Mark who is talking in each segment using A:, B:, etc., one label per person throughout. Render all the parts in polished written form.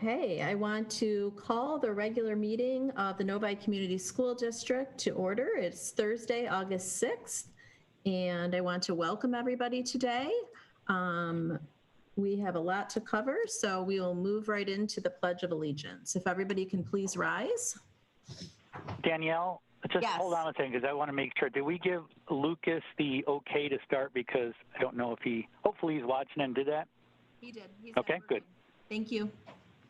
A: Okay, I want to call the regular meeting of the Novi Community School District to order. It's Thursday, August 6th, and I want to welcome everybody today. We have a lot to cover, so we will move right into the Pledge of Allegiance. If everybody can please rise.
B: Danielle, just
A: Yes.
B: hold on a second because I want to make sure. Did we give Lucas the okay to start? Because I don't know if hopefully he's watching and did that.
A: He did. He
B: Okay, good.
A: Thank you.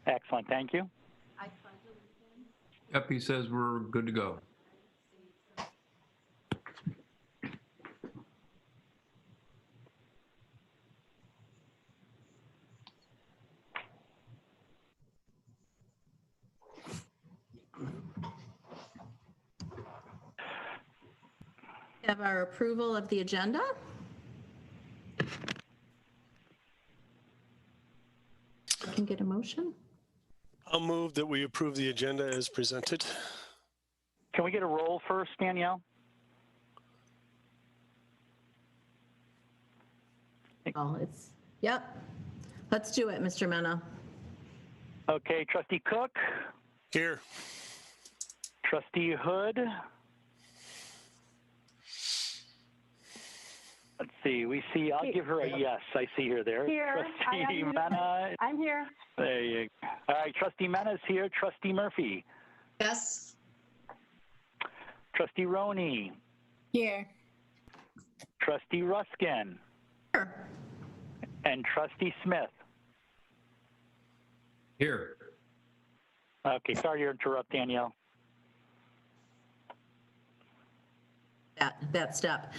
B: Excellent. Thank you.
A: I pledge allegiance.
C: Yep, he says we're good to go.
A: Have our approval of the agenda. I can get a motion.
D: I'll move that we approve the agenda as presented.
B: Can we get a roll first, Danielle?
A: Oh, yep. Let's do it, Mr. Mena.
B: Okay, Trustee Cook,
D: Here.
B: Trustee Hood. Let's see. I'll give her a yes. I see her there.
E: Here.
B: Trustee Mena.
E: I'm here.
B: There you go. All right, Trustee Mena is here. Trustee Murphy.
E: Yes.
B: Trustee Roney.
E: Here.
B: Trustee Ruskin.
A: Sure.
B: And Trustee Smith.
C: Here.
B: Okay, sorry to interrupt, Danielle.
A: That step.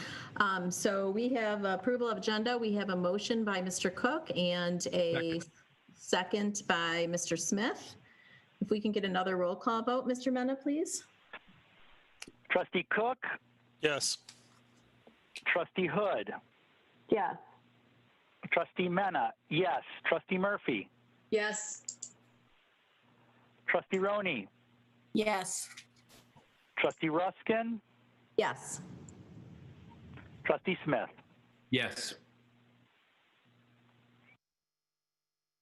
A: So we have approval of agenda. We have a motion by Mr. Cook and a second by Mr. Smith. If we can get another roll call vote, Mr. Mena, please.
B: Trustee Cook,
D: Yes.
B: Trustee Hood,
E: Yes.
B: Trustee Mena, yes. Trustee Murphy,
E: Yes.
B: Trustee Roney,
E: Yes.
B: Trustee Ruskin,
A: Yes.
B: Trustee Smith.
C: Yes.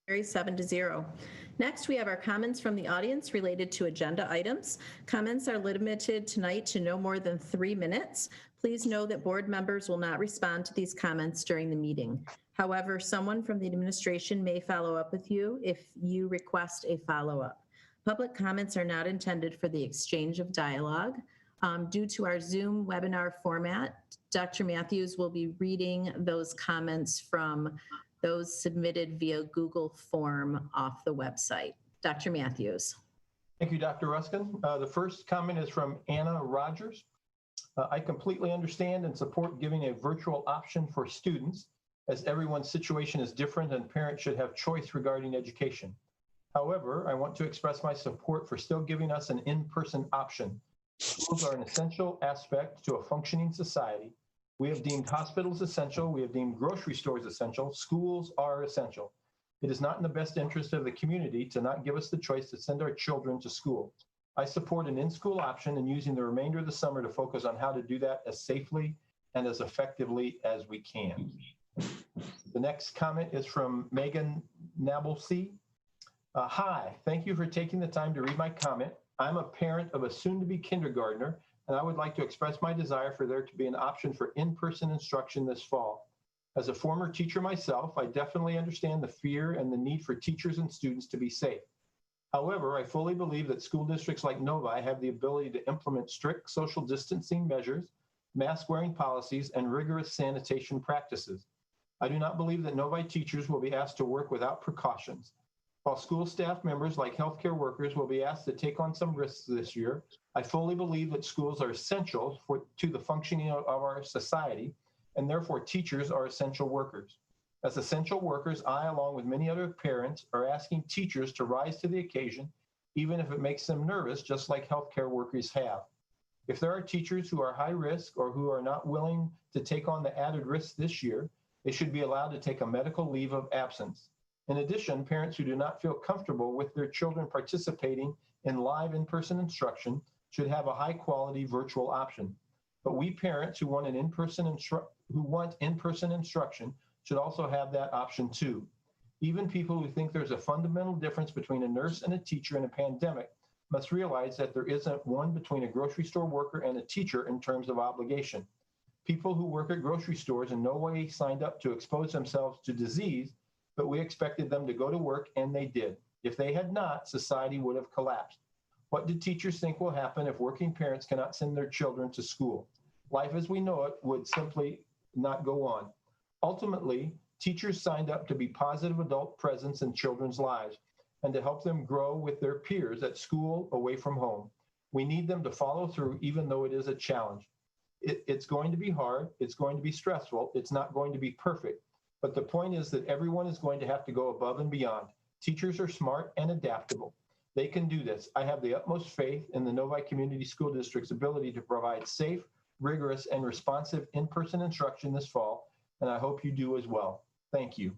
A: Carries 7-0. Next, we have our comments from the audience related to agenda items. Comments are limited tonight to no more than 3 minutes. Please know that board members will not respond to these comments during the meeting. However, someone from the administration may follow up with you if you request a follow-up. Public comments are not intended for the exchange of dialogue. Due to our Zoom webinar format, Dr. Matthews will be reading those comments from those submitted via Google form off the website. Dr. Matthews.
F: Thank you, Dr. Ruskin. The first comment is from Anna Rogers. I completely understand and support giving a virtual option for students, as everyone's situation is different and parents should have choice regarding education. However, I want to express my support for still giving us an in-person option. Schools are an essential aspect to a functioning society. We have deemed hospitals essential. We have deemed grocery stores essential. Schools are essential. It is not in the best interest of the community to not give us the choice to send our children to school. I support an in-school option and using the remainder of the summer to focus on how to do that as safely and as effectively as we can. The next comment is from Megan Nabelsey. Hi, thank you for taking the time to read my comment. I'm a parent of a soon-to-be kindergartner, and I would like to express my desire for there to be an option for in-person instruction this fall. As a former teacher myself, I definitely understand the fear and the need for teachers and students to be safe. However, I fully believe that school districts like Novi have the ability to implement strict social distancing measures, mask-wearing policies, and rigorous sanitation practices. I do not believe that Novi teachers will be asked to work without precautions. While school staff members like healthcare workers will be asked to take on some risks this year, I fully believe that schools are essential to the functioning of our society, and therefore teachers are essential workers. As essential workers, I, along with many other parents, are asking teachers to rise to the occasion, even if it makes them nervous, just like healthcare workers have. If there are teachers who are high risk or who are not willing to take on the added risk this year, they should be allowed to take a medical leave of absence. In addition, parents who do not feel comfortable with their children participating in live in-person instruction should have a high-quality virtual option. But we parents who want in-person instruction should also have that option too. Even people who think there's a fundamental difference between a nurse and a teacher in a pandemic must realize that there isn't one between a grocery store worker and a teacher in terms of obligation. People who work at grocery stores in no way signed up to expose themselves to disease, but we expected them to go to work, and they did. If they had not, society would have collapsed. What do teachers think will happen if working parents cannot send their children to school? Life as we know it would simply not go on. Ultimately, teachers signed up to be positive adult presence in children's lives and to help them grow with their peers at school, away from home. We need them to follow through, even though it is a challenge. It's going to be hard. It's going to be stressful. It's not going to be perfect. But the point is that everyone is going to have to go above and beyond. Teachers are smart and adaptable. They can do this. I have the utmost faith in the Novi Community School District's ability to provide safe, rigorous, and responsive in-person instruction this fall, and I hope you do as well. Thank you.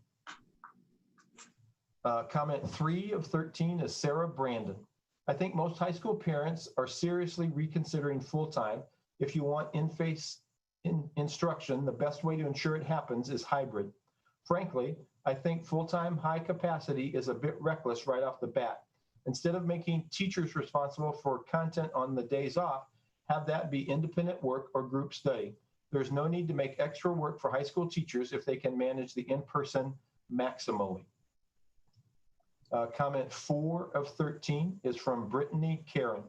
F: Comment 3 of 13 is Sarah Brandon. I think most high school parents are seriously reconsidering full-time. If you want in-face instruction, the best way to ensure it happens is hybrid. Frankly, I think full-time high capacity is a bit reckless right off the bat. Instead of making teachers responsible for content on the days off, have that be independent work or group study. There's no need to make extra work for high school teachers if they can manage the in-person maximally. Comment 4 of 13 is from Brittany Karen.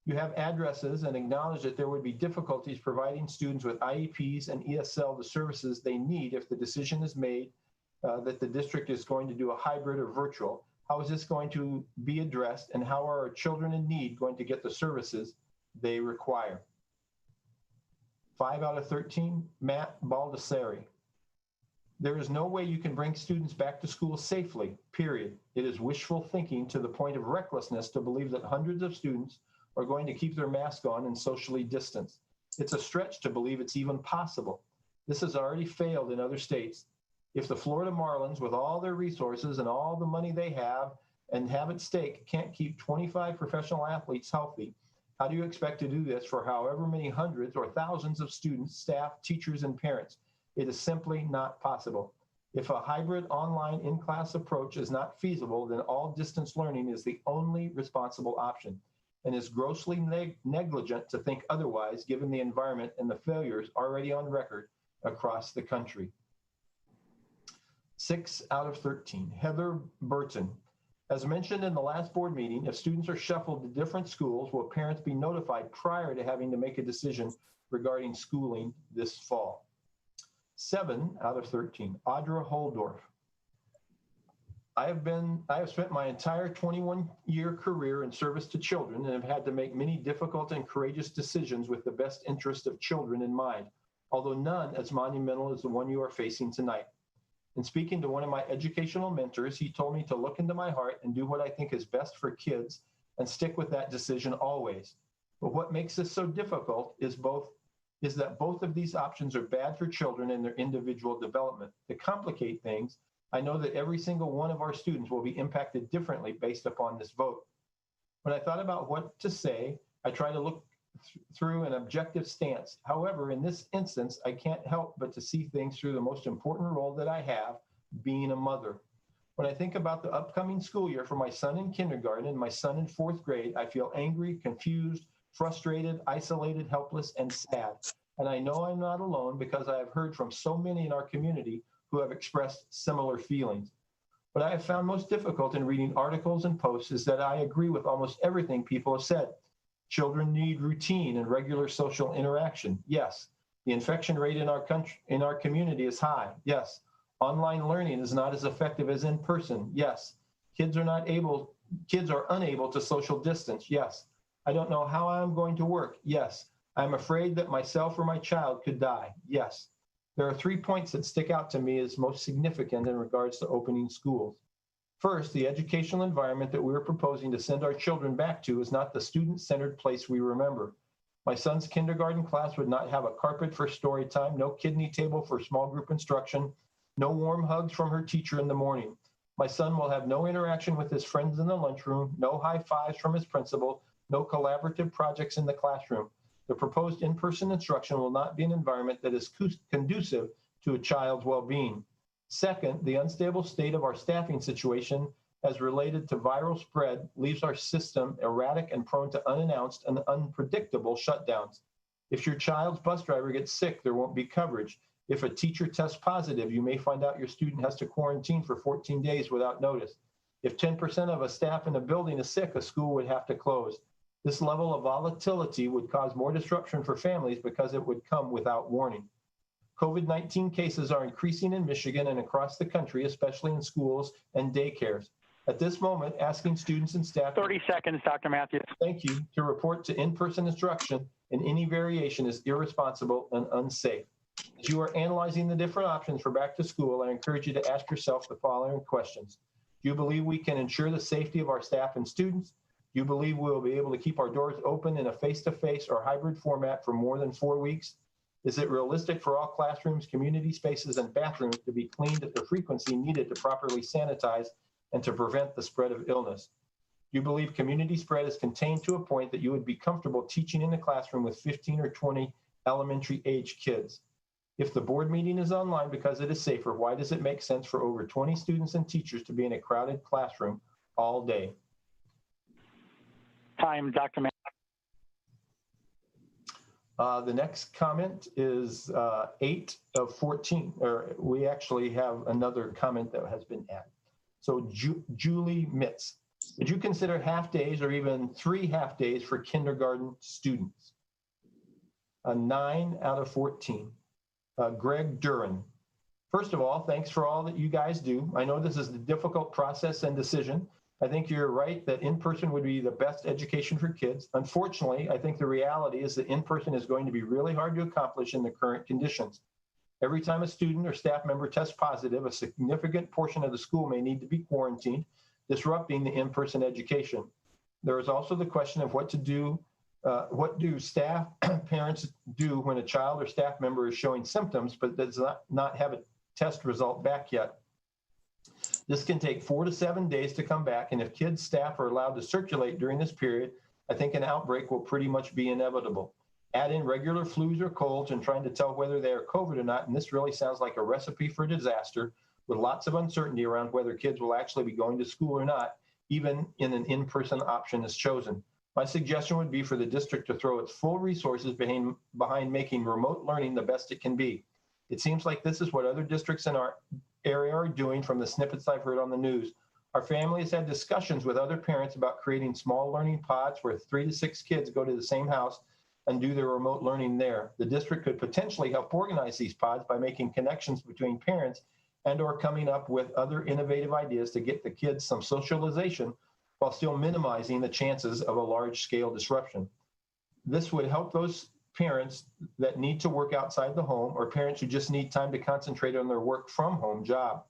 F: You have addresses and acknowledge that there would be difficulties providing students with IEPs and ESL the services they need if the decision is made that the district is going to do a hybrid or virtual. How is this going to be addressed, and how are our children in need going to get the services they require? 5 out of 13, Matt Baldessari. There is no way you can bring students back to school safely, period. It is wishful thinking to the point of recklessness to believe that hundreds of students are going to keep their mask on and socially distance. It's a stretch to believe it's even possible. This has already failed in other states. If the Florida Marlins, with all their resources and all the money they have and have at stake, can't keep 25 professional athletes healthy, how do you expect to do this for however many hundreds or thousands of students, staff, teachers, and parents? It is simply not possible. If a hybrid online in-class approach is not feasible, then all distance learning is the only responsible option, and is grossly negligent to think otherwise given the environment and the failures already on record across the country. 6 out of 13, Heather Burton. As mentioned in the last board meeting, if students are shuffled to different schools, will parents be notified prior to having to make a decision regarding schooling this fall? 7 out of 13, Audra Holdorf. I have spent my entire 21-year career in service to children and have had to make many difficult and courageous decisions with the best interest of children in mind, although none as monumental as the one you are facing tonight. In speaking to one of my educational mentors, he told me to look into my heart and do what I think is best for kids and stick with that decision always. But what makes this so difficult is that both of these options are bad for children and their individual development. To complicate things, I know that every single one of our students will be impacted differently based upon this vote. When I thought about what to say, I tried to look through an objective stance. However, in this instance, I can't help but to see things through the most important role that I have, being a mother. When I think about the upcoming school year for my son in kindergarten and my son in 4th grade, I feel angry, confused, frustrated, isolated, helpless, and sad. And I know I'm not alone because I have heard from so many in our community who have expressed similar feelings. What I have found most difficult in reading articles and posts is that I agree with almost everything people have said. Children need routine and regular social interaction. Yes. The infection rate in our community is high. Yes. Online learning is not as effective as in person. Yes. Kids are unable to social distance. Yes. I don't know how I'm going to work. Yes. I'm afraid that myself or my child could die. Yes. There are 3 points that stick out to me as most significant in regards to opening schools. First, the educational environment that we are proposing to send our children back to is not the student-centered place we remember. My son's kindergarten class would not have a carpet for story time, no kidney table for small group instruction, no warm hugs from her teacher in the morning. My son will have no interaction with his friends in the lunchroom, no high fives from his principal, no collaborative projects in the classroom. The proposed in-person instruction will not be an environment that is conducive to a child's well-being. Second, the unstable state of our staffing situation as related to viral spread leaves our system erratic and prone to unannounced and unpredictable shutdowns. If your child's bus driver gets sick, there won't be coverage. If a teacher tests positive, you may find out your student has to quarantine for 14 days without notice. If 10% of a staff in a building is sick, a school would have to close. This level of volatility would cause more disruption for families because it would come without warning. COVID-19 cases are increasing in Michigan and across the country, especially in schools and daycares. At this moment, asking students and staff
B: 30 seconds, Dr. Matthews.
F: thank you to report to in-person instruction in any variation is irresponsible and unsafe. As you are analyzing the different options for back to school, I encourage you to ask yourself the following questions. Do you believe we can ensure the safety of our staff and students? Do you believe we will be able to keep our doors open in a face-to-face or hybrid format for more than 4 weeks? Is it realistic for all classrooms, community spaces, and bathrooms to be cleaned at the frequency needed to properly sanitize and to prevent the spread of illness? Do you believe community spread is contained to a point that you would be comfortable teaching in the classroom with 15 or 20 elementary age kids? If the board meeting is online because it is safer, why does it make sense for over 20 students and teachers to be in a crowded classroom all day?
B: Time, Dr. Matthews.
F: The next comment is 8 of 14, or we actually have another comment that has been added. So Julie Mitz, would you consider half days or even 3 half days for kindergarten students? 9 out of 14. Greg Duran. First of all, thanks for all that you guys do. I know this is a difficult process and decision. I think you're right that in-person would be the best education for kids. Unfortunately, I think the reality is that in-person is going to be really hard to accomplish in the current conditions. Every time a student or staff member tests positive, a significant portion of the school may need to be quarantined, disrupting the in-person education. There is also the question of what do staff, parents do when a child or staff member is showing symptoms but does not have a test result back yet. This can take 4 to 7 days to come back, and if kids, staff are allowed to circulate during this period, I think an outbreak will pretty much be inevitable. Add in regular flus or colds and trying to tell whether they are COVID or not, and this really sounds like a recipe for disaster with lots of uncertainty around whether kids will actually be going to school or not, even in an in-person option is chosen. My suggestion would be for the district to throw its full resources behind making remote learning the best it can be. It seems like this is what other districts in our area are doing from the snippets I've heard on the news. Our family has had discussions with other parents about creating small learning pods where 3 to 6 kids go to the same house and do their remote learning there. The district could potentially help organize these pods by making connections between parents and or coming up with other innovative ideas to get the kids some socialization while still minimizing the chances of a large-scale disruption. This would help those parents that need to work outside the home or parents who just need time to concentrate on their work from home job.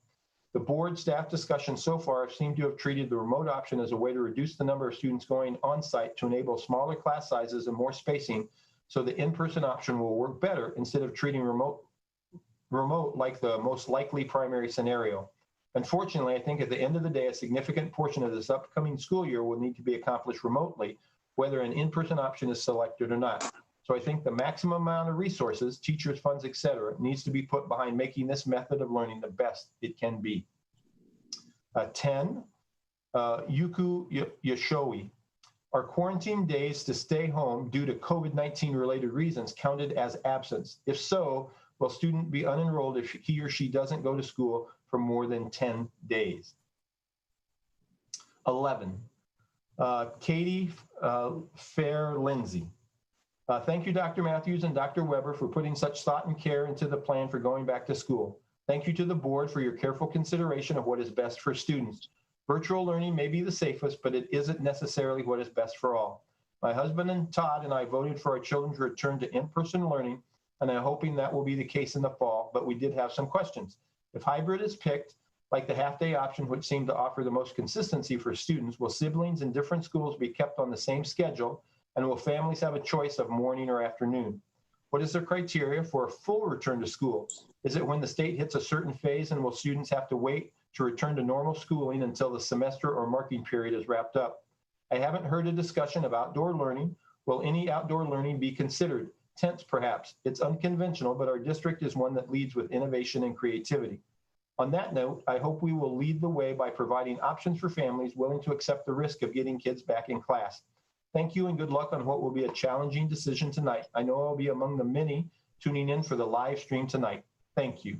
F: The board staff discussions so far seem to have treated the remote option as a way to reduce the number of students going on site to enable smaller class sizes and more spacing, so the in-person option will work better instead of treating remote like the most likely primary scenario. Unfortunately, I think at the end of the day, a significant portion of this upcoming school year will need to be accomplished remotely, whether an in-person option is selected or not. So I think the maximum amount of resources, teachers, funds, et cetera, needs to be put behind making this method of learning the best it can be. 10, Yuku Yoshowi. Are quarantine days to stay home due to COVID-19 related reasons counted as absence? If so, will a student be unenrolled if he or she doesn't go to school for more than 10 days? 11, Katie Fair-Lindsay. Thank you, Dr. Matthews and Dr. Weber, for putting such thought and care into the plan for going back to school. Thank you to the board for your careful consideration of what is best for students. Virtual learning may be the safest, but it isn't necessarily what is best for all. My husband and Todd and I voted for our children to return to in-person learning, and I'm hoping that will be the case in the fall, but we did have some questions. If hybrid is picked, like the half-day option, which seemed to offer the most consistency for students, will siblings in different schools be kept on the same schedule, and will families have a choice of morning or afternoon? What is the criteria for a full return to school? Is it when the state hits a certain phase, and will students have to wait to return to normal schooling until the semester or marking period is wrapped up? I haven't heard a discussion of outdoor learning. Will any outdoor learning be considered? Tents, perhaps. It's unconventional, but our district is one that leads with innovation and creativity. On that note, I hope we will lead the way by providing options for families willing to accept the risk of getting kids back in class. Thank you and good luck on what will be a challenging decision tonight. I know I'll be among the many tuning in for the live stream tonight. Thank you.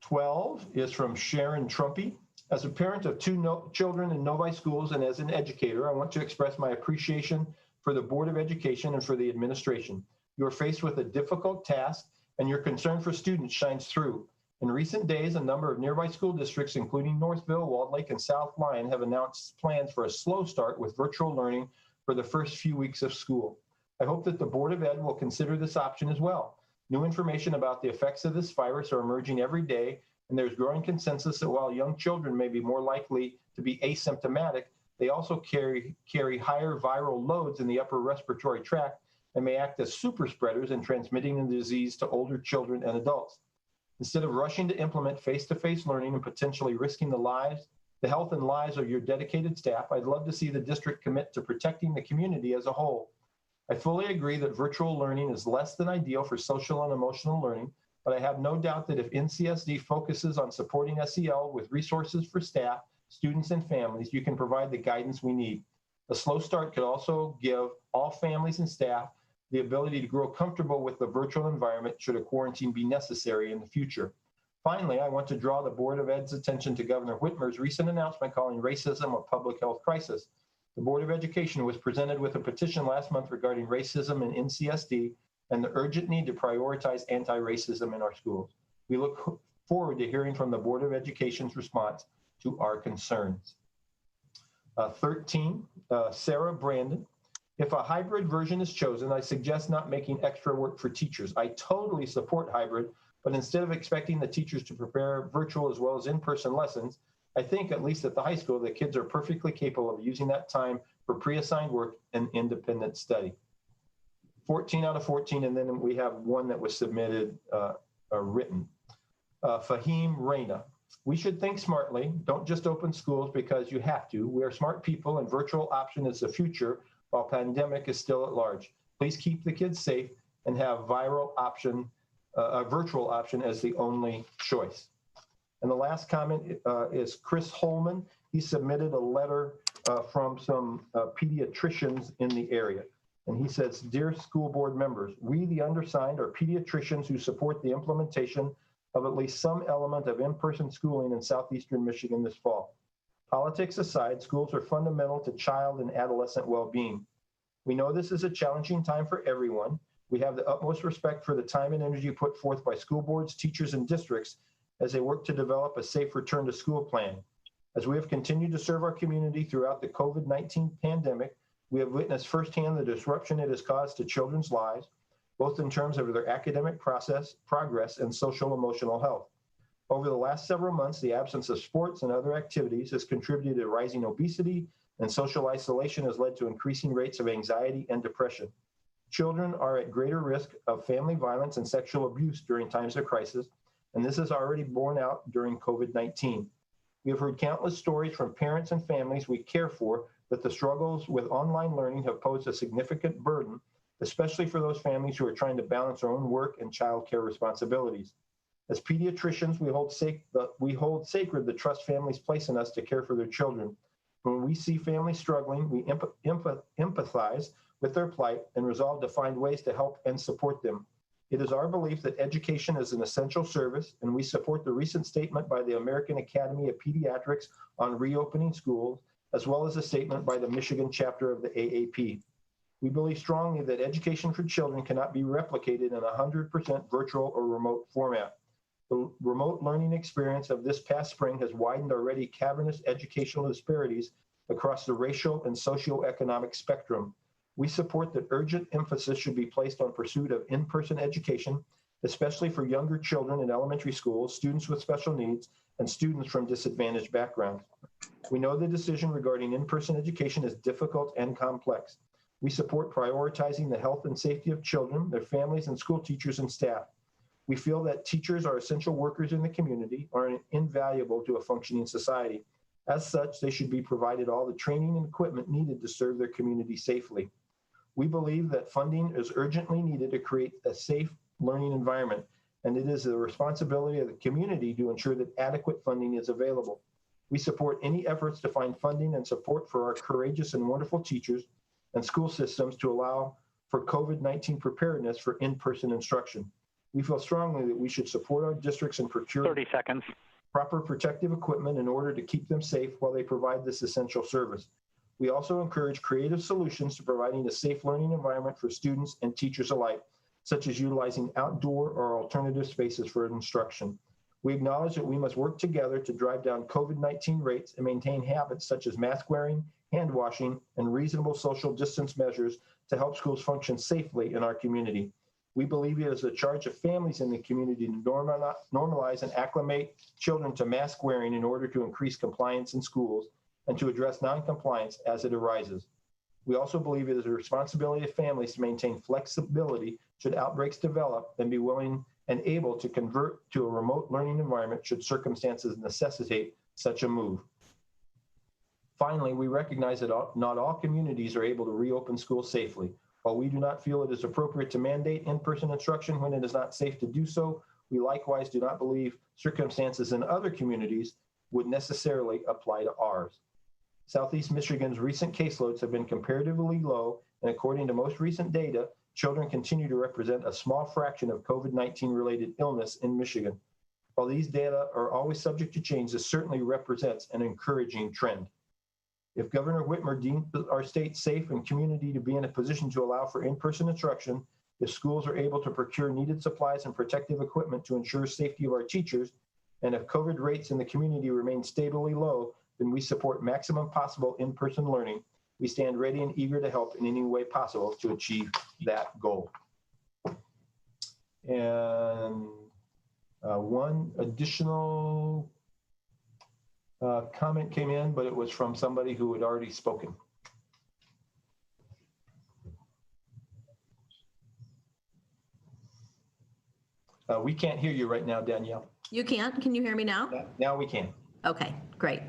F: 12 is from Sharon Trumpy. As a parent of two children in Novi schools and as an educator, I want to express my appreciation for the Board of Education and for the administration. You are faced with a difficult task and your concern for students shines through. In recent days, a number of nearby school districts, including Northville, Walled Lake, and South Lyon, have announced plans for a slow start with virtual learning for the first few weeks of school. I hope that the Board of Ed will consider this option as well. New information about the effects of this virus are emerging every day, and there's growing consensus that while young children may be more likely to be asymptomatic, they also carry higher viral loads in the upper respiratory tract and may act as super spreaders in transmitting the disease to older children and adults. Instead of rushing to implement face-to-face learning and potentially risking the health and lives of your dedicated staff, I'd love to see the district commit to protecting the community as a whole. I fully agree that virtual learning is less than ideal for social and emotional learning, but I have no doubt that if NCSD focuses on supporting SEL with resources for staff, students, and families, you can provide the guidance we need. A slow start could also give all families and staff the ability to grow comfortable with the virtual environment should a quarantine be necessary in the future. Finally, I want to draw the Board of Ed's attention to Governor Whitmer's recent announcement calling racism a public health crisis. The Board of Education was presented with a petition last month regarding racism in NCSD and the urgent need to prioritize anti-racism in our schools. We look forward to hearing from the Board of Education's response to our concerns. 13, Sarah Brandon. If a hybrid version is chosen, I suggest not making extra work for teachers. I totally support hybrid, but instead of expecting the teachers to prepare virtual as well as in-person lessons, I think, at least at the high school, the kids are perfectly capable of using that time for pre-assigned work and independent study. 14 out of 14, and then we have one that was submitted written. Fahim Reina. We should think smartly. Don't just open schools because you have to. We are smart people and virtual option is the future while pandemic is still at large. Please keep the kids safe and have virtual option as the only choice. And the last comment is Chris Holman. He submitted a letter from some pediatricians in the area. And he says, "Dear school board members, we, the undersigned, are pediatricians who support the implementation of at least some element of in-person schooling in southeastern Michigan this fall. Politics aside, schools are fundamental to child and adolescent well-being. We know this is a challenging time for everyone. We have the utmost respect for the time and energy put forth by school boards, teachers, and districts as they work to develop a safe return to school plan. As we have continued to serve our community throughout the COVID-19 pandemic, we have witnessed firsthand the disruption it has caused to children's lives, both in terms of their academic progress and social emotional health. Over the last several months, the absence of sports and other activities has contributed to rising obesity, and social isolation has led to increasing rates of anxiety and depression. Children are at greater risk of family violence and sexual abuse during times of crisis, and this is already borne out during COVID-19. We have heard countless stories from parents and families we care for that the struggles with online learning have posed a significant burden, especially for those families who are trying to balance their own work and childcare responsibilities. As pediatricians, we hold sacred the trust families place in us to care for their children. When we see families struggling, we empathize with their plight and resolve to find ways to help and support them. It is our belief that education is an essential service, and we support the recent statement by the American Academy of Pediatrics on reopening schools, as well as a statement by the Michigan chapter of the AAP. We believe strongly that education for children cannot be replicated in a 100% virtual or remote format. The remote learning experience of this past spring has widened already cavernous educational disparities across the racial and socioeconomic spectrum. We support that urgent emphasis should be placed on pursuit of in-person education, especially for younger children in elementary schools, students with special needs, and students from disadvantaged backgrounds. We know the decision regarding in-person education is difficult and complex. We support prioritizing the health and safety of children, their families, and school teachers and staff. We feel that teachers are essential workers in the community, are invaluable to a functioning society. As such, they should be provided all the training and equipment needed to serve their community safely. We believe that funding is urgently needed to create a safe learning environment. and it is the responsibility of the community to ensure that adequate funding is available. We support any efforts to find funding and support for our courageous and wonderful teachers and school systems to allow for COVID-19 preparedness for in-person instruction. We feel strongly that we should support our districts and procure
B: 30 seconds.
F: proper protective equipment in order to keep them safe while they provide this essential service. We also encourage creative solutions to providing a safe learning environment for students and teachers alike, such as utilizing outdoor or alternative spaces for instruction. We acknowledge that we must work together to drive down COVID-19 rates and maintain habits such as mask wearing, hand washing, and reasonable social distance measures to help schools function safely in our community. We believe it is a charge of families in the community to normalize and acclimate children to mask wearing in order to increase compliance in schools and to address non-compliance as it arises. We also believe it is a responsibility of families to maintain flexibility should outbreaks develop and be willing and able to convert to a remote learning environment should circumstances necessitate such a move. Finally, we recognize that not all communities are able to reopen schools safely. While we do not feel it is appropriate to mandate in-person instruction when it is not safe to do so, we likewise do not believe circumstances in other communities would necessarily apply to ours. Southeast Michigan's recent caseloads have been comparatively low, and according to most recent data, children continue to represent a small fraction of COVID-19 related illness in Michigan. While these data are always subject to change, this certainly represents an encouraging trend. If Governor Whitmer deems our state safe and community to be in a position to allow for in-person instruction, if schools are able to procure needed supplies and protective equipment to ensure safety of our teachers, and if COVID rates in the community remain stably low, then we support maximum possible in-person learning. We stand ready and eager to help in any way possible to achieve that goal. And one additional comment came in, but it was from somebody who had already spoken. We can't hear you right now, Danielle.
A: You can't? Can you hear me now?
F: Now we can.
A: Okay, great.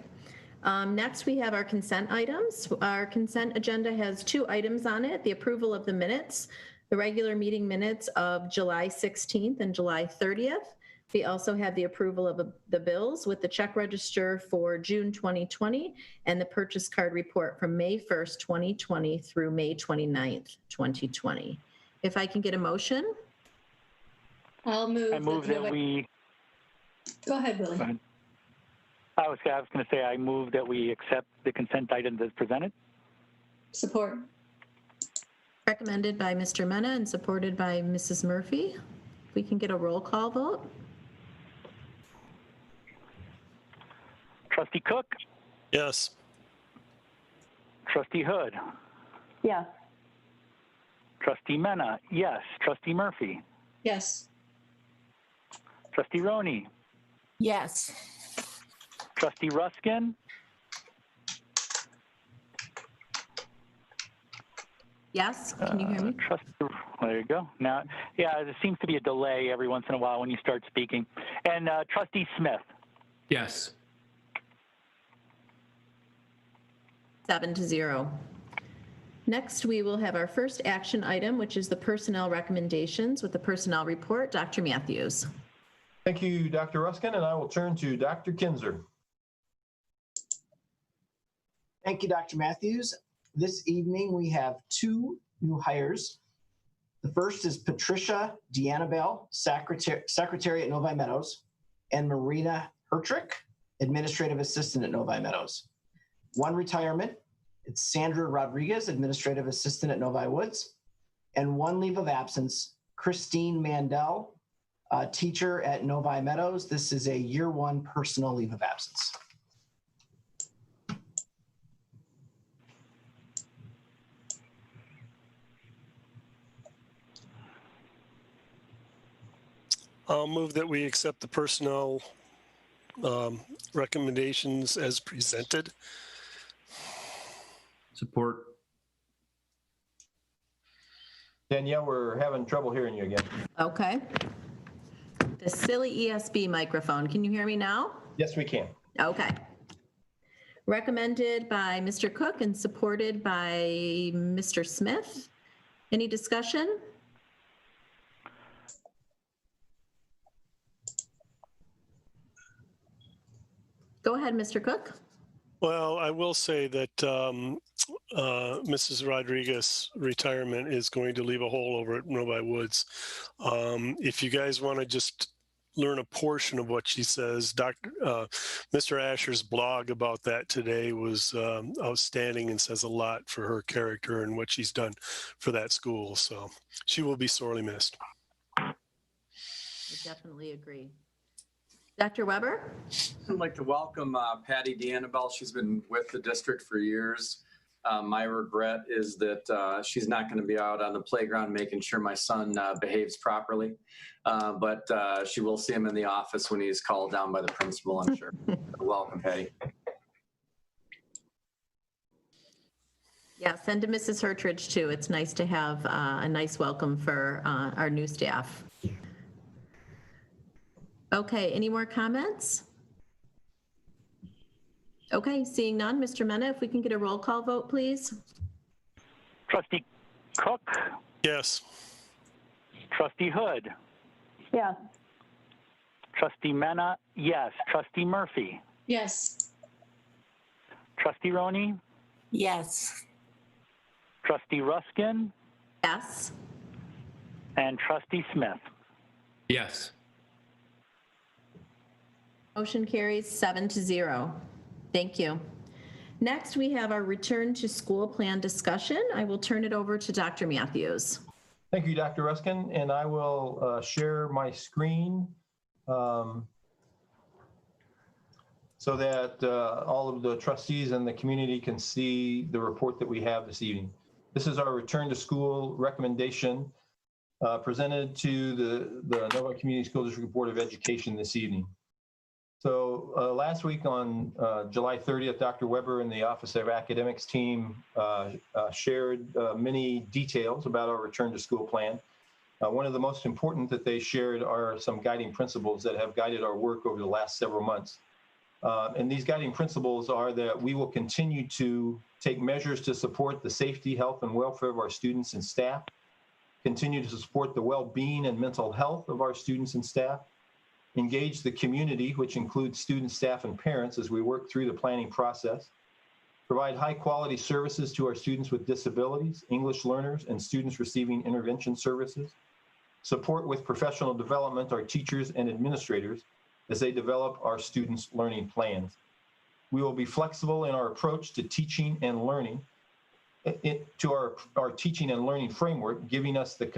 A: Next, we have our consent items. Our consent agenda has 2 items on it: the approval of the minutes, the regular meeting minutes of July 16th and July 30th. We also have the approval of the bills with the check register for June 2020 and the purchase card report from May 1st, 2020 through May 29th, 2020. If I can get a motion?
E: I'll move.
B: I move that we,
E: Go ahead, Willie.
B: go ahead. I was going to say, I move that we accept the consent items as presented.
E: Support.
A: Recommended by Mr. Mena and supported by Mrs. Murphy. We can get a roll call vote.
B: Trustee Cook,
D: Yes.
B: Trustee Hood,
E: Yes.
B: Trustee Mena, yes. Trustee Murphy,
E: Yes.
B: Trustee Roney,
E: Yes.
B: Trustee Ruskin,
A: Yes, can you hear me?
B: there you go. Now, yeah, there seems to be a delay every once in a while when you start speaking. And Trustee Smith,
C: Yes.
A: 7-0. Next, we will have our first action item, which is the personnel recommendations with the personnel report. Dr. Matthews.
F: Thank you, Dr. Ruskin, and I will turn to Dr. Kinzer.
G: Thank you, Dr. Matthews. This evening, we have 2 new hires. The first is Patricia Deannabelle, Secretary at Novi Meadows, and Marina Hertrick, Administrative Assistant at Novi Meadows. 1 retirement, it's Sandra Rodriguez, Administrative Assistant at Novi Woods, and 1 leave of absence, Christine Mandel, teacher at Novi Meadows. This is a year 1 personal leave of absence.
D: I'll move that we accept the personnel recommendations as presented.
C: Support.
F: Danielle, we're having trouble hearing you again.
A: Okay. The silly ESB microphone. Can you hear me now?
F: Yes, we can.
A: Okay. Recommended by Mr. Cook and supported by Mr. Smith. Any discussion? Go ahead, Mr. Cook.
D: Well, I will say that Mrs. Rodriguez' retirement is going to leave a hole over at Novi Woods. If you guys want to just learn a portion of what she says, Mr. Asher's blog about that today was outstanding and says a lot for her character and what she's done for that school. So she will be sorely missed.
A: I definitely agree. Dr. Weber?
H: I'd like to welcome Patty DeAnnabelle. She's been with the district for years. My regret is that she's not going to be out on the playground making sure my son behaves properly. But she will see him in the office when he's called down by the principal, I'm sure. Welcome, Patty.
A: Yes, and to Mrs. Hertridge too. It's nice to have a nice welcome for our new staff. Okay, any more comments? Okay, seeing none, Mr. Mena, if we can get a roll call vote, please.
B: Trustee Cook,
D: Yes.
B: Trustee Hood,
E: Yeah.
B: Trustee Mena, yes. Trustee Murphy,
E: Yes.
B: Trustee Roney,
E: Yes.
B: Trustee Ruskin,
A: Yes.
B: and Trustee Smith.
C: Yes.
A: Motion carries 7-0. Thank you. Next, we have our return to school plan discussion. I will turn it over to Dr. Matthews.
F: Thank you, Dr. Ruskin, and I will share my screen so that all of the trustees and the community can see the report that we have this evening. This is our return to school recommendation presented to the Novi Community School District Board of Education this evening. So last week on July 30th, Dr. Weber and the Office of Academics team shared many details about our return to school plan. One of the most important that they shared are some guiding principles that have guided our work over the last several months. And these guiding principles are that we will continue to take measures to support the safety, health, and welfare of our students and staff, continue to support the well-being and mental health of our students and staff, engage the community, which includes students, staff, and parents as we work through the planning process, provide high-quality services to our students with disabilities, English learners, and students receiving intervention services, support with professional development our teachers and administrators as they develop our students' learning plans. We will be flexible in our approach to teaching and learning, to our teaching and learning framework, giving us the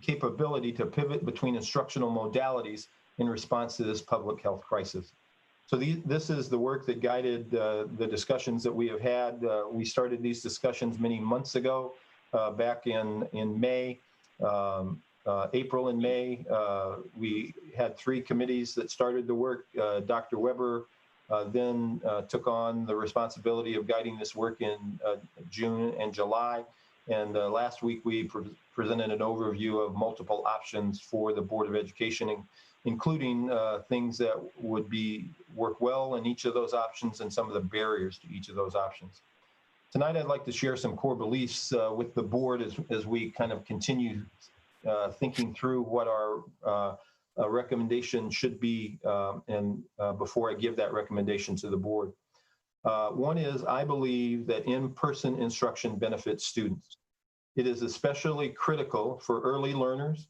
F: capability to pivot between instructional modalities in response to this public health crisis. So this is the work that guided the discussions that we have had. We started these discussions many months ago, back in May, April and May. We had 3 committees that started the work. Dr. Weber then took on the responsibility of guiding this work in June and July. And last week we presented an overview of multiple options for the Board of Education, including things that would work well in each of those options and some of the barriers to each of those options. Tonight, I'd like to share some core beliefs with the board as we kind of continue thinking through what our recommendation should be, and before I give that recommendation to the board. One is, I believe that in-person instruction benefits students. It is especially critical for early learners,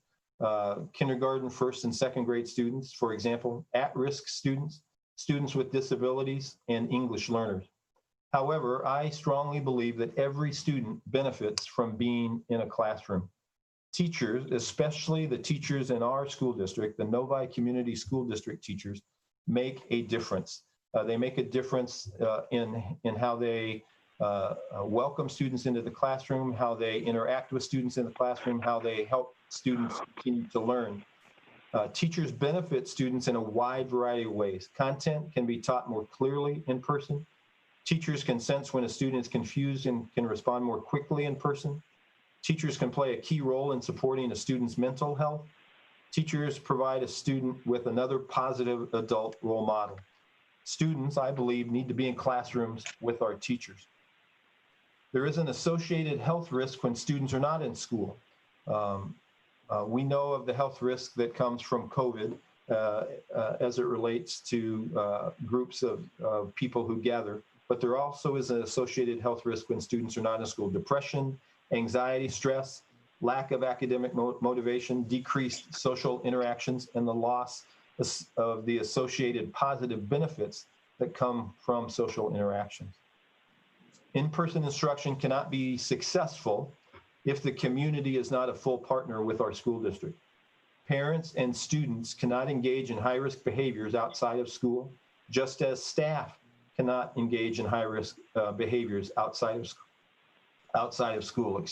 F: kindergarten, first and second grade students, for example, at-risk students, students with disabilities, and English learners. However, I strongly believe that every student benefits from being in a classroom. Teachers, especially the teachers in our school district, the Novi Community School District teachers, make a difference. They make a difference in how they welcome students into the classroom, how they interact with students in the classroom, how they help students continue to learn. Teachers benefit students in a wide variety of ways. Content can be taught more clearly in person. Teachers can sense when a student is confused and can respond more quickly in person. Teachers can play a key role in supporting a student's mental health. Teachers provide a student with another positive adult role model. Students, I believe, need to be in classrooms with our teachers. There is an associated health risk when students are not in school. We know of the health risk that comes from COVID, as it relates to groups of people who gather. But there also is an associated health risk when students are not in school: depression, anxiety, stress, lack of academic motivation, decreased social interactions, and the loss of the associated positive benefits that come from social interactions. In-person instruction cannot be successful if the community is not a full partner with our school district. Parents and students cannot engage in high-risk behaviors outside of school, just as staff cannot engage in high-risk behaviors outside of school.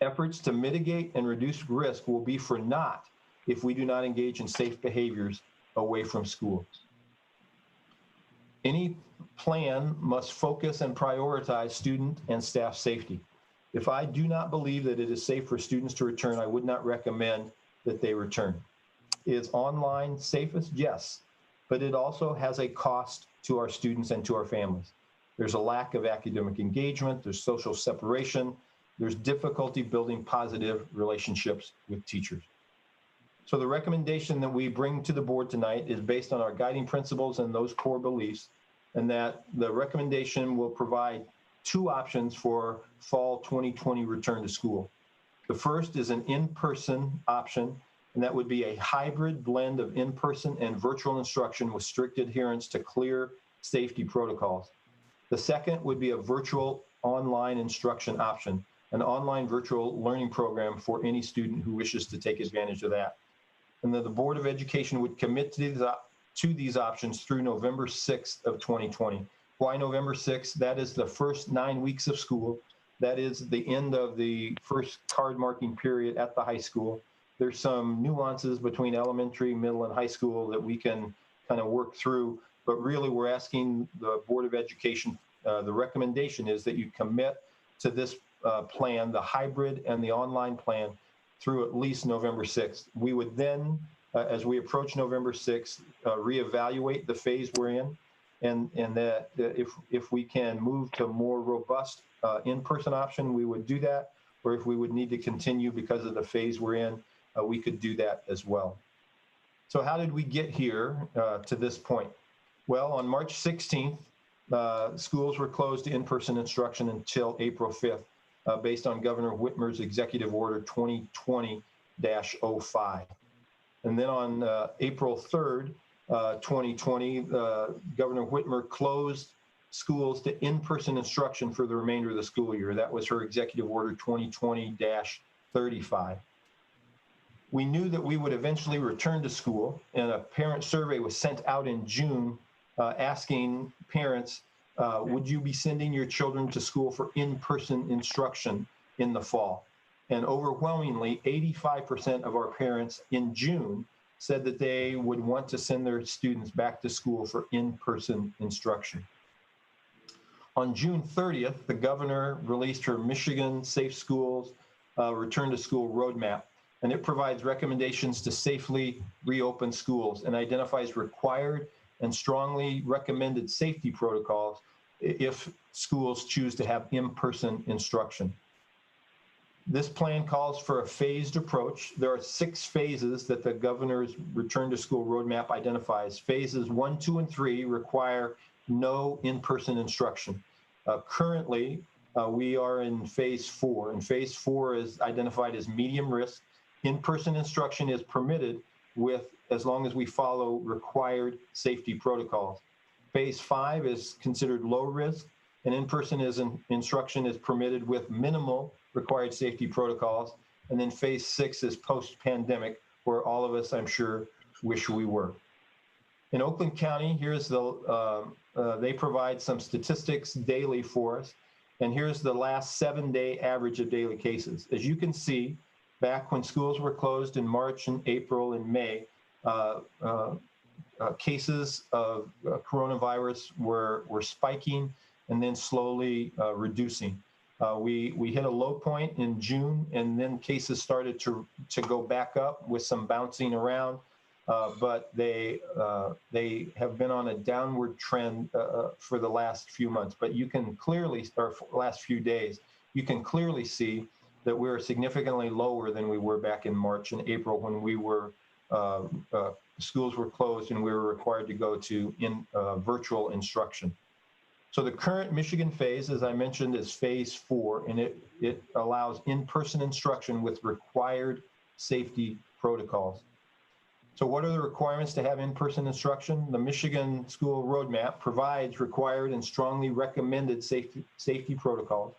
F: Efforts to mitigate and reduce risk will be for naught if we do not engage in safe behaviors away from school. Any plan must focus and prioritize student and staff safety. If I do not believe that it is safe for students to return, I would not recommend that they return. Is online safest? Yes, but it also has a cost to our students and to our families. There's a lack of academic engagement, there's social separation, there's difficulty building positive relationships with teachers. So the recommendation that we bring to the board tonight is based on our guiding principles and those core beliefs, and that the recommendation will provide two options for fall 2020 return to school. The first is an in-person option, and that would be a hybrid blend of in-person and virtual instruction with strict adherence to clear safety protocols. The second would be a virtual online instruction option, an online virtual learning program for any student who wishes to take advantage of that. And then the Board of Education would commit to these options through November 6th of 2020. Why November 6th? That is the first 9 weeks of school. That is the end of the first card marking period at the high school. There's some nuances between elementary, middle, and high school that we can kind of work through, but really we're asking the Board of Education, the recommendation is that you commit to this plan, the hybrid and the online plan, through at least November 6th. We would then, as we approach November 6th, reevaluate the phase we're in, and that if we can move to a more robust in-person option, we would do that, or if we would need to continue because of the phase we're in, we could do that as well. So how did we get here to this point? Well, on March 16th, schools were closed to in-person instruction until April 5th, based on Governor Whitmer's Executive Order 2020-05. And then on April 3rd, 2020, Governor Whitmer closed schools to in-person instruction for the remainder of the school year. That was her Executive Order 2020-35. We knew that we would eventually return to school, and a parent survey was sent out in June asking parents, would you be sending your children to school for in-person instruction in the fall? And overwhelmingly, 85% of our parents in June said that they would want to send their students back to school for in-person instruction. On June 30th, the governor released her Michigan Safe Schools Return to School Roadmap, and it provides recommendations to safely reopen schools and identifies required and strongly recommended safety protocols if schools choose to have in-person instruction. This plan calls for a phased approach. There are 6 phases that the governor's Return to School Roadmap identifies. Phases 1, 2, and 3 require no in-person instruction. Currently, we are in phase 4, and phase 4 is identified as medium risk. In-person instruction is permitted as long as we follow required safety protocols. Phase 5 is considered low risk, and in-person instruction is permitted with minimal required safety protocols. And then phase 6 is post-pandemic, where all of us, I'm sure, wish we were. In Oakland County, here's they provide some statistics daily for us. And here's the last 7-day average of daily cases. As you can see, back when schools were closed in March and April and May, cases of coronavirus were spiking and then slowly reducing. We hit a low point in June, and then cases started to go back up with some bouncing around, but they have been on a downward trend for the last few months. But you can clearly, or last few days, you can clearly see that we're significantly lower than we were back in March and April when we were schools were closed and we were required to go to virtual instruction. So the current Michigan phase, as I mentioned, is phase 4, and it allows in-person instruction with required safety protocols. So what are the requirements to have in-person instruction? The Michigan School Roadmap provides required and strongly recommended safety protocols.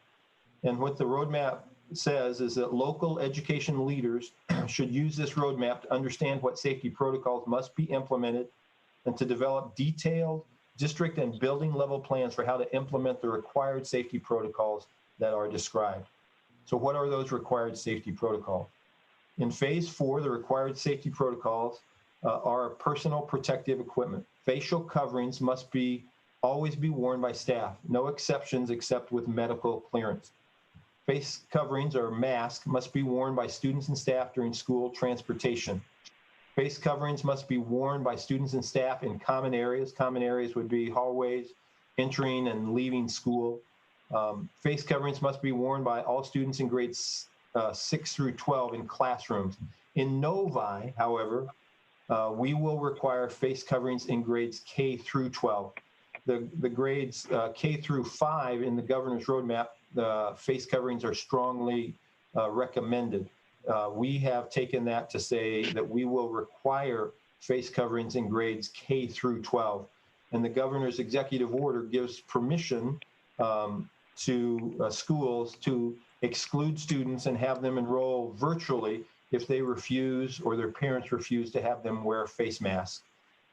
F: And what the roadmap says is that local education leaders should use this roadmap to understand what safety protocols must be implemented and to develop detailed district and building level plans for how to implement the required safety protocols that are described. So what are those required safety protocols? In phase 4, the required safety protocols are personal protective equipment. Facial coverings must always be worn by staff, no exceptions except with medical clearance. Face coverings or masks must be worn by students and staff during school transportation. Face coverings must be worn by students and staff in common areas. Common areas would be hallways, entering and leaving school. Face coverings must be worn by all students in grades 6 through 12 in classrooms. In Novi, however, we will require face coverings in grades K through 12. The grades K through 5 in the governor's roadmap, the face coverings are strongly recommended. We have taken that to say that we will require face coverings in grades K through 12. And the governor's executive order gives permission to schools to exclude students and have them enroll virtually if they refuse or their parents refuse to have them wear face masks.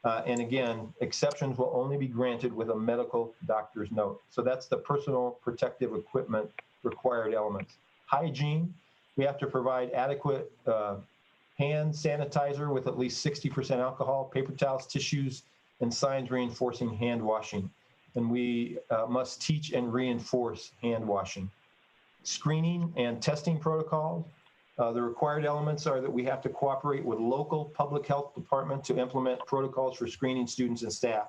F: And again, exceptions will only be granted with a medical doctor's note. So that's the personal protective equipment required elements. Hygiene, we have to provide adequate hand sanitizer with at least 60% alcohol, paper towels, tissues, and signs reinforcing hand washing. And we must teach and reinforce hand washing. Screening and testing protocols. The required elements are that we have to cooperate with local public health department to implement protocols for screening students and staff.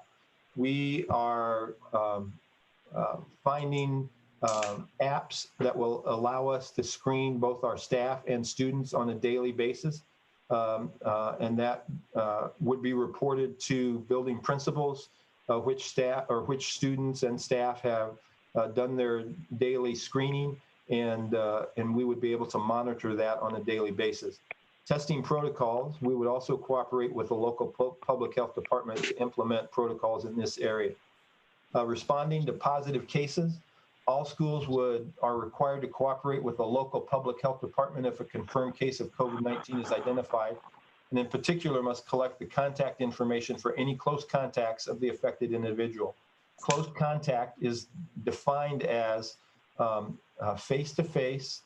F: We are finding apps that will allow us to screen both our staff and students on a daily basis. And that would be reported to building principals, which students and staff have done their daily screening, and we would be able to monitor that on a daily basis. Testing protocols, we would also cooperate with the local public health department to implement protocols in this area. Responding to positive cases, all schools are required to cooperate with the local public health department if a confirmed case of COVID-19 is identified, and in particular must collect the contact information for any close contacts of the affected individual. Close contact is defined as face-to-face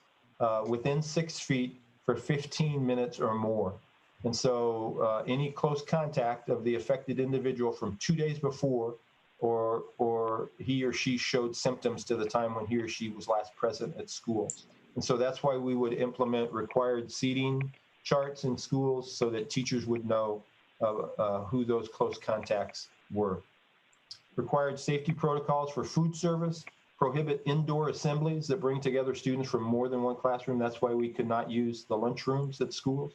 F: within 6 feet for 15 minutes or more. And so any close contact of the affected individual from 2 days before or he or she showed symptoms to the time when he or she was last present at school. And so that's why we would implement required seating charts in schools so that teachers would know who those close contacts were. Required safety protocols for food service, prohibit indoor assemblies that bring together students from more than one classroom. That's why we could not use the lunchrooms at schools.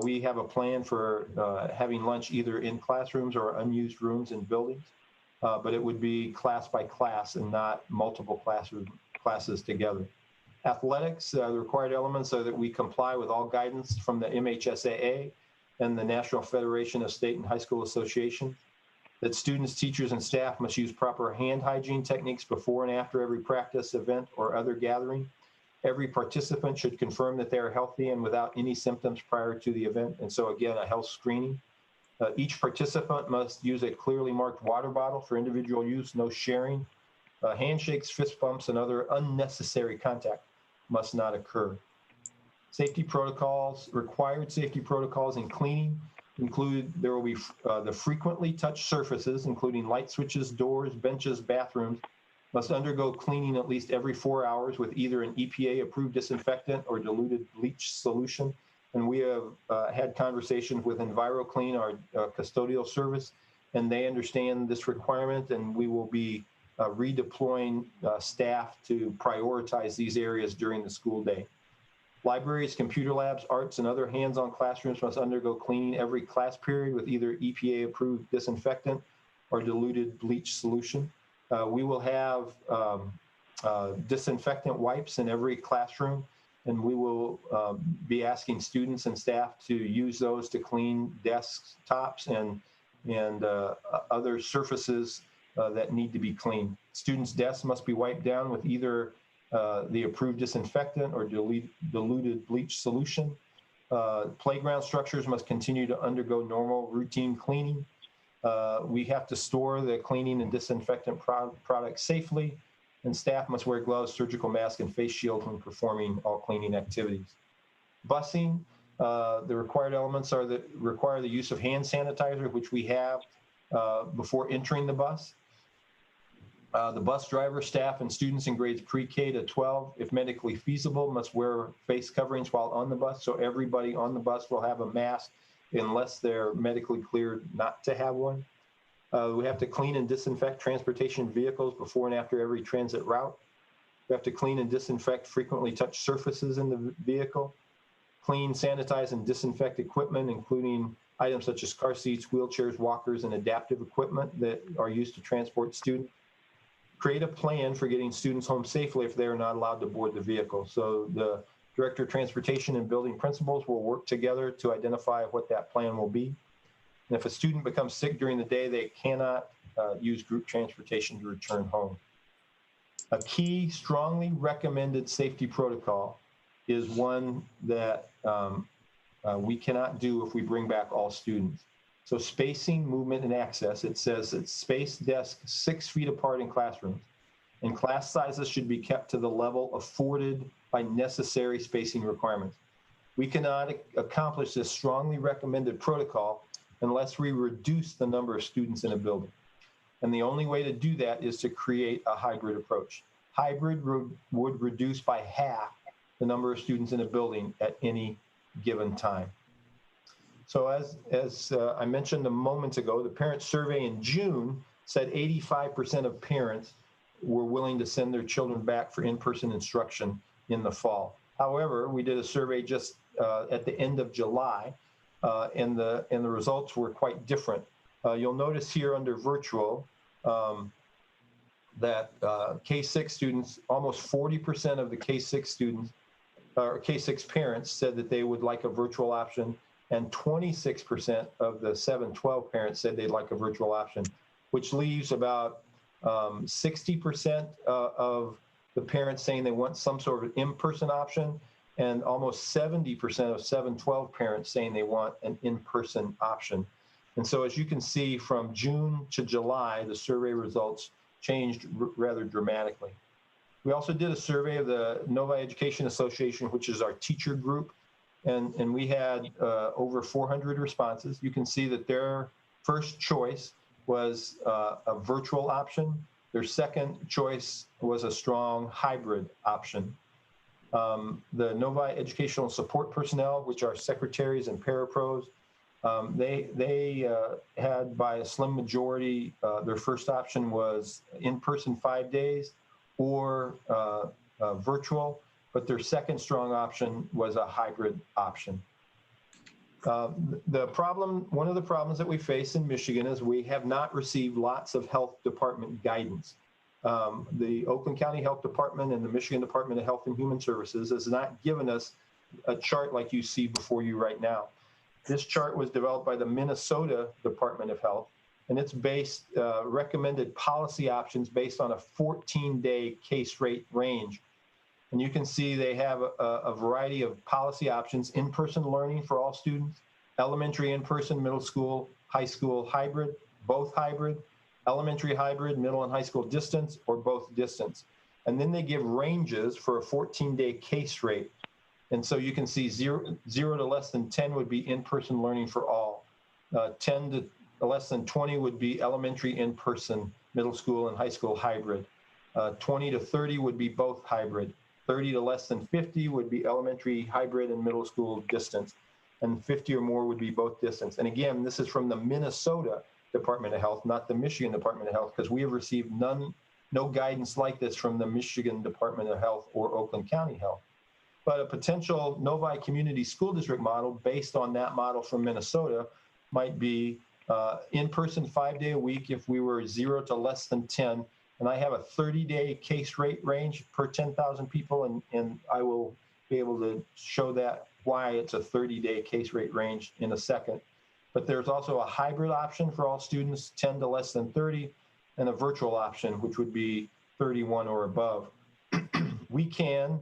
F: We have a plan for having lunch either in classrooms or unused rooms in buildings, but it would be class by class and not multiple classes together. Athletics, the required elements are that we comply with all guidance from the MHSAA and the National Federation of State and High School Associations, that students, teachers, and staff must use proper hand hygiene techniques before and after every practice, event, or other gathering. Every participant should confirm that they are healthy and without any symptoms prior to the event. And so again, a health screening. Each participant must use a clearly marked water bottle for individual use, no sharing. Handshakes, fist bumps, and other unnecessary contact must not occur. Safety protocols, required safety protocols in cleaning include, there will be the frequently touched surfaces, including light switches, doors, benches, bathrooms, must undergo cleaning at least every 4 hours with either an EPA-approved disinfectant or diluted bleach solution. And we have had conversations with EnviroClean, our custodial service, and they understand this requirement, and we will be redeploying staff to prioritize these areas during the school day. Libraries, computer labs, arts, and other hands-on classrooms must undergo cleaning every class period with either EPA-approved disinfectant or diluted bleach solution. We will have disinfectant wipes in every classroom, and we will be asking students and staff to use those to clean desktops and other surfaces that need to be cleaned. Students' desks must be wiped down with either the approved disinfectant or diluted bleach solution. Playground structures must continue to undergo normal routine cleaning. We have to store the cleaning and disinfectant products safely, and staff must wear gloves, surgical masks, and face shields when performing all cleaning activities. Busing, the required elements are require the use of hand sanitizer, which we have before entering the bus. The bus driver, staff, and students in grades pre-K to 12, if medically feasible, must wear face coverings while on the bus. So everybody on the bus will have a mask unless they're medically cleared not to have one. We have to clean and disinfect transportation vehicles before and after every transit route. We have to clean and disinfect frequently touched surfaces in the vehicle. Clean, sanitize, and disinfect equipment, including items such as car seats, wheelchairs, walkers, and adaptive equipment that are used to transport students. Create a plan for getting students home safely if they are not allowed to board the vehicle. So the Director of Transportation and building principals will work together to identify what that plan will be. And if a student becomes sick during the day, they cannot use group transportation to return home. A key strongly recommended safety protocol is one that we cannot do if we bring back all students. So spacing, movement, and access, it says it's spaced desks 6 feet apart in classrooms, and class sizes should be kept to the level afforded by necessary spacing requirements. We cannot accomplish this strongly recommended protocol unless we reduce the number of students in a building. And the only way to do that is to create a hybrid approach. Hybrid would reduce by half the number of students in a building at any given time. So as I mentioned a moment ago, the parent survey in June said 85% of parents were willing to send their children back for in-person instruction in the fall. However, we did a survey just at the end of July, and the results were quite different. You'll notice here under virtual that K-6 students, almost 40% of the K-6 students, or K-6 parents said that they would like a virtual option, and 26% of the 7-12 parents said they'd like a virtual option, which leaves about 60% of the parents saying they want some sort of in-person option, and almost 70% of 7-12 parents saying they want an in-person option. And so as you can see, from June to July, the survey results changed rather dramatically. We also did a survey of the Novi Education Association, which is our teacher group, and we had over 400 responses. You can see that their first choice was a virtual option. Their second choice was a strong hybrid option. The Novi Educational Support Personnel, which are secretaries and parapros, they had by a slim majority, their first option was in-person 5 days or virtual, but their second strong option was a hybrid option. One of the problems that we face in Michigan is we have not received lots of health department guidance. The Oakland County Health Department and the Michigan Department of Health and Human Services has not given us a chart like you see before you right now. This chart was developed by the Minnesota Department of Health, and it's based recommended policy options based on a 14-day case rate range. And you can see they have a variety of policy options: in-person learning for all students, elementary in-person, middle school, high school hybrid, both hybrid, elementary hybrid, middle and high school distance, or both distance. And then they give ranges for a 14-day case rate. And so you can see 0 to less than 10 would be in-person learning for all. 10 to less than 20 would be elementary in-person, middle school and high school hybrid. 20 to 30 would be both hybrid. 30 to less than 50 would be elementary hybrid and middle school distance. And 50 or more would be both distance. And again, this is from the Minnesota Department of Health, not the Michigan Department of Health, because we have received no guidance like this from the Michigan Department of Health or Oakland County Health. But a potential Novi Community School District model based on that model from Minnesota might be in-person 5-day a week if we were 0 to less than 10. And I have a 30-day case rate range per 10,000 people, and I will be able to show that why it's a 30-day case rate range in a second. But there's also a hybrid option for all students, 10 to less than 30, and a virtual option, which would be 31 or above. We can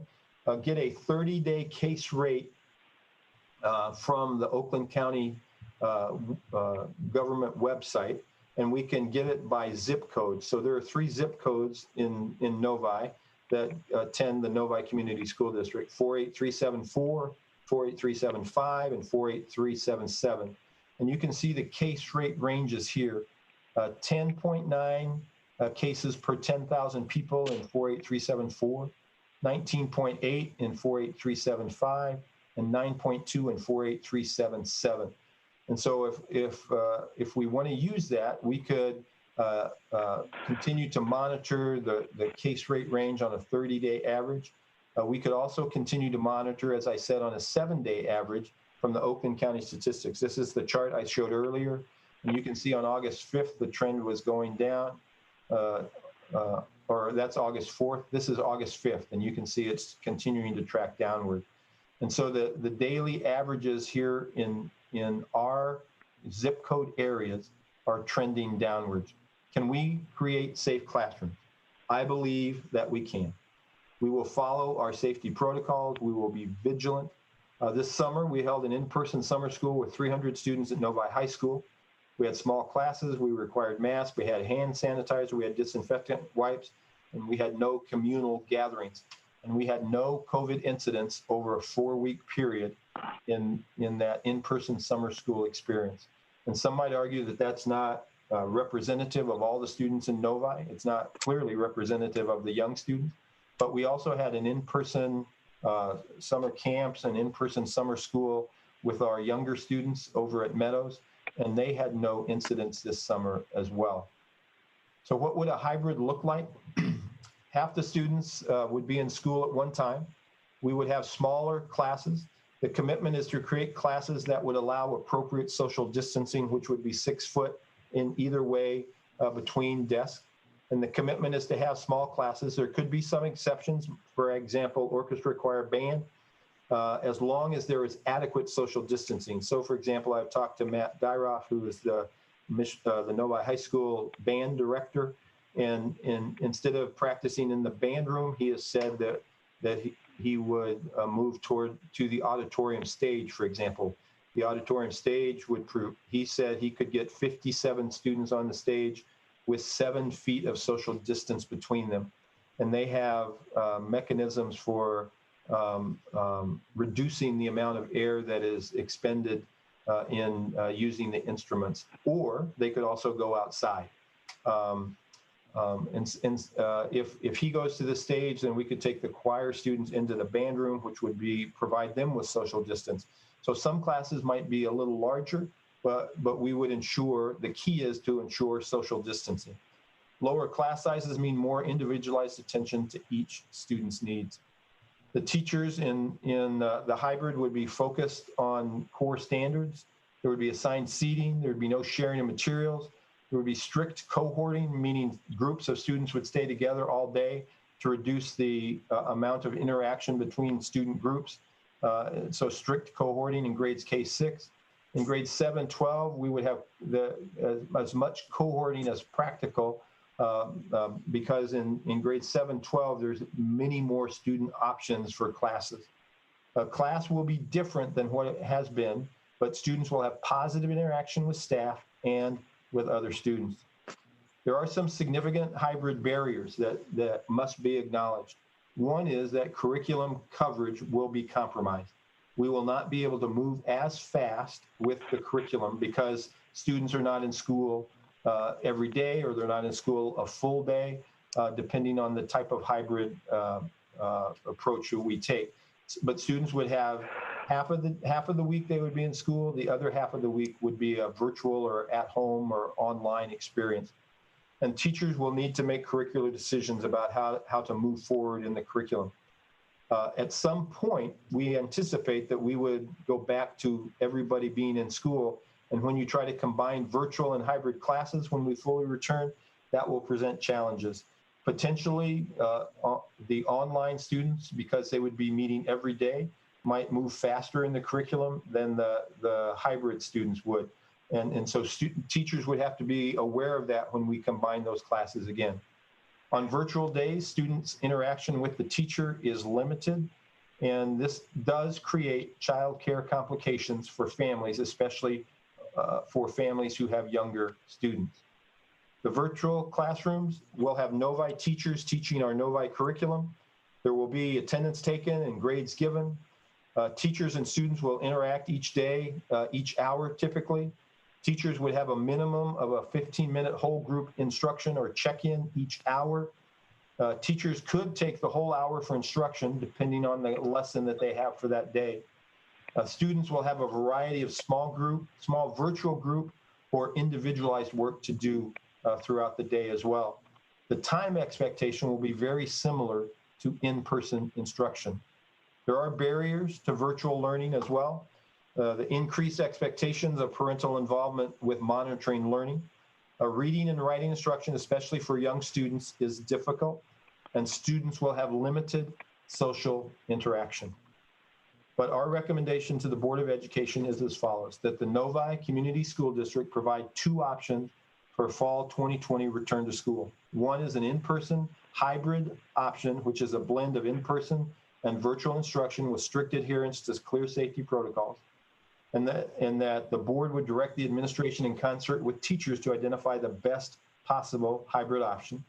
F: get a 30-day case rate from the Oakland County government website, and we can get it by zip code. So there are 3 zip codes in Novi that attend the Novi Community School District: 48374, 48375, and 48377. And you can see the case rate ranges here: 10.9 cases per 10,000 people in 48374, 19.8 in 48375, and 9.2 in 48377. And so if we want to use that, we could continue to monitor the case rate range on a 30-day average. We could also continue to monitor, as I said, on a 7-day average from the Oakland County statistics. This is the chart I showed earlier. And you can see on August 5th, the trend was going down, or that's August 4th. This is August 5th, and you can see it's continuing to track downward. And so the daily averages here in our zip code areas are trending downwards. Can we create safe classrooms? I believe that we can. We will follow our safety protocols. We will be vigilant. This summer, we held an in-person summer school with 300 students at Novi High School. We had small classes. We required masks. We had hand sanitizer. We had disinfectant wipes, and we had no communal gatherings. And we had no COVID incidents over a 4-week period in that in-person summer school experience. And some might argue that that's not representative of all the students in Novi. It's not clearly representative of the young students, but we also had an in-person summer camps and in-person summer school with our younger students over at Meadows, and they had no incidents this summer as well. So what would a hybrid look like? Half the students would be in school at one time. We would have smaller classes. The commitment is to create classes that would allow appropriate social distancing, which would be 6 foot in either way between desks. And the commitment is to have small classes. There could be some exceptions, for example, orchestra, choir, band, as long as there is adequate social distancing. So, for example, I've talked to Matt Dyroff, who is the Novi High School band director, and instead of practicing in the band room, he has said that he would move to the auditorium stage, for example. The auditorium stage would prove, he said he could get 57 students on the stage with 7 feet of social distance between them. And they have mechanisms for reducing the amount of air that is expended in using the instruments, or they could also go outside. If he goes to the stage, then we could take the choir students into the band room, which would provide them with social distance. So some classes might be a little larger, but we would ensure, the key is to ensure social distancing. Lower class sizes mean more individualized attention to each student's needs. The teachers in the hybrid would be focused on core standards. There would be assigned seating. There would be no sharing of materials. There would be strict cohorting, meaning groups of students would stay together all day to reduce the amount of interaction between student groups. So strict cohorting in grades K-6. In grades 7, 12, we would have as much cohorting as practical because in grades 7, 12, there's many more student options for classes. A class will be different than what it has been, but students will have positive interaction with staff and with other students. There are some significant hybrid barriers that must be acknowledged. One is that curriculum coverage will be compromised. We will not be able to move as fast with the curriculum because students are not in school every day, or they're not in school a full day, depending on the type of hybrid approach that we take. But students would have half of the week they would be in school. The other half of the week would be a virtual or at home or online experience. And teachers will need to make curricular decisions about how to move forward in the curriculum. At some point, we anticipate that we would go back to everybody being in school. And when you try to combine virtual and hybrid classes when we fully return, that will present challenges. Potentially, the online students, because they would be meeting every day, might move faster in the curriculum than the hybrid students would. And so teachers would have to be aware of that when we combine those classes again. On virtual days, students' interaction with the teacher is limited, and this does create childcare complications for families, especially for families who have younger students. The virtual classrooms will have Novi teachers teaching our Novi curriculum. There will be attendance taken and grades given. Teachers and students will interact each day, each hour typically. Teachers would have a minimum of a 15-minute whole group instruction or check-in each hour. Teachers could take the whole hour for instruction depending on the lesson that they have for that day. Students will have a variety of small virtual group or individualized work to do throughout the day as well. The time expectation will be very similar to in-person instruction. There are barriers to virtual learning as well. The increased expectations of parental involvement with monitoring learning. Reading and writing instruction, especially for young students, is difficult, and students will have limited social interaction. But our recommendation to the Board of Education is as follows, that the Novi Community School District provide 2 options for fall 2020 return to school. One is an in-person hybrid option, which is a blend of in-person and virtual instruction with strict adherence to clear safety protocols. And that the board would direct the administration in concert with teachers to identify the best possible hybrid option,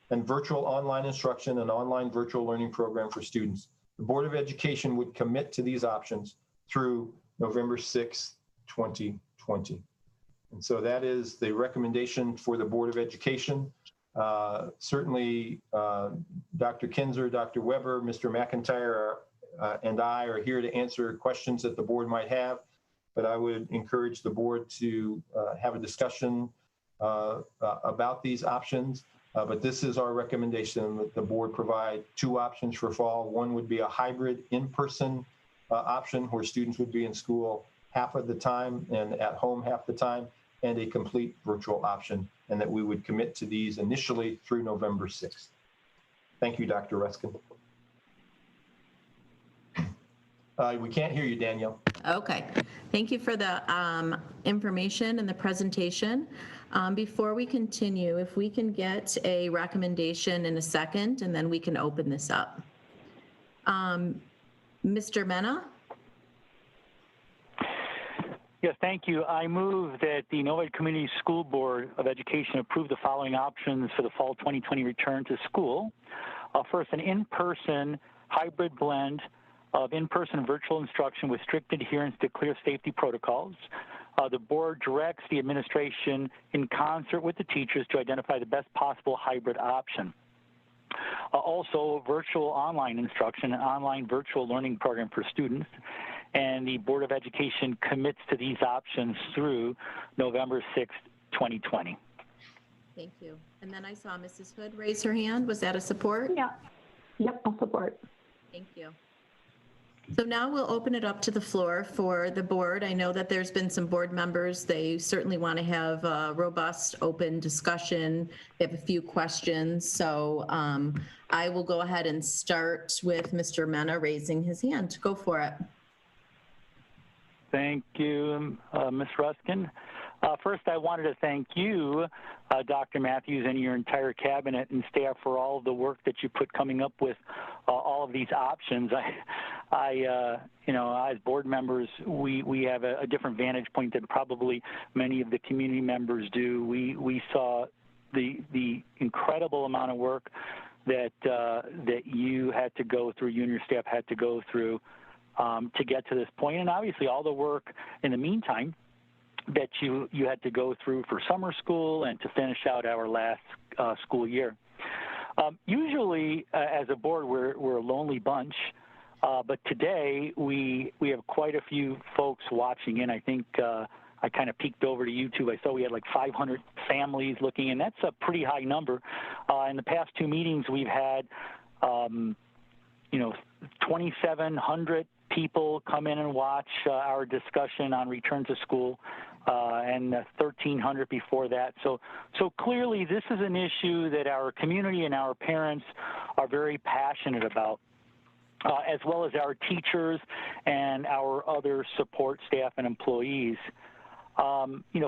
F: and virtual online instruction and online virtual learning program for students. The Board of Education would commit to these options through November 6, 2020. And so that is the recommendation for the Board of Education. Certainly, Dr. Kinzer, Dr. Weber, Mr. McIntyre, and I are here to answer questions that the board might have. But I would encourage the board to have a discussion about these options. But this is our recommendation, that the board provide 2 options for fall. One would be a hybrid in-person option where students would be in school half of the time and at home half the time, and a complete virtual option, and that we would commit to these initially through November 6th. Thank you, Dr. Ruskin. We can't hear you, Danielle.
A: Okay, thank you for the information and the presentation. Before we continue, if we can get a recommendation in a second, and then we can open this up. Mr. Mena?
B: Yes, thank you. I move that the Novi Community School Board of Education approve the following options for the fall 2020 return to school. First, an in-person hybrid blend of in-person virtual instruction with strict adherence to clear safety protocols. The board directs the administration in concert with the teachers to identify the best possible hybrid option. Also, virtual online instruction, an online virtual learning program for students, and the Board of Education commits to these options through November 6th, 2020.
A: Thank you. And then I saw Mrs. Hood raise her hand. Was that a support?
E: Yeah. Yep, I'll support.
A: Thank you. So now we'll open it up to the floor for the board. I know that there's been some board members. They certainly want to have a robust, open discussion. They have a few questions. So I will go ahead and start with Mr. Mena raising his hand. Go for it.
B: Thank you, Ms. Ruskin. First, I wanted to thank you, Dr. Matthews, and your entire cabinet and staff for all of the work that you put coming up with all of these options. You know, as board members, we have a different vantage point than probably many of the community members do. We saw the incredible amount of work that you had to go through, you and your staff had to go through to get to this point, and obviously all the work in the meantime that you had to go through for summer school and to finish out our last school year. Usually, as a board, we're a lonely bunch, but today we have quite a few folks watching in. I think I kind of peeked over to YouTube. I saw we had like 500 families looking, and that's a pretty high number. In the past 2 meetings we've had, 2,700 people come in and watch our discussion on return to school, and 1,300 before that. So clearly, this is an issue that our community and our parents are very passionate about, as well as our teachers and our other support staff and employees.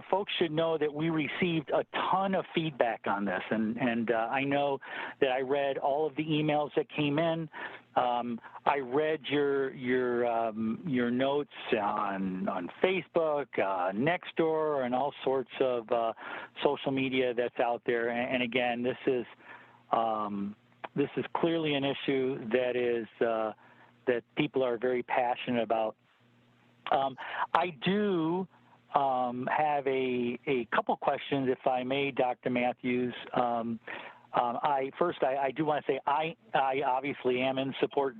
B: Folks should know that we received a ton of feedback on this, and I know that I read all of the emails that came in. I read your notes on Facebook, Nextdoor, and all sorts of social media that's out there. And again, this is clearly an issue that is that people are very passionate about. I do have a couple questions, if I may, Dr. Matthews. I do want to say I obviously am in support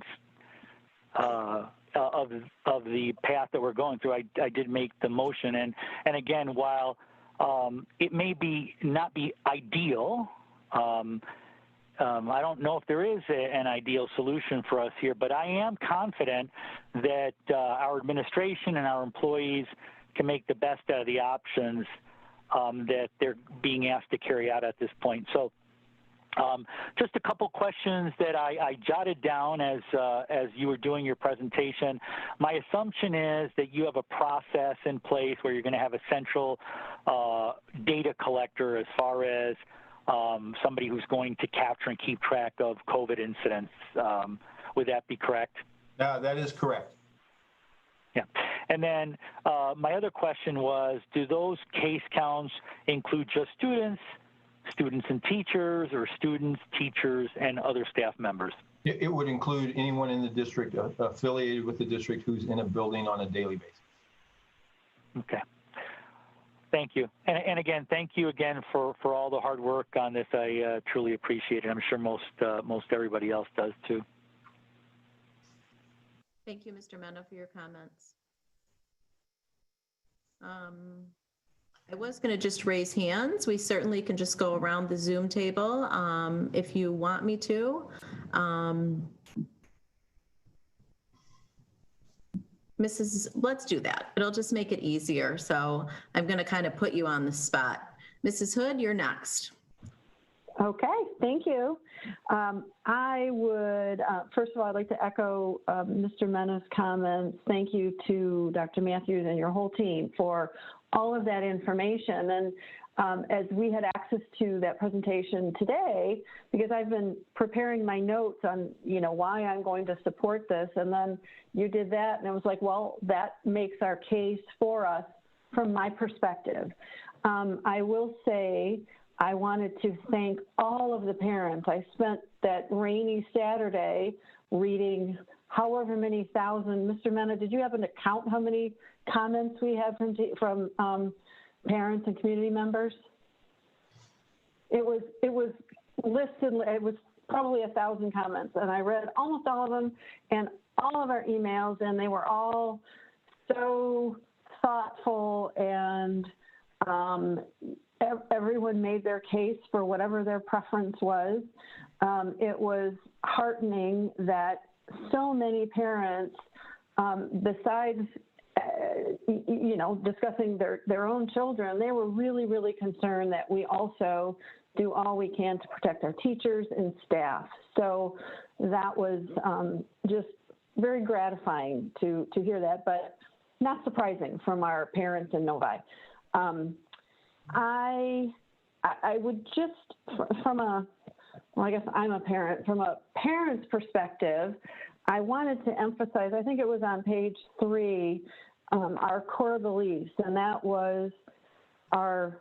B: of the path that we're going through. I did make the motion, and again, while it may not be ideal, I don't know if there is an ideal solution for us here, but I am confident that our administration and our employees can make the best out of the options that they're being asked to carry out at this point. So just a couple questions that I jotted down as you were doing your presentation. My assumption is that you have a process in place where you're going to have a central data collector as far as somebody who's going to capture and keep track of COVID incidents. Would that be correct?
F: That is correct.
B: Yeah. And then my other question was, do those case counts include just students and teachers, or students, teachers, and other staff members?
F: It would include anyone in the district affiliated with the district who's in a building on a daily basis.
B: Okay. Thank you. And again, thank you again for all the hard work on this. I truly appreciate it. I'm sure most everybody else does too.
A: Thank you, Mr. Mena, for your comments. I was going to just raise hands. We certainly can just go around the Zoom table if you want me to. Let's do that. It'll just make it easier. So I'm going to kind of put you on the spot. Mrs. Hood, you're next.
E: Okay, thank you. I would, first of all, I'd like to echo Mr. Mena's comments. Thank you to Dr. Matthews and your whole team for all of that information. And as we had access to that presentation today, because I've been preparing my notes on, why I'm going to support this, and then you did that, and I was like, well, that makes our case for us from my perspective. I will say, I wanted to thank all of the parents. I spent that rainy Saturday reading however many thousand. Mr. Mena, did you happen to count how many comments we had from parents and community members? It was listed. It was probably 1,000 comments, and I read almost all of them and all of our emails, and they were all so thoughtful, and everyone made their case for whatever their preference was. It was heartening that so many parents, besides discussing their own children, they were really, really concerned that we also do all we can to protect our teachers and staff. So that was just very gratifying to hear that, but not surprising from our parents in Novi. I would just, I guess I'm a parent, from a parent's perspective, I wanted to emphasize, I think it was on page 3, our core beliefs, and that was our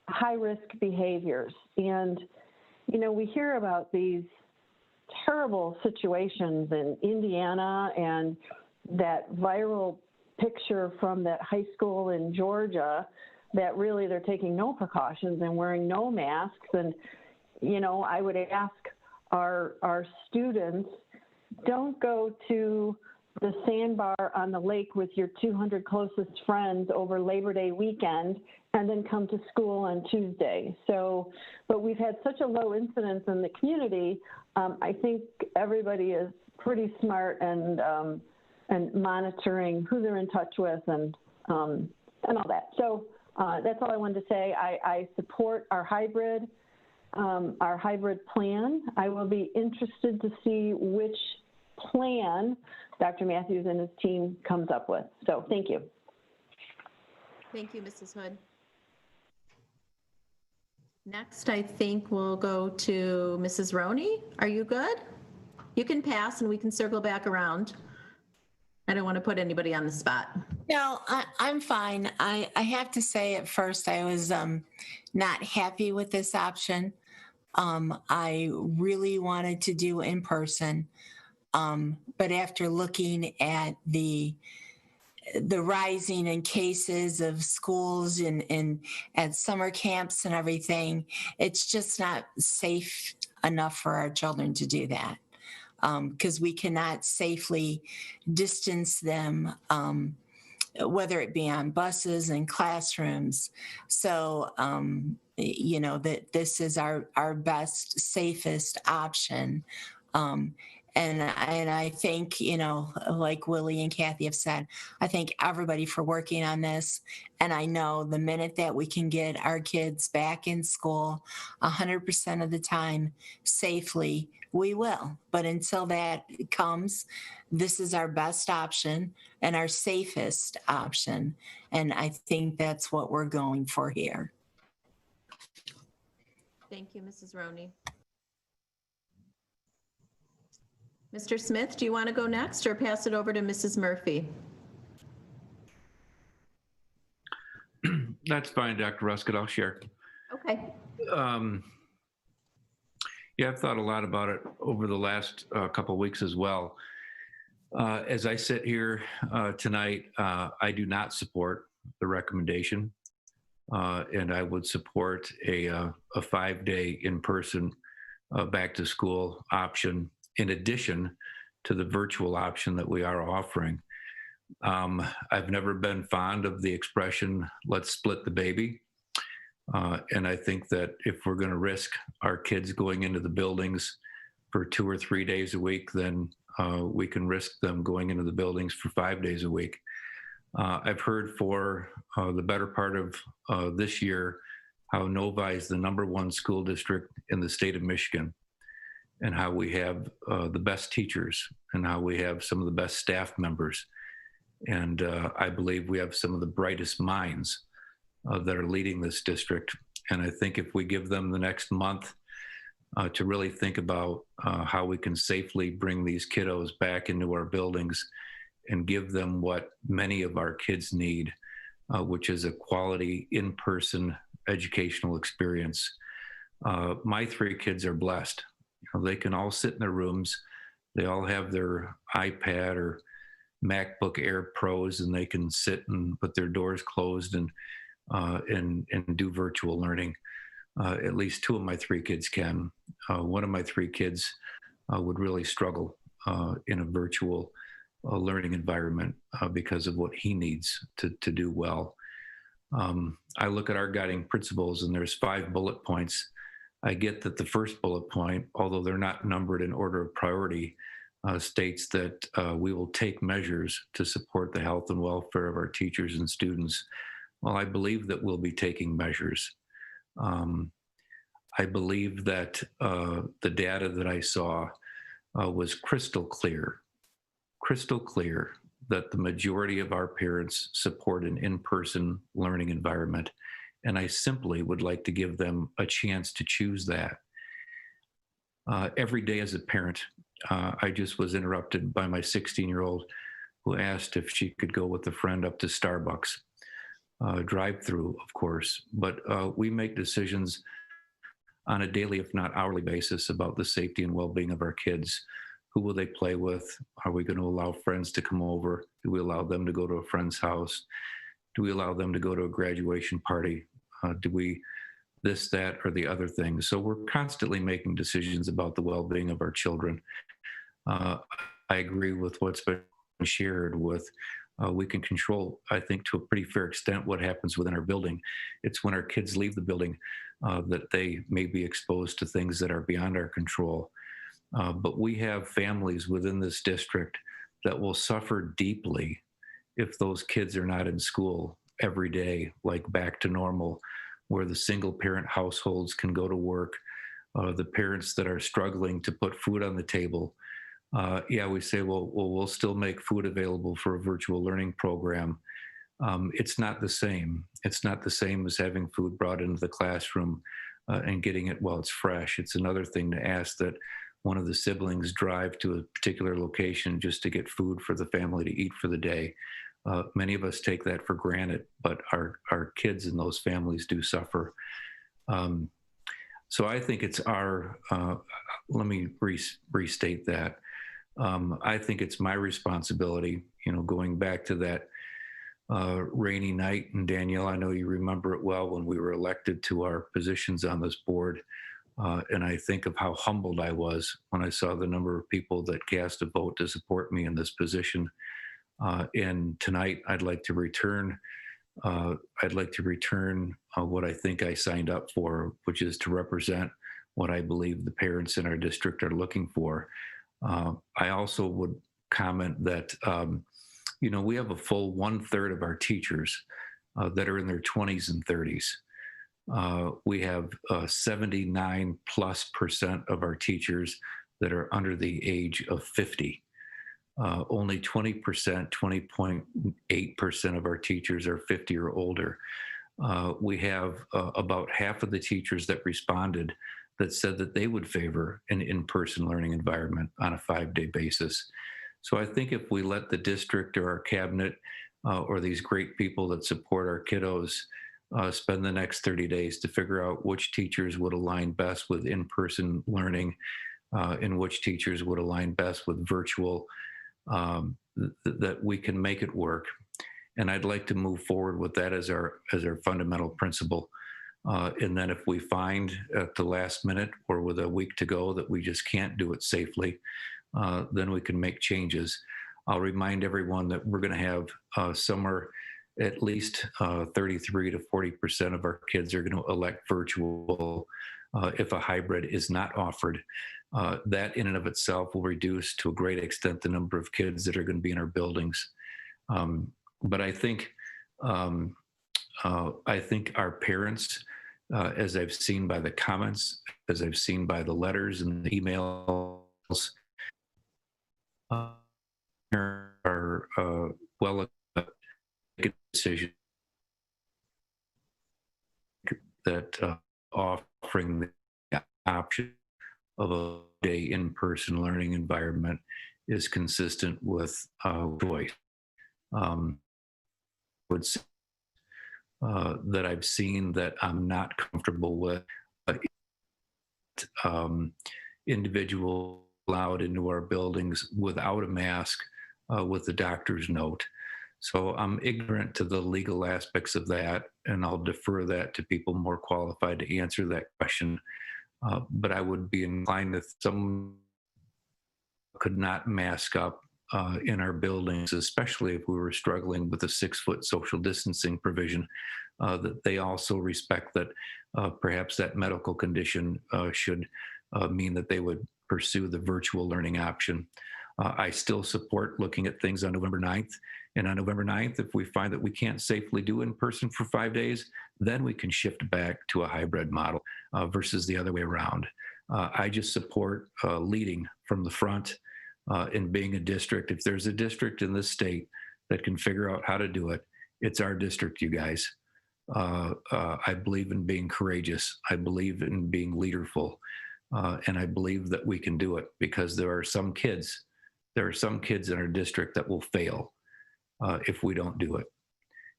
E: high-risk behaviors. And, we hear about these terrible situations in Indiana and that viral picture from that high school in Georgia that really they're taking no precautions and wearing no masks. And, I would ask our students, don't go to the sandbar on the lake with your 200 closest friends over Labor Day weekend and then come to school on Tuesday. So, but we've had such a low incidence in the community. I think everybody is pretty smart and monitoring who they're in touch with and all that. So that's all I wanted to say. I support our hybrid plan. I will be interested to see which plan Dr. Matthews and his team comes up with. So thank you.
A: Thank you, Mrs. Hood. Next, I think we'll go to Mrs. Roney. Are you good? You can pass and we can circle back around. I don't want to put anybody on the spot.
I: No, I'm fine. I have to say at first I was not happy with this option. I really wanted to do in person. But after looking at the rising in cases of schools and at summer camps and everything, it's just not safe enough for our children to do that. Because we cannot safely distance them, whether it be on buses and classrooms. So, that this is our best, safest option. And I think, like Willie and Kathy have said, I thank everybody for working on this. And I know the minute that we can get our kids back in school 100% of the time safely, we will. But until that comes, this is our best option and our safest option. And I think that's what we're going for here.
A: Thank you, Mrs. Roney. Mr. Smith, do you want to go next or pass it over to Mrs. Murphy?
C: That's fine, Dr. Ruskin. I'll share.
A: Okay.
C: Yeah, I've thought a lot about it over the last couple of weeks as well. As I sit here tonight, I do not support the recommendation, and I would support a 5-day in-person back to school option in addition to the virtual option that we are offering. I've never been fond of the expression, let's split the baby. And I think that if we're going to risk our kids going into the buildings for 2 or 3 days a week, then we can risk them going into the buildings for 5 days a week. I've heard for the better part of this year how Novi is the #1 school district in the state of Michigan, and how we have the best teachers and how we have some of the best staff members. And I believe we have some of the brightest minds that are leading this district. And I think if we give them the next month to really think about how we can safely bring these kiddos back into our buildings and give them what many of our kids need, which is a quality in-person educational experience. My 3 kids are blessed. They can all sit in their rooms. They all have their iPad or MacBook Air Pros, and they can sit and put their doors closed and do virtual learning. At least 2 of my 3 kids can. One of my 3 kids would really struggle in a virtual learning environment because of what he needs to do well. I look at our guiding principles, and there's 5 bullet points. I get that the first bullet point, although they're not numbered in order of priority, states that we will take measures to support the health and welfare of our teachers and students. Well, I believe that we'll be taking measures. I believe that the data that I saw was crystal clear that the majority of our parents support an in-person learning environment. And I simply would like to give them a chance to choose that. Every day as a parent, I just was interrupted by my 16-year-old who asked if she could go with a friend up to Starbucks, drive-through, of course. But we make decisions on a daily, if not hourly basis about the safety and well-being of our kids. Who will they play with? Are we going to allow friends to come over? Do we allow them to go to a friend's house? Do we allow them to go to a graduation party? Do we this, that, or the other thing? So we're constantly making decisions about the well-being of our children. I agree with what's been shared with. We can control, I think, to a pretty fair extent what happens within our building. It's when our kids leave the building that they may be exposed to things that are beyond our control. But we have families within this district that will suffer deeply if those kids are not in school every day, like back to normal, where the single parent households can go to work, the parents that are struggling to put food on the table. Yeah, we say, well, we'll still make food available for a virtual learning program. It's not the same. It's not the same as having food brought into the classroom and getting it while it's fresh. It's another thing to ask that one of the siblings drive to a particular location just to get food for the family to eat for the day. Many of us take that for granted, but our kids in those families do suffer. So I think it's our, let me restate that. I think it's my responsibility, going back to that rainy night. And Danielle, I know you remember it well when we were elected to our positions on this board. And I think of how humbled I was when I saw the number of people that cast a vote to support me in this position. And tonight, I'd like to return what I think I signed up for, which is to represent what I believe the parents in our district are looking for. I also would comment that, we have a full 1/3 of our teachers that are in their 20s and 30s. We have 79+% of our teachers that are under the age of 50. Only 20%, 20.8% of our teachers are 50 or older. We have about half of the teachers that responded that said that they would favor an in-person learning environment on a 5-day basis. So I think if we let the district or our cabinet or these great people that support our kiddos spend the next 30 days to figure out which teachers would align best with in-person learning and which teachers would align best with virtual, that we can make it work. And I'd like to move forward with that as our fundamental principle. And then if we find at the last minute or with a week to go that we just can't do it safely, then we can make changes. I'll remind everyone that we're going to have somewhere at least 33 to 40% of our kids are going to elect virtual if a hybrid is not offered. That in and of itself will reduce to a great extent the number of kids that are going to be in our buildings. But I think our parents, as I've seen by the comments, as I've seen by the letters and the emails, are well make a decision that offering the option of a day in-person learning environment is consistent with choice. Would say that I've seen that I'm not comfortable with individuals allowed into our buildings without a mask with the doctor's note. So I'm ignorant to the legal aspects of that, and I'll defer that to people more qualified to answer that question. But I would be inclined if someone could not mask up in our buildings, especially if we were struggling with a 6-foot social distancing provision, that they also respect that perhaps that medical condition should mean that they would pursue the virtual learning option. I still support looking at things on November 9th. And on November 9th, if we find that we can't safely do in person for 5 days, then we can shift back to a hybrid model versus the other way around. I just support leading from the front in being a district. If there's a district in this state that can figure out how to do it, it's our district, you guys. I believe in being courageous. I believe in being leaderful. And I believe that we can do it because there are some kids in our district that will fail if we don't do it.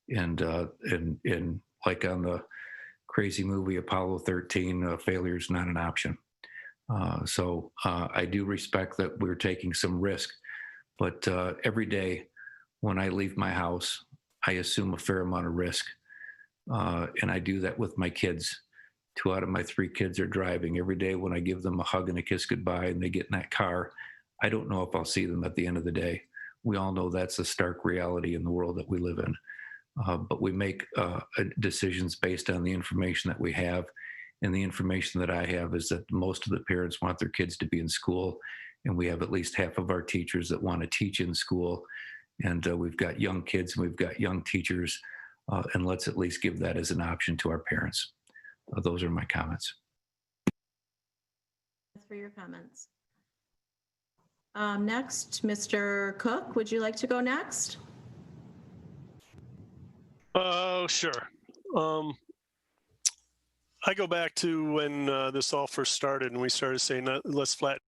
C: And like on the crazy movie Apollo 13, failure is not an option. So I do respect that we're taking some risk, but every day when I leave my house, I assume a fair amount of risk. And I do that with my kids. 2 out of my 3 kids are driving. Every day when I give them a hug and a kiss goodbye and they get in that car, I don't know if I'll see them at the end of the day. We all know that's a stark reality in the world that we live in. But we make decisions based on the information that we have. And the information that I have is that most of the parents want their kids to be in school, and we have at least half of our teachers that want to teach in school. And we've got young kids and we've got young teachers, and let's at least give that as an option to our parents. Those are my comments.
A: Thanks for your comments. Next, Mr. Cook, would you like to go next?
D: Oh, sure. I go back to when this all first started and we started saying, let's flatten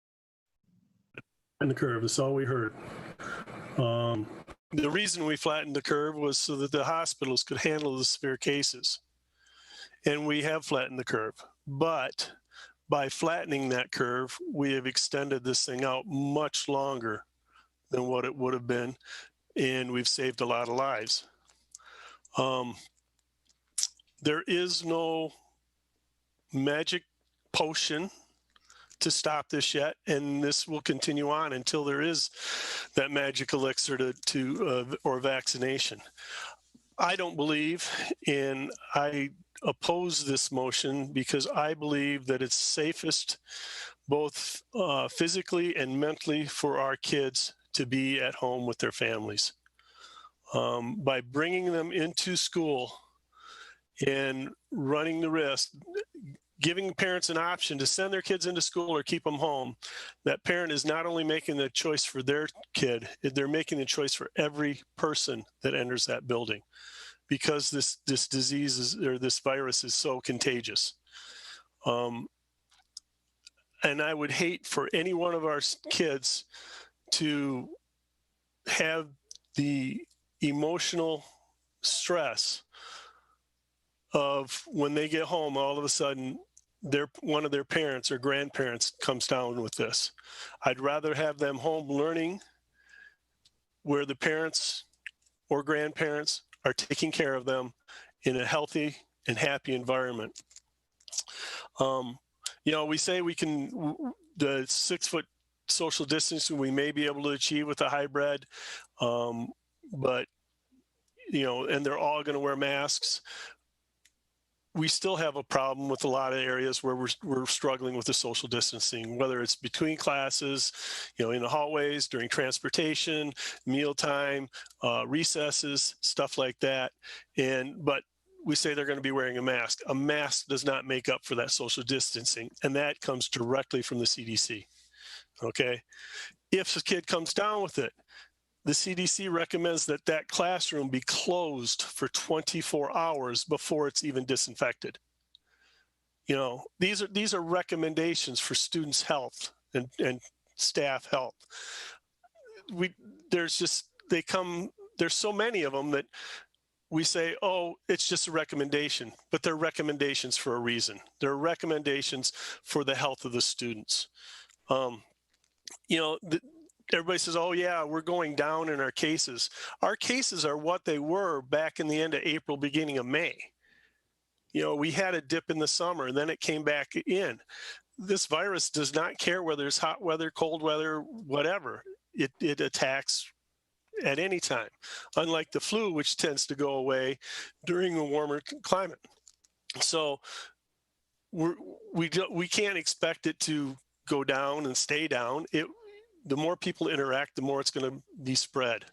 D: the curve. That's all we heard. The reason we flattened the curve was so that the hospitals could handle the severe cases. And we have flattened the curve. But by flattening that curve, we have extended this thing out much longer than what it would have been. And we've saved a lot of lives. There is no magic potion to stop this yet, and this will continue on until there is that magic elixir or vaccination. I don't believe, and I oppose this motion because I believe that it's safest both physically and mentally for our kids to be at home with their families. By bringing them into school and running the risk, giving parents an option to send their kids into school or keep them home, that parent is not only making the choice for their kid, they're making the choice for every person that enters that building, because this disease or this virus is so contagious. And I would hate for any one of our kids to have the emotional stress of when they get home, all of a sudden, one of their parents or grandparents comes down with this. I'd rather have them home learning where the parents or grandparents are taking care of them in a healthy and happy environment. We say we can, the 6-foot social distancing we may be able to achieve with a hybrid, but, and they're all going to wear masks. We still have a problem with a lot of areas where we're struggling with the social distancing, whether it's between classes, in the hallways, during transportation, mealtime, recesses, stuff like that. But we say they're going to be wearing a mask. A mask does not make up for that social distancing, and that comes directly from the CDC. Okay? If a kid comes down with it, the CDC recommends that classroom be closed for 24 hours before it's even disinfected. These are recommendations for students' health and staff health. There's so many of them that we say, oh, it's just a recommendation, but they're recommendations for a reason. They're recommendations for the health of the students. Everybody says, oh, yeah, we're going down in our cases. Our cases are what they were back in the end of April, beginning of May. We had a dip in the summer, and then it came back in. This virus does not care whether it's hot weather, cold weather, whatever. It attacks at any time, unlike the flu, which tends to go away during a warmer climate. So we can't expect it to go down and stay down. The more people interact, the more it's going to be spread.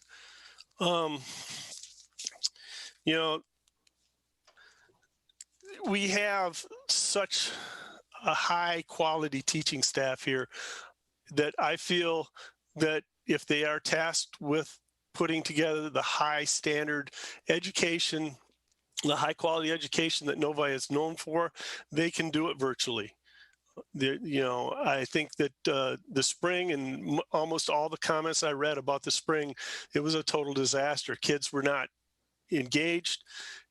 D: We have such a high quality teaching staff here that I feel that if they are tasked with putting together the high standard education, the high quality education that Novi is known for, they can do it virtually. I think that the spring and almost all the comments I read about the spring, it was a total disaster. Kids were not engaged,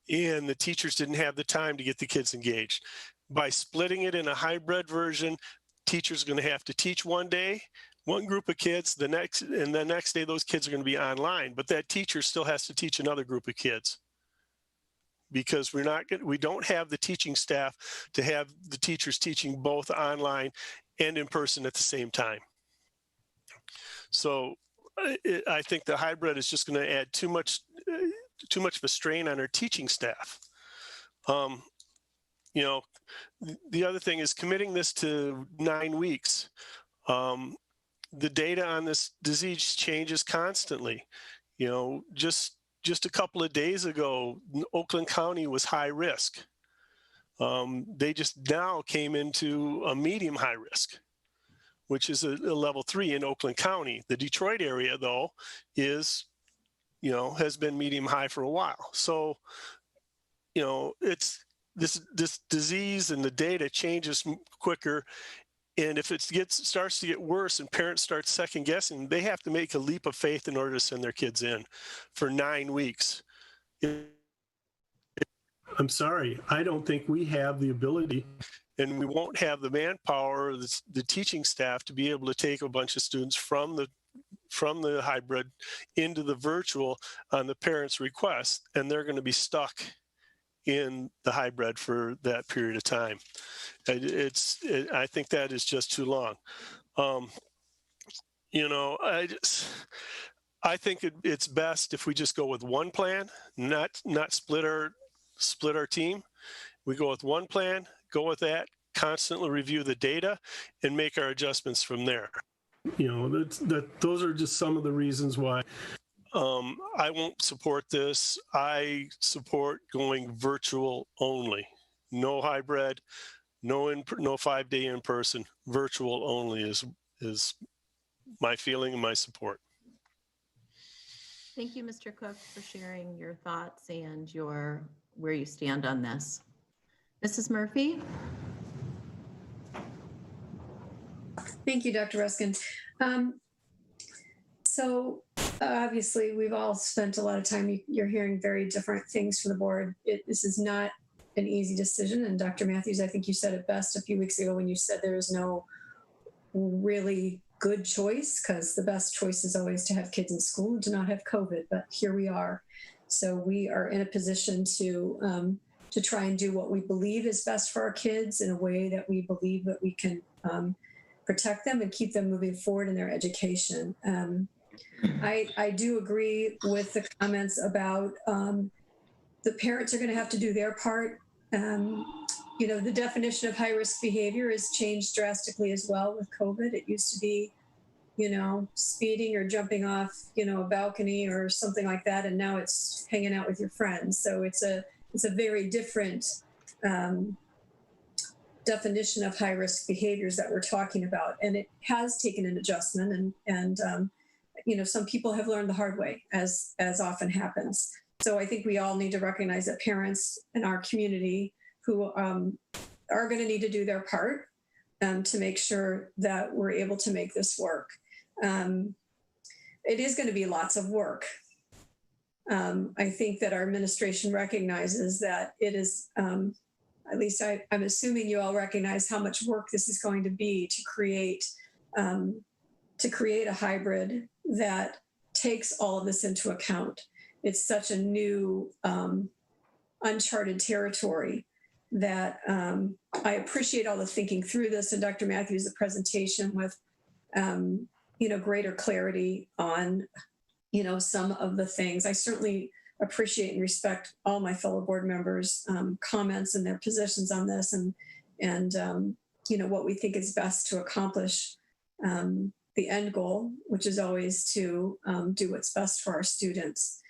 D: and the teachers didn't have the time to get the kids engaged. By splitting it in a hybrid version, teachers are going to have to teach one day, one group of kids, and the next day those kids are going to be online. But that teacher still has to teach another group of kids, because we don't have the teaching staff to have the teachers teaching both online and in person at the same time. So I think the hybrid is just going to add too much of a strain on our teaching staff. The other thing is committing this to 9 weeks. The data on this disease changes constantly. You know, just a couple of days ago, Oakland County was high risk. They just now came into a medium high risk, which is a level 3 in Oakland County. The Detroit area, though, is, you know, has been medium high for a while. So, you know, it's this disease and the data changes quicker. And if it starts to get worse and parents start second guessing, they have to make a leap of faith in order to send their kids in for 9 weeks. I'm sorry, I don't think we have the ability, and we won't have the manpower, the teaching staff to be able to take a bunch of students from the hybrid into the virtual on the parents' request, and they're going to be stuck in the hybrid for that period of time. I think that is just too long. You know, I think it's best if we just go with one plan, not split our team. We go with one plan, go with that, constantly review the data, and make our adjustments from there. You know, those are just some of the reasons why I won't support this. I support going virtual only. No hybrid, no 5-day in-person. Virtual only is my feeling and my support.
A: Thank you, Mr. Cook, for sharing your thoughts and where you stand on this. Mrs. Murphy?
J: Thank you, Dr. Ruskin. So obviously, we've all spent a lot of time. You're hearing very different things from the board. This is not an easy decision. And Dr. Matthews, I think you said it best a few weeks ago when you said there is no really good choice, because the best choice is always to have kids in school and to not have COVID. But here we are. So we are in a position to try and do what we believe is best for our kids in a way that we believe that we can protect them and keep them moving forward in their education. I do agree with the comments about the parents are going to have to do their part. You know, the definition of high-risk behavior has changed drastically as well with COVID. It used to be, you know, speeding or jumping off, you know, a balcony or something like that, and now it's hanging out with your friends. So it's a very different definition of high-risk behaviors that we're talking about, and it has taken an adjustment. And you know, some people have learned the hard way, as often happens. So I think we all need to recognize that parents in our community who are going to need to do their part to make sure that we're able to make this work. It is going to be lots of work. I think that our administration recognizes that it is, at least I'm assuming you all recognize how much work this is going to be to create a hybrid that takes all of this into account. It's such a new, uncharted territory that I appreciate all the thinking through this, and Dr. Matthews' presentation with, you know, greater clarity on, you know, some of the things. I certainly appreciate and respect all my fellow board members' comments and their positions on this, and you know, what we think is best to accomplish the end goal, which is always to do what's best for our students.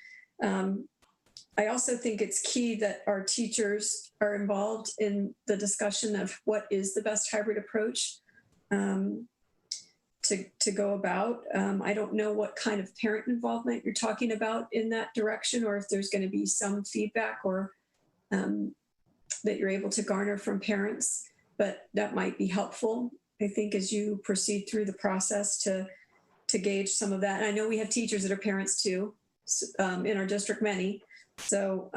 J: I also think it's key that our teachers are involved in the discussion of what is the best hybrid approach to go about. I don't know what kind of parent involvement you're talking about in that direction, or if there's going to be some feedback or that you're able to garner from parents, but that might be helpful, I think, as you proceed through the process to gauge some of that. And I know we have teachers that are parents too, in our district, many. So,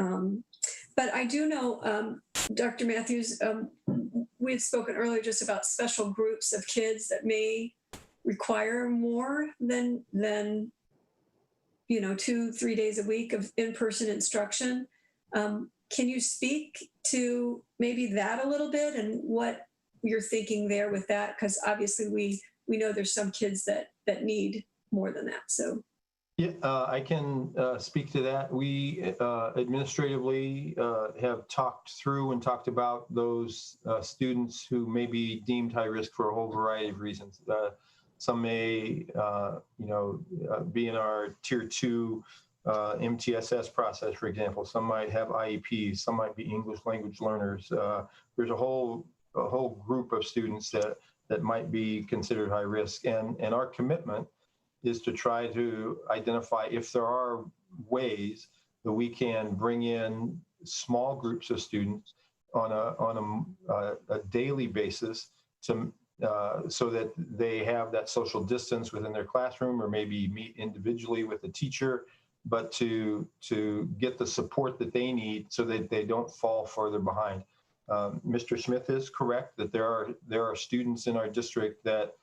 J: but I do know, Dr. Matthews, we had spoken earlier just about special groups of kids that may require more than you know, 2-3 days a week of in-person instruction. Can you speak to maybe that a little bit and what you're thinking there with that? Because obviously we know there's some kids that need more than that. So.
F: Yeah, I can speak to that. We administratively have talked through and talked about those students who may be deemed high risk for a whole variety of reasons. Some may, be in our tier 2 MTSS process, for example. Some might have IEPs. Some might be English language learners. There's a whole group of students that might be considered high risk, and our commitment is to try to identify if there are ways that we can bring in small groups of students on a daily basis to so that they have that social distance within their classroom, or maybe meet individually with a teacher, but to get the support that they need so that they don't fall further behind. Mr. Smith is correct that there are students in our district that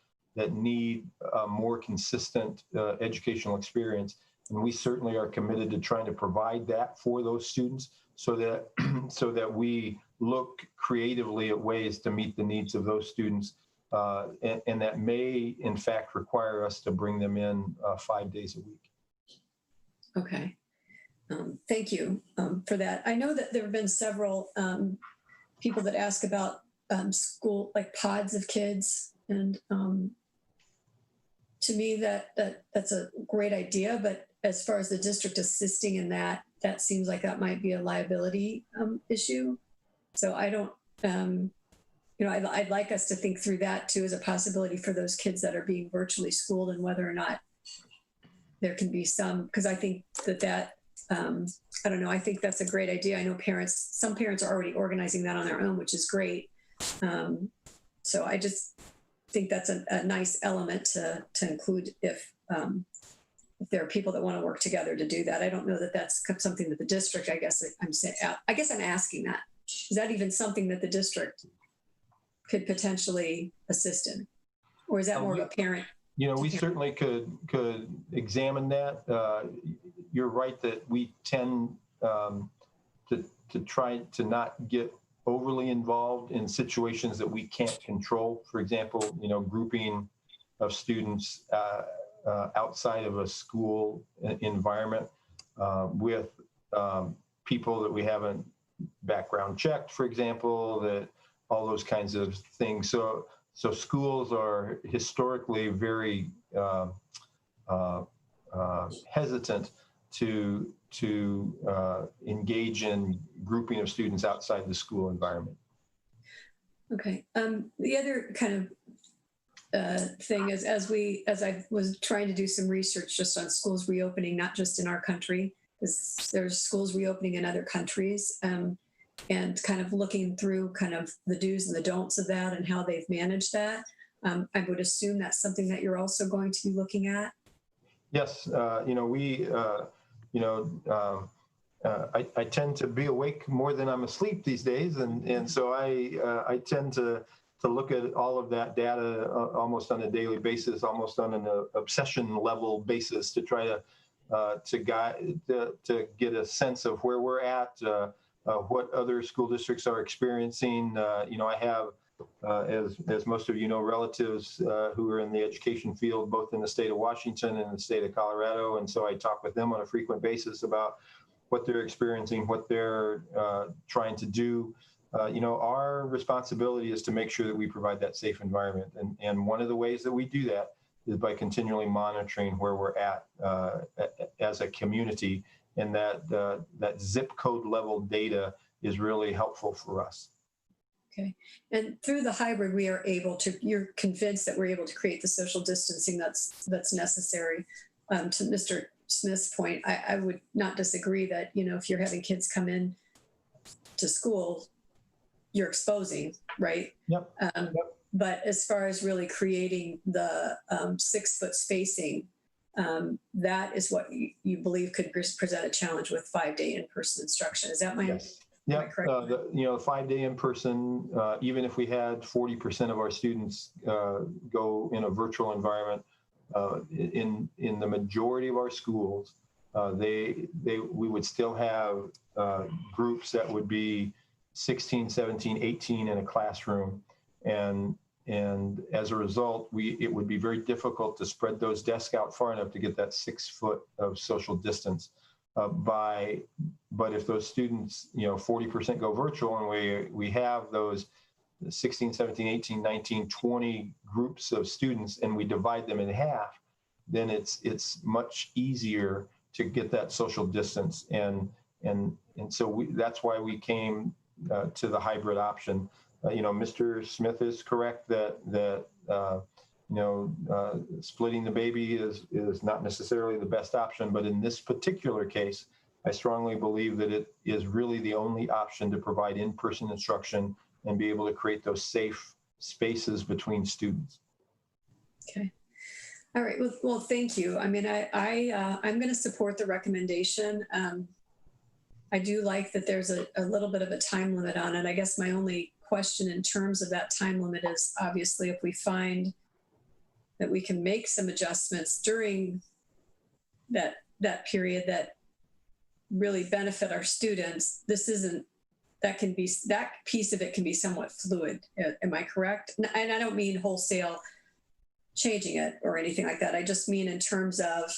F: need a more consistent educational experience. And we certainly are committed to trying to provide that for those students so that we look creatively at ways to meet the needs of those students. And that may, in fact, require us to bring them in 5 days a week.
J: Okay. Thank you for that. I know that there have been several people that ask about school, like pods of kids, and to me that's a great idea, but as far as the district assisting in that seems like that might be a liability issue. So I don't, I'd like us to think through that too as a possibility for those kids that are being virtually schooled, and whether or not there can be some, because I think that I don't know, I think that's a great idea. I know some parents are already organizing that on their own, which is great. So I just think that's a nice element to include if there are people that want to work together to do that. I don't know that that's something that the district, I guess I'm asking that. Is that even something that the district could potentially assist in? Or is that more of a parent?
F: We certainly could examine that. You're right that we tend to try to not get overly involved in situations that we can't control. For example, grouping of students outside of a school environment with people that we haven't background checked, for example, that all those kinds of things. So schools are historically very hesitant to engage in grouping of students outside the school environment.
J: Okay. The other kind of thing is, as I was trying to do some research just on schools reopening, not just in our country, because there's schools reopening in other countries, and kind of looking through kind of the do's and the don'ts of that and how they've managed that. I would assume that's something that you're also going to be looking at.
F: Yes, I tend to be awake more than I'm asleep these days, and so I tend to look at all of that data almost on a daily basis, almost on an obsession level basis, to try to get a sense of where we're at, what other school districts are experiencing. I have, as most of you know, relatives who are in the education field, both in the state of Washington and the state of Colorado. And so I talk with them on a frequent basis about what they're experiencing, what they're trying to do. Our responsibility is to make sure that we provide that safe environment. And one of the ways that we do that is by continually monitoring where we're at as a community. And that zip code level data is really helpful for us.
J: Okay. And through the hybrid, you're convinced that we're able to create the social distancing that's necessary. To Mr. Smith's point, I would not disagree that, if you're having kids come in to school, you're exposing, right?
F: Yep.
J: But as far as really creating the 6 foot spacing, that is what you believe could present a challenge with 5-day in-person instruction. Is that my?
F: Yes. Yeah, the 5-day in-person, even if we had 40% of our students go in a virtual environment, in the majority of our schools, we would still have groups that would be 16, 17, 18 in a classroom, and and as a result, it would be very difficult to spread those desks out far enough to get that 6 foot of social distance. But if those students, 40% go virtual, and we have those 16, 17, 18, 19, 20 groups of students, and we divide them in half, then it's much easier to get that social distance. And so that's why we came to the hybrid option. Mr. Smith is correct that splitting the baby is not necessarily the best option, but in this particular case, I strongly believe that it is really the only option to provide in-person instruction and be able to create those safe spaces between students.
J: Okay. All right. Well, thank you. I mean, I'm going to support the recommendation. I do like that there's a little bit of a time limit on it. I guess my only question in terms of that time limit is obviously if we find that we can make some adjustments during that period that really benefit our students, that piece of it can be somewhat fluid. Am I correct? And I don't mean wholesale changing it or anything like that. I just mean in terms of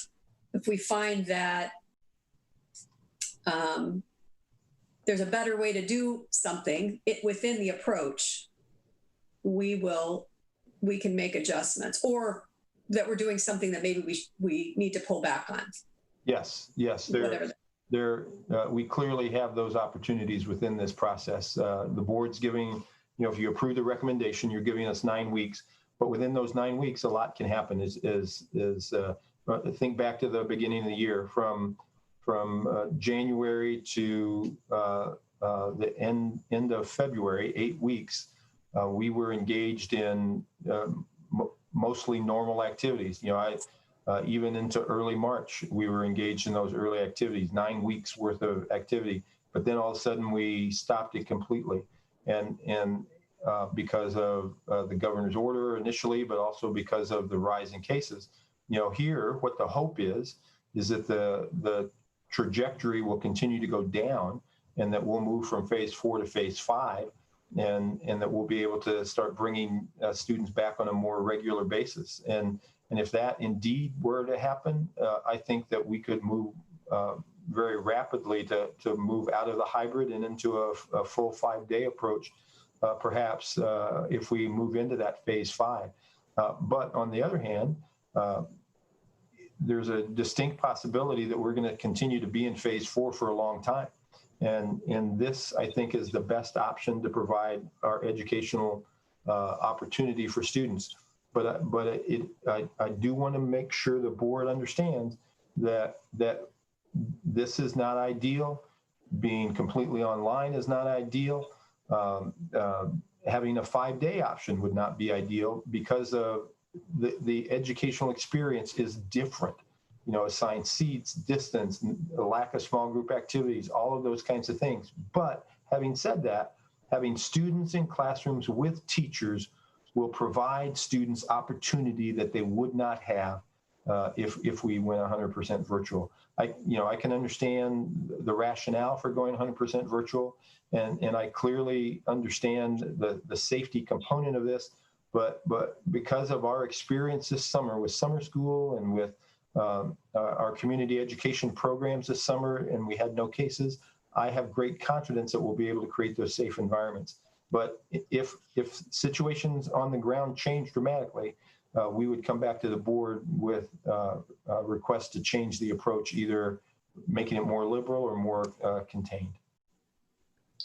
J: if we find that there's a better way to do something within the approach, we can make adjustments, or that we're doing something that maybe we need to pull back on.
F: Yes. We clearly have those opportunities within this process. The board's giving, if you approve the recommendation, you're giving us 9 weeks. But within those 9 weeks, a lot can happen. Think back to the beginning of the year, from January to the end of February, 8 weeks. We were engaged in mostly normal activities. Even into early March, we were engaged in those early activities, 9 weeks worth of activity. But then all of a sudden, we stopped it completely, and because of the governor's order initially, but also because of the rise in cases. Here, what the hope is that the trajectory will continue to go down, and that we'll move from phase 4 to phase 5, and that we'll be able to start bringing students back on a more regular basis. And if that indeed were to happen, I think that we could move very rapidly to move out of the hybrid and into a full 5-day approach, perhaps if we move into that phase 5. But on the other hand, there's a distinct possibility that we're going to continue to be in phase 4 for a long time. And this, I think, is the best option to provide our educational opportunity for students. But I do want to make sure the board understands that this is not ideal. Being completely online is not ideal. Having a 5-day option would not be ideal because of the educational experience is different. Assigned seats, distance, a lack of small group activities, all of those kinds of things. But having said that, having students in classrooms with teachers will provide students opportunity that they would not have if we went 100% virtual. I can understand the rationale for going 100% virtual, and I clearly understand the safety component of this. But because of our experience this summer with summer school and with our community education programs this summer, and we had no cases, I have great confidence that we'll be able to create those safe environments. But if situations on the ground change dramatically, we would come back to the board with a request to change the approach, either making it more liberal or more contained.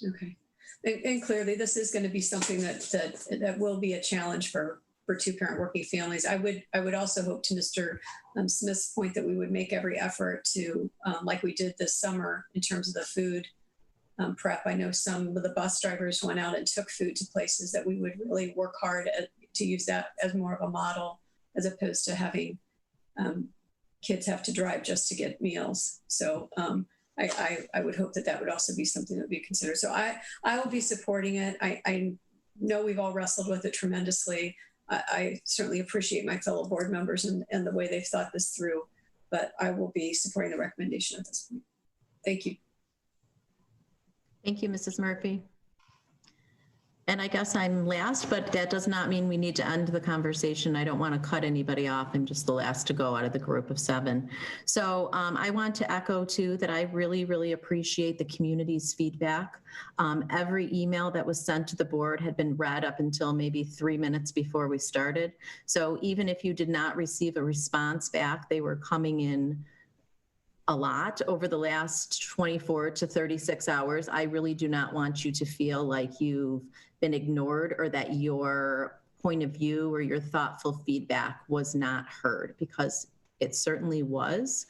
J: Okay. And clearly, this is going to be something that will be a challenge for two-parent working families. I would also hope, to Mr. Smith's point, that we would make every effort to, like we did this summer in terms of the food prep. I know some of the bus drivers went out and took food to places, that we would really work hard to use that as more of a model, as opposed to having kids have to drive just to get meals. So I would hope that would also be something that would be considered. So I will be supporting it. I know we've all wrestled with it tremendously. I certainly appreciate my fellow board members and the way they've thought this through, but I will be supporting the recommendation at this point. Thank you.
A: Thank you, Mrs. Murphy. And I guess I'm last, but that does not mean we need to end the conversation. I don't want to cut anybody off. I'm just the last to go out of the group of 7. So I want to echo too that I really, really appreciate the community's feedback. Every email that was sent to the board had been read up until maybe 3 minutes before we started. So even if you did not receive a response back, they were coming in a lot over the last 24 to 36 hours. I really do not want you to feel like you've been ignored or that your point of view or your thoughtful feedback was not heard, because it certainly was,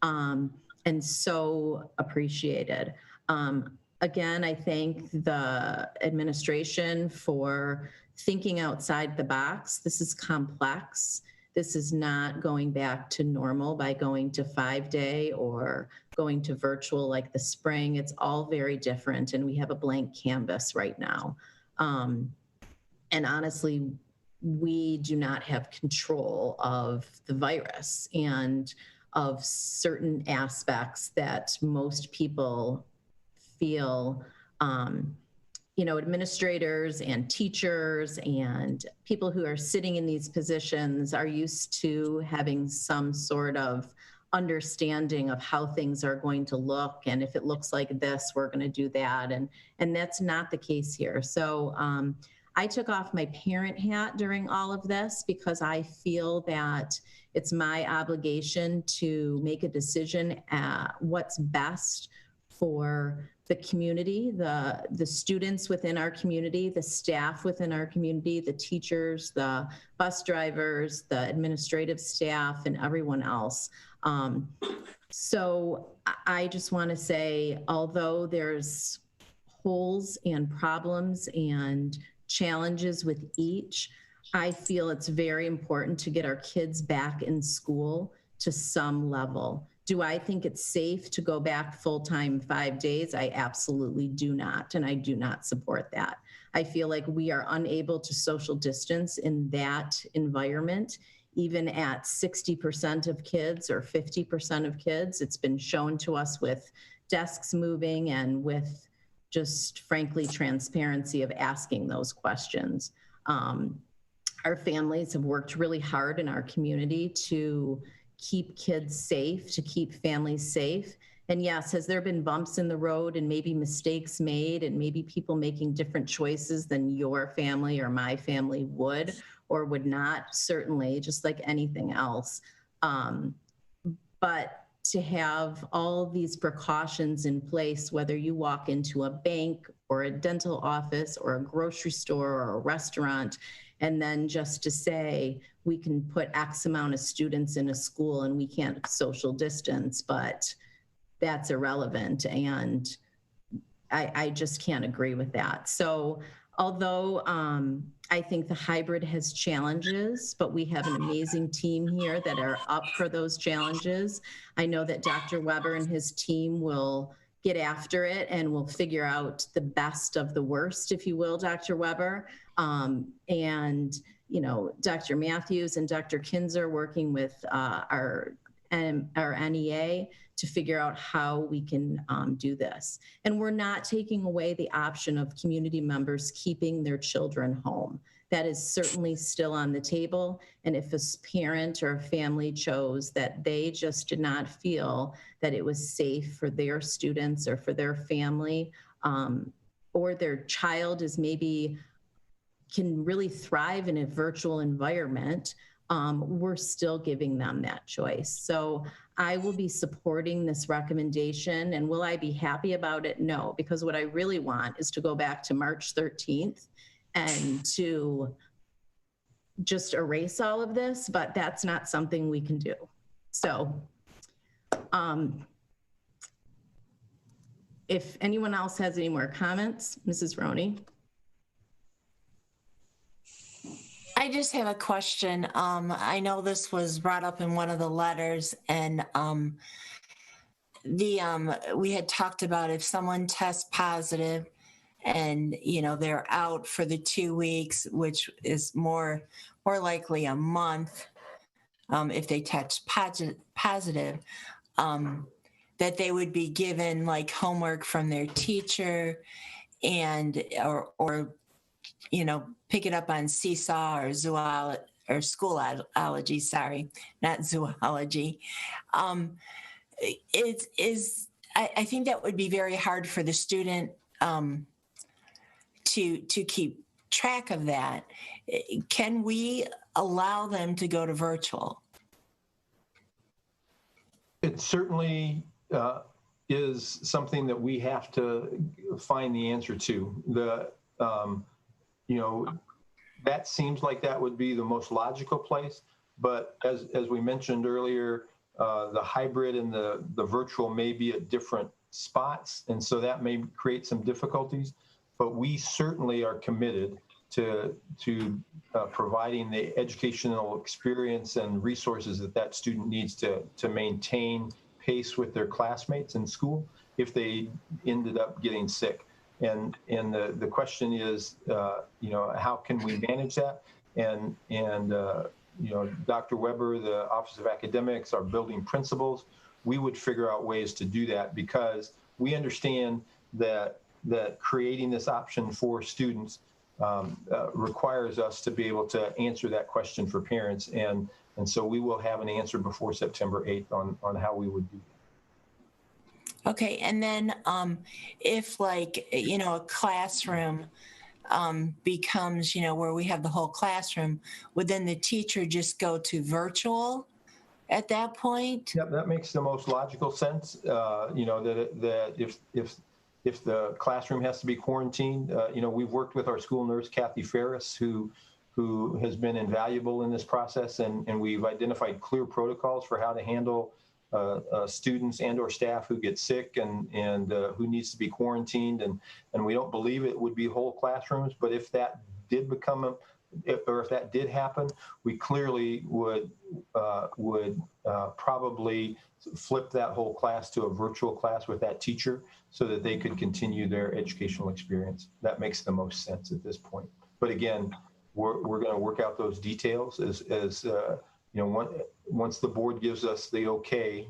A: and so appreciated. Again, I thank the administration for thinking outside the box. This is complex. This is not going back to normal by going to 5-day or going to virtual like the spring. It's all very different, and we have a blank canvas right now. And honestly, we do not have control of the virus and of certain aspects that most people feel, administrators and teachers and people who are sitting in these positions are used to having some sort of understanding of how things are going to look. And if it looks like this, we're going to do that. And that's not the case here. So I took off my parent hat during all of this because I feel that it's my obligation to make a decision at what's best for the community, the students within our community, the staff within our community, the teachers, the bus drivers, the administrative staff, and everyone else. So I just want to say, although there's holes and problems and challenges with each, I feel it's very important to get our kids back in school to some level. Do I think it's safe to go back full-time 5 days? I absolutely do not, and I do not support that. I feel like we are unable to social distance in that environment, even at 60% of kids or 50% of kids. It's been shown to us with desks moving and with just frankly transparency of asking those questions. Our families have worked really hard in our community to keep kids safe, to keep families safe. And yes, has there been bumps in the road and maybe mistakes made and maybe people making different choices than your family or my family would or would not? Certainly, just like anything else. But to have all these precautions in place, whether you walk into a bank or a dental office or a grocery store or a restaurant, and then just to say, we can put X amount of students in a school and we can't social distance, but that's irrelevant. And I just can't agree with that. So although I think the hybrid has challenges, but we have an amazing team here that are up for those challenges. I know that Dr. Weber and his team will get after it and we'll figure out the best of the worst, if you will, Dr. Weber. And, Dr. Matthews and Dr. Kinzer working with our NEA to figure out how we can do this. And we're not taking away the option of community members keeping their children home. That is certainly still on the table. And if a parent or a family chose that they just did not feel that it was safe for their students or for their family, or their child is maybe can really thrive in a virtual environment, we're still giving them that choice. So I will be supporting this recommendation. And will I be happy about it? No, because what I really want is to go back to March 13th and to just erase all of this, but that's not something we can do. So if anyone else has any more comments, Mrs. Roney.
I: I just have a question. I know this was brought up in one of the letters, and we had talked about if someone tests positive and they're out for the 2 weeks, which is more likely a month, if they test positive, that they would be given like homework from their teacher and or pick it up on seesaw or zoology or schoolology, sorry, not zoology. I think that would be very hard for the student to keep track of that. Can we allow them to go to virtual?
F: It certainly is something that we have to find the answer to. That seems like that would be the most logical place. But as we mentioned earlier, the hybrid and the virtual may be at different spots. And so that may create some difficulties. But we certainly are committed to providing the educational experience and resources that student needs to maintain pace with their classmates in school if they ended up getting sick. And the question is, how can we manage that? And Dr. Weber, the Office of Academics, our building principals, we would figure out ways to do that, because we understand that creating this option for students requires us to be able to answer that question for parents. And so we will have an answer before September 8th on how we would do that.
I: Okay, and then if a classroom becomes, where we have the whole classroom, would then the teacher just go to virtual at that point?
F: Yep, that makes the most logical sense. That if the classroom has to be quarantined, we've worked with our school nurse, Kathy Ferris, who has been invaluable in this process, and we've identified clear protocols for how to handle students and or staff who get sick and who needs to be quarantined, and we don't believe it would be whole classrooms, but if that did if that did happen, we clearly would probably flip that whole class to a virtual class with that teacher so that they could continue their educational experience. That makes the most sense at this point. But again, we're going to work out those details as once the board gives us the okay,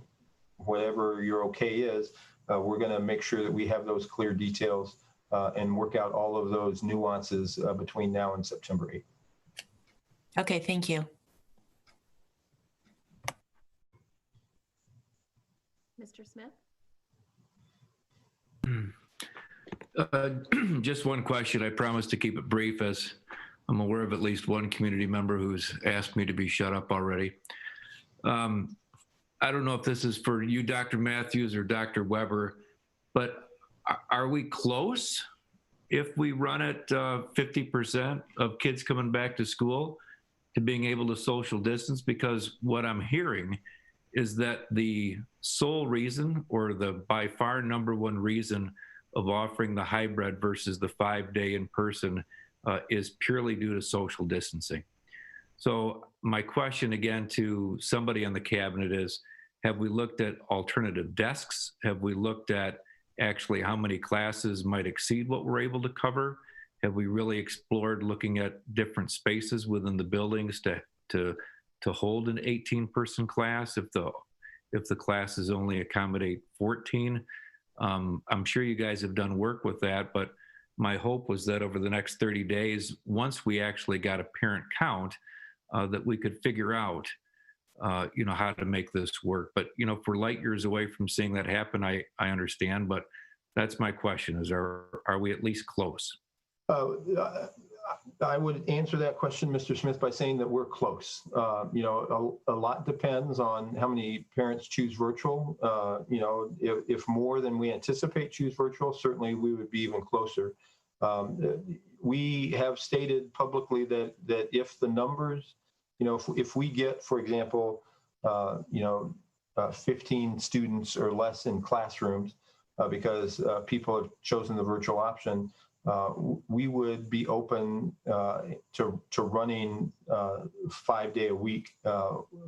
F: whatever your okay is, we're going to make sure that we have those clear details and work out all of those nuances between now and September 8th.
I: Okay, thank you.
A: Mr. Smith?
C: Just one question. I promise to keep it brief, as I'm aware of at least one community member who's asked me to be shut up already. I don't know if this is for you, Dr. Matthews or Dr. Weber, but are we close if we run at 50% of kids coming back to school to being able to social distance? Because what I'm hearing is that the sole reason, or the by far number one reason of offering the hybrid versus the 5-day in person is purely due to social distancing. So my question again to somebody on the cabinet is, have we looked at alternative desks? Have we looked at actually how many classes might exceed what we're able to cover? Have we really explored looking at different spaces within the buildings to hold an 18-person class if the classes only accommodate 14? I'm sure you guys have done work with that, but my hope was that over the next 30 days, once we actually got a parent count, that we could figure out, how to make this work. But, if we're light years away from seeing that happen, I understand, but that's my question is, are we at least close?
F: I would answer that question, Mr. Smith, by saying that we're close. A lot depends on how many parents choose virtual. If more than we anticipate choose virtual, certainly we would be even closer. We have stated publicly that if the numbers, if we get, for example, 15 students or less in classrooms because people have chosen the virtual option, we would be open to running 5-day a week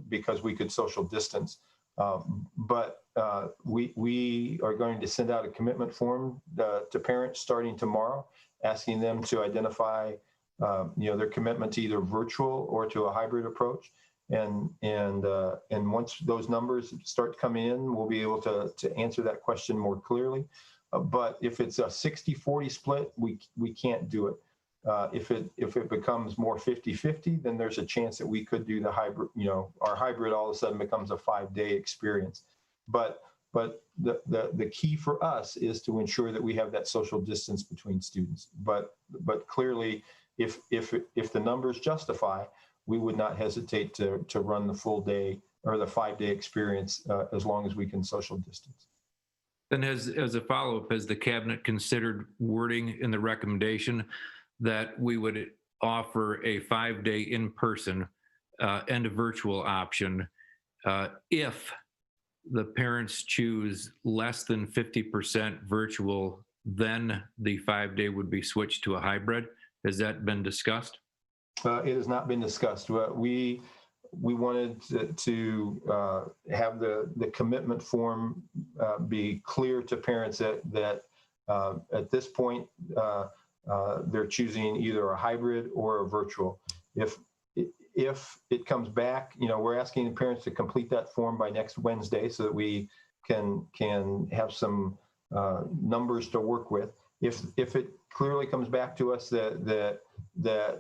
F: because we could social distance. But we are going to send out a commitment form to parents starting tomorrow, asking them to identify their commitment to either virtual or to a hybrid approach. And once those numbers start coming in, we'll be able to answer that question more clearly. But if it's a 60-40 split, we can't do it. If it becomes more 50-50, then there's a chance that we could do the hybrid, our hybrid all of a sudden becomes a 5-day experience. But the key for us is to ensure that we have that social distance between students. But clearly, if the numbers justify, we would not hesitate to run the full day or the 5-day experience as long as we can social distance.
C: Then as a follow-up, has the cabinet considered wording in the recommendation that we would offer a 5-day in-person and a virtual option if the parents choose less than 50% virtual, then the 5-day would be switched to a hybrid? Has that been discussed?
F: It has not been discussed. We wanted to have the commitment form be clear to parents that at this point they're choosing either a hybrid or a virtual. If it comes back, we're asking the parents to complete that form by next Wednesday so that we can have some numbers to work with. If it clearly comes back to us that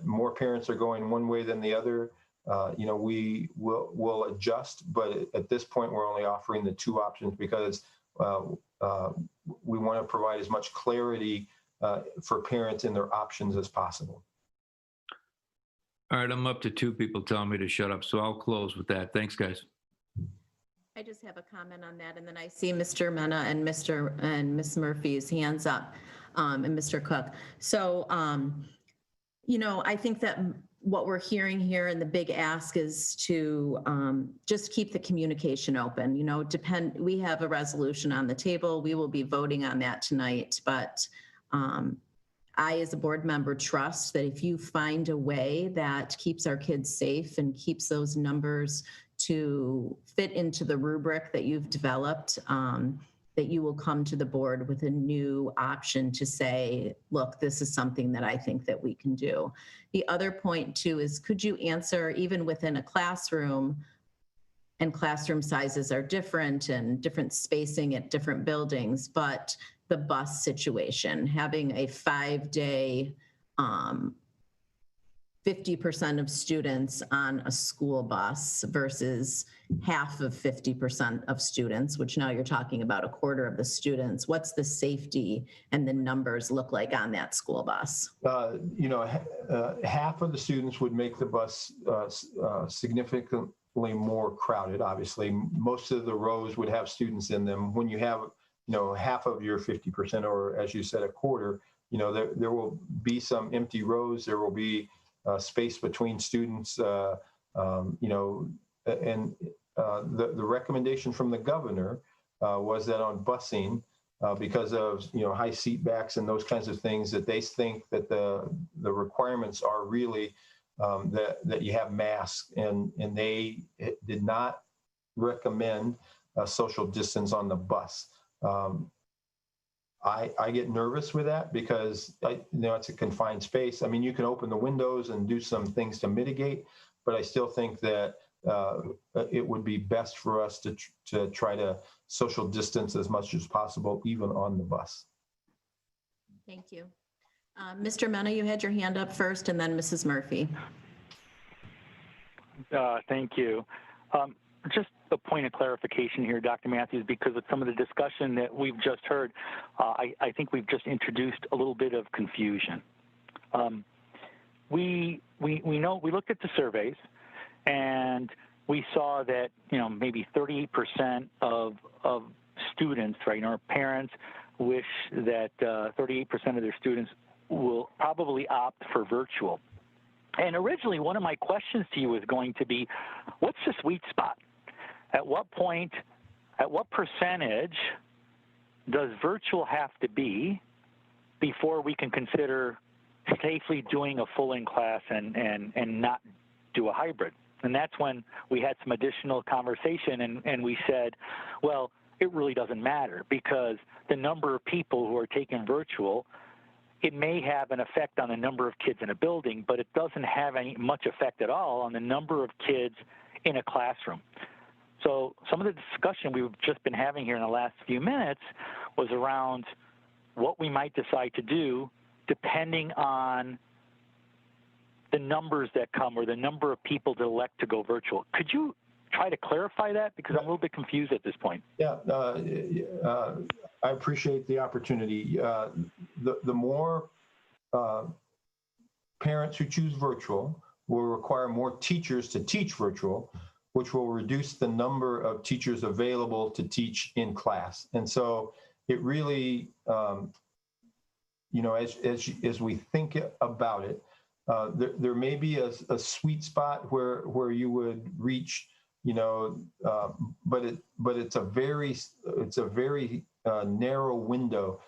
F: more parents are going one way than the other, we will adjust. But at this point, we're only offering the 2 options because we want to provide as much clarity for parents in their options as possible.
C: All right, I'm up to 2 people telling me to shut up, so I'll close with that. Thanks, guys.
A: I just have a comment on that, and then I see Mr. Mena and Ms. Murphy's hands up, and Mr. Cook. So, I think that what we're hearing here and the big ask is to just keep the communication open. We have a resolution on the table. We will be voting on that tonight, but I, as a board member, trust that if you find a way that keeps our kids safe and keeps those numbers to fit into the rubric that you've developed, that you will come to the board with a new option to say, look, this is something that I think that we can do. The other point too is, could you answer, even within a classroom, and classroom sizes are different and different spacing at different buildings, but the bus situation, having a 5-day, 50% of students on a school bus versus half of 50% of students, which now you're talking about a quarter of the students. What's the safety and the numbers look like on that school bus?
F: Half of the students would make the bus significantly more crowded. Obviously, most of the rows would have students in them. When you have, half of your 50%, or as you said, a quarter, there will be some empty rows. There will be space between students, and the recommendation from the governor was that on busing, because of high seat backs and those kinds of things, that they think that the requirements are really that you have masks, and they did not recommend social distance on the bus. I get nervous with that because it's a confined space. I mean, you can open the windows and do some things to mitigate, but I still think that it would be best for us to try to social distance as much as possible, even on the bus.
A: Thank you. Mr. Mena, you had your hand up first, and then Mrs. Murphy.
B: Thank you. Just a point of clarification here, Dr. Matthews, because of some of the discussion that we've just heard, I think we've just introduced a little bit of confusion. We know, we looked at the surveys, and we saw that maybe 38% of students, right, our parents wish that 38% of their students will probably opt for virtual. And originally, one of my questions to you was going to be, what's the sweet spot? At what point, at what percentage does virtual have to be before we can consider safely doing a full in-class and not do a hybrid? And that's when we had some additional conversation, and we said, well, it really doesn't matter, because the number of people who are taking virtual, it may have an effect on the number of kids in a building, but it doesn't have any much effect at all on the number of kids in a classroom. So some of the discussion we've just been having here in the last few minutes was around what we might decide to do depending on the numbers that come or the number of people that elect to go virtual. Could you try to clarify that? Because I'm a little bit confused at this point.
F: Yeah, I appreciate the opportunity. The more parents who choose virtual will require more teachers to teach virtual, which will reduce the number of teachers available to teach in class. And so it really, you know, as we think about it, there may be a sweet spot where you would reach, you know, but it's a very narrow window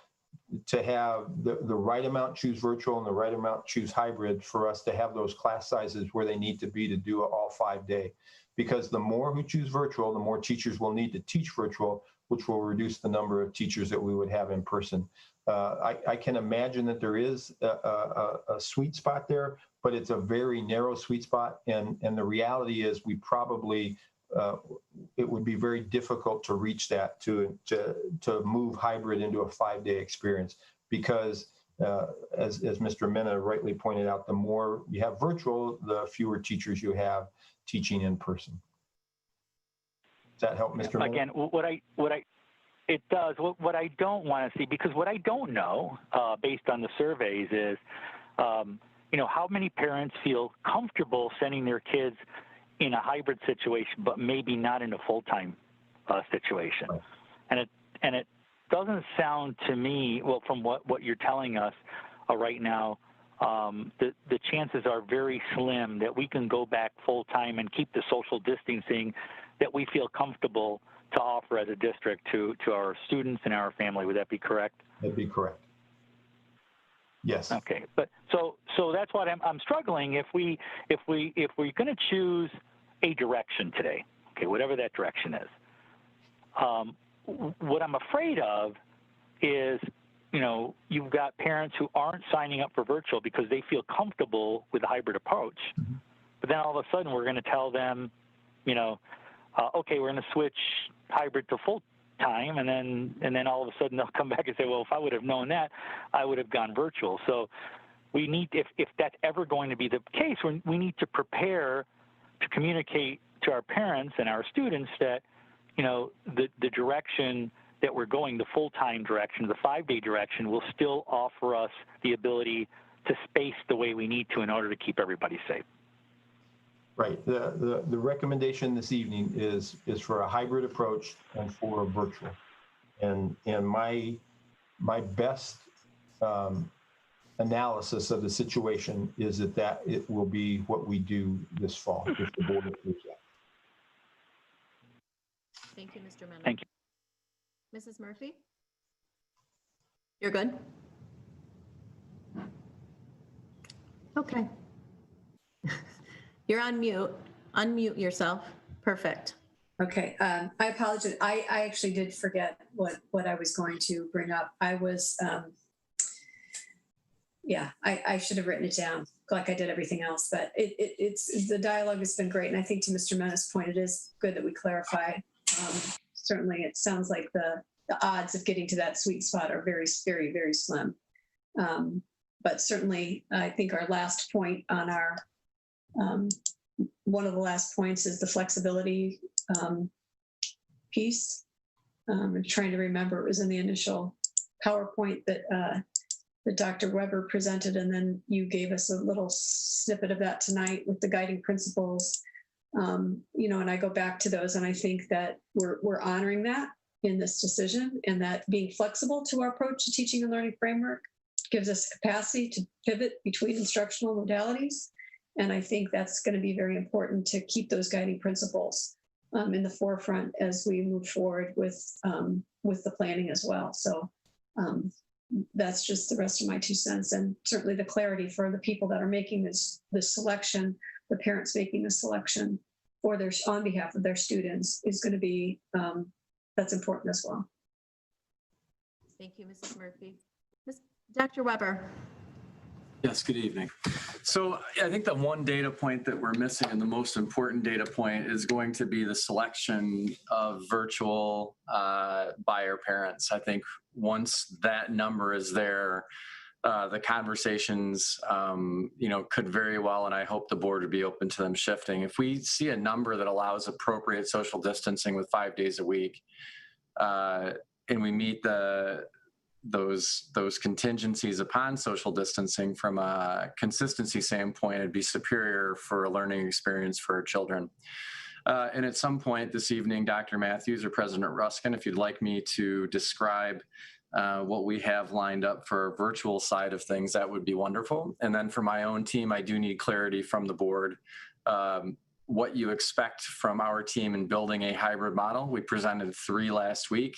F: to have the right amount choose virtual and the right amount choose hybrid for us to have those class sizes where they need to be to do it all 5-day. Because the more who choose virtual, the more teachers will need to teach virtual, which will reduce the number of teachers that we would have in person. I can imagine that there is a sweet spot there, but it's a very narrow sweet spot. And the reality is we probably, it would be very difficult to reach that, to move hybrid into a 5-day experience, because as Mr. Mena rightly pointed out, the more you have virtual, the fewer teachers you have teaching in person. Does that help, Mr. Mena?
B: Again, it does. What I don't want to see, because what I don't know, based on the surveys, is, you know, how many parents feel comfortable sending their kids in a hybrid situation, but maybe not in a full-time situation. Right. And it doesn't sound to me, well, from what you're telling us right now, the chances are very slim that we can go back full-time and keep the social distancing that we feel comfortable to offer as a district to our students and our family. Would that be correct?
F: That'd be correct. Yes.
B: Okay, but so that's what I'm struggling. If we're going to choose a direction today, okay, whatever that direction is, what I'm afraid of is, you know, you've got parents who aren't signing up for virtual because they feel comfortable with the hybrid approach, but then all of a sudden we're going to tell them, you know, okay, we're going to switch hybrid to full time, and then all of a sudden they'll come back and say, well, if I would have known that, I would have gone virtual. So we need, if that's ever going to be the case, we need to prepare to communicate to our parents and our students that, you know, the direction that we're going, the full-time direction, the 5-day direction, will still offer us the ability to space the way we need to in order to keep everybody safe.
F: Right. The recommendation this evening is for a hybrid approach and for a virtual. And my best analysis of the situation is that it will be what we do this fall if the board approves that.
A: Thank you, Mr. Mena.
B: Thank you.
A: Mrs. Murphy? You're good? Okay. You're on mute. Unmute yourself. Perfect.
J: Okay. I apologize. I actually did forget what I was going to bring up. I was, yeah, I should have written it down like I did everything else, but it's the dialogue has been great. And I think to Mr. Mena's point, it is good that we clarify. Certainly it sounds like the odds of getting to that sweet spot are very, very, very slim. But certainly I think our last point on our, one of the last points is the flexibility piece. I'm trying to remember, it was in the initial PowerPoint that Dr. Weber presented, and then you gave us a little snippet of that tonight with the guiding principles. You know, and I go back to those, and I think that we're honoring that in this decision, and that being flexible to our approach to teaching and learning framework gives us capacity to pivot between instructional modalities. And I think that's going to be very important to keep those guiding principles in the forefront as we move forward with the planning as well. So that's just the rest of my 2 cents, and certainly the clarity for the people that are making this selection, the parents making the selection for on behalf of their students is going to be that's important as well.
A: Thank you, Mrs. Murphy. Dr. Weber.
H: Yes, good evening. So I think the one data point that we're missing, and the most important data point, is going to be the selection of virtual by our parents. I think once that number is there, the conversations, could very well, and I hope the board would be open to them shifting. If we see a number that allows appropriate social distancing with 5 days a week, and we meet those contingencies upon social distancing from a consistency standpoint, it'd be superior for a learning experience for our children. And at some point this evening, Dr. Matthews or President Ruskin, if you'd like me to describe what we have lined up for a virtual side of things, that would be wonderful. And then for my own team, I do need clarity from the board, what you expect from our team in building a hybrid model. We presented 3 last week.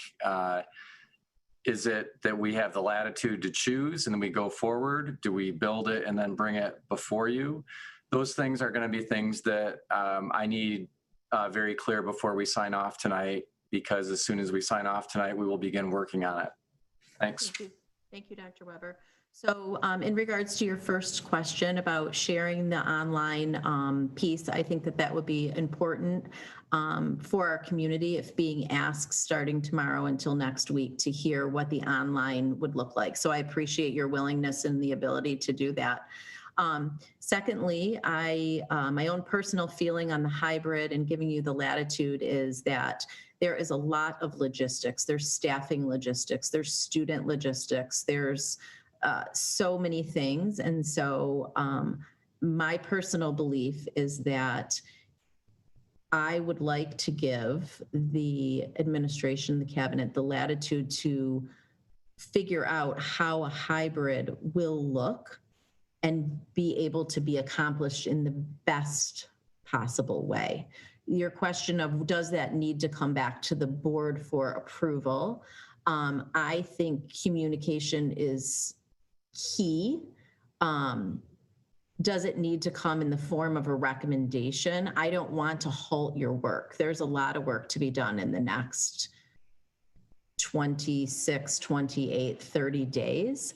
H: Is it that we have the latitude to choose and then we go forward? Do we build it and then bring it before you? Those things are going to be things that I need very clear before we sign off tonight, because as soon as we sign off tonight, we will begin working on it. Thanks.
A: Thank you, Dr. Weber. So in regards to your first question about sharing the online piece, I think that would be important for our community if being asked starting tomorrow until next week to hear what the online would look like. So I appreciate your willingness and the ability to do that. Secondly, my own personal feeling on the hybrid and giving you the latitude is that there is a lot of logistics. There's staffing logistics, there's student logistics, there's so many things. And so my personal belief is that I would like to give the administration, the cabinet, the latitude to figure out how a hybrid will look and be able to be accomplished in the best possible way. Your question of does that need to come back to the board for approval? I think communication is key. Does it need to come in the form of a recommendation? I don't want to halt your work. There's a lot of work to be done in the next 26, 28, 30 days.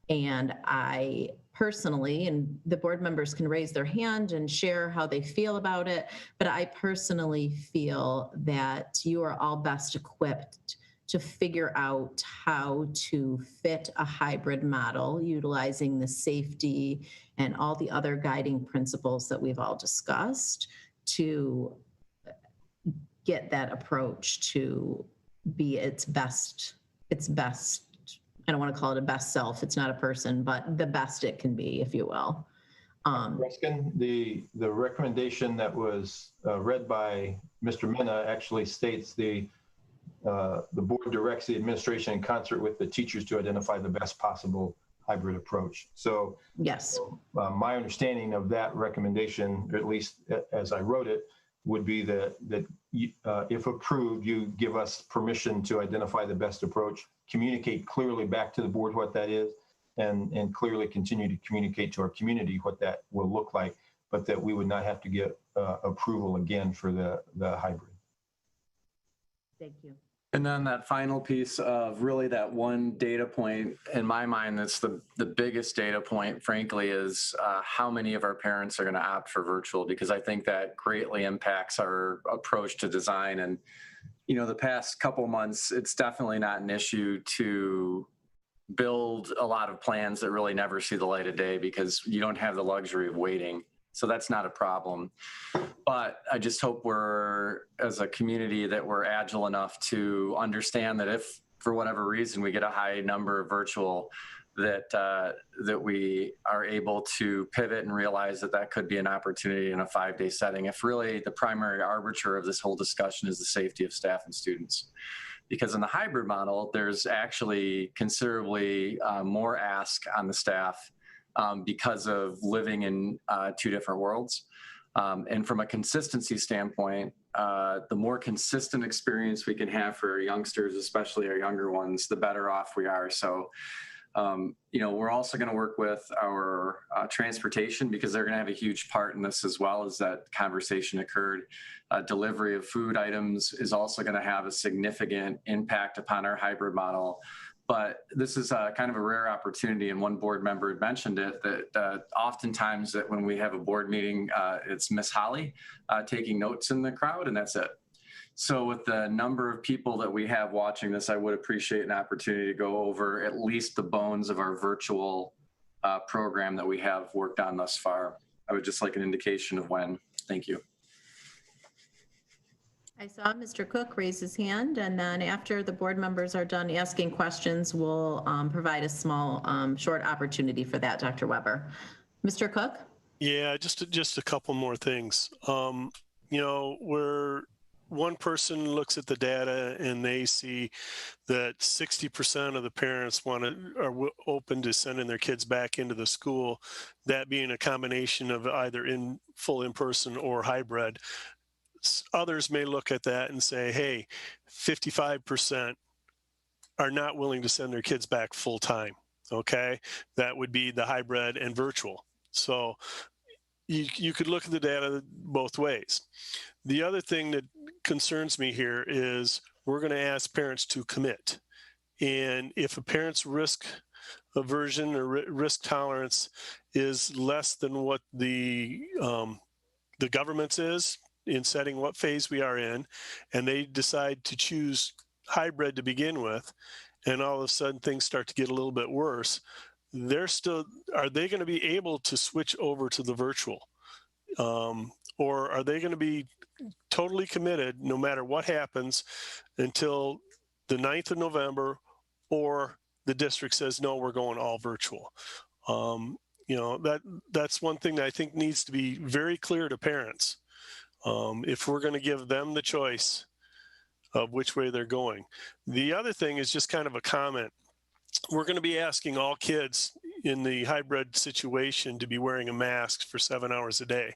A: And I personally, and the board members can raise their hand and share how they feel about it, but I personally feel that you are all best equipped to figure out how to fit a hybrid model utilizing the safety and all the other guiding principles that we've all discussed to get that approach to be its best. I don't want to call it a best self. It's not a person, but the best it can be, if you will.
F: Ruskin, the recommendation that was read by Mr. Mena actually states the board directs the administration in concert with the teachers to identify the best possible hybrid approach. So
A: yes,
F: my understanding of that recommendation, or at least as I wrote it, would be that if approved, you give us permission to identify the best approach, communicate clearly back to the board what that is, and clearly continue to communicate to our community what that will look like, but that we would not have to get approval again for the hybrid.
A: Thank you.
H: And then that final piece of really that one data point in my mind that's the biggest data point, frankly, is how many of our parents are going to opt for virtual, because I think that greatly impacts our approach to design. And, the past couple months, it's definitely not an issue to build a lot of plans that really never see the light of day because you don't have the luxury of waiting. So that's not a problem. But I just hope we're, as a community, that we're agile enough to understand that if, for whatever reason, we get a high number of virtual, that we are able to pivot and realize that could be an opportunity in a 5-day setting. If really the primary arbiter of this whole discussion is the safety of staff and students. Because in the hybrid model, there's actually considerably more ask on the staff because of living in 2 different worlds. And from a consistency standpoint, the more consistent experience we can have for our youngsters, especially our younger ones, the better off we are. So, we're also going to work with our transportation, because they're going to have a huge part in this as well, as that conversation occurred. Delivery of food items is also going to have a significant impact upon our hybrid model. But this is kind of a rare opportunity, and one board member had mentioned it, that oftentimes that when we have a board meeting, it's Miss Holly taking notes in the crowd, and that's it. So with the number of people that we have watching this, I would appreciate an opportunity to go over at least the bones of our virtual program that we have worked on thus far. I would just like an indication of when. Thank you.
A: I saw Mr. Cook raise his hand, and then after the board members are done asking questions, we'll provide a small, short opportunity for that, Dr. Weber. Mr. Cook?
D: Yeah, just a couple more things. Where one person looks at the data and they see that 60% of the parents are open to sending their kids back into the school, that being a combination of either full in-person or hybrid. Others may look at that and say, hey, 55% are not willing to send their kids back full time. Okay, that would be the hybrid and virtual. So you could look at the data both ways. The other thing that concerns me here is we're going to ask parents to commit. And if a parent's risk aversion or risk tolerance is less than what the government's is in setting what phase we are in, and they decide to choose hybrid to begin with, and all of a sudden things start to get a little bit worse, are they going to be able to switch over to the virtual? Or are they going to be totally committed no matter what happens until the 9th of November, or the district says, no, we're going all virtual? That's one thing that I think needs to be very clear to parents. If we're going to give them the choice of which way they're going. The other thing is just kind of a comment. We're going to be asking all kids in the hybrid situation to be wearing a mask for 7 hours a day.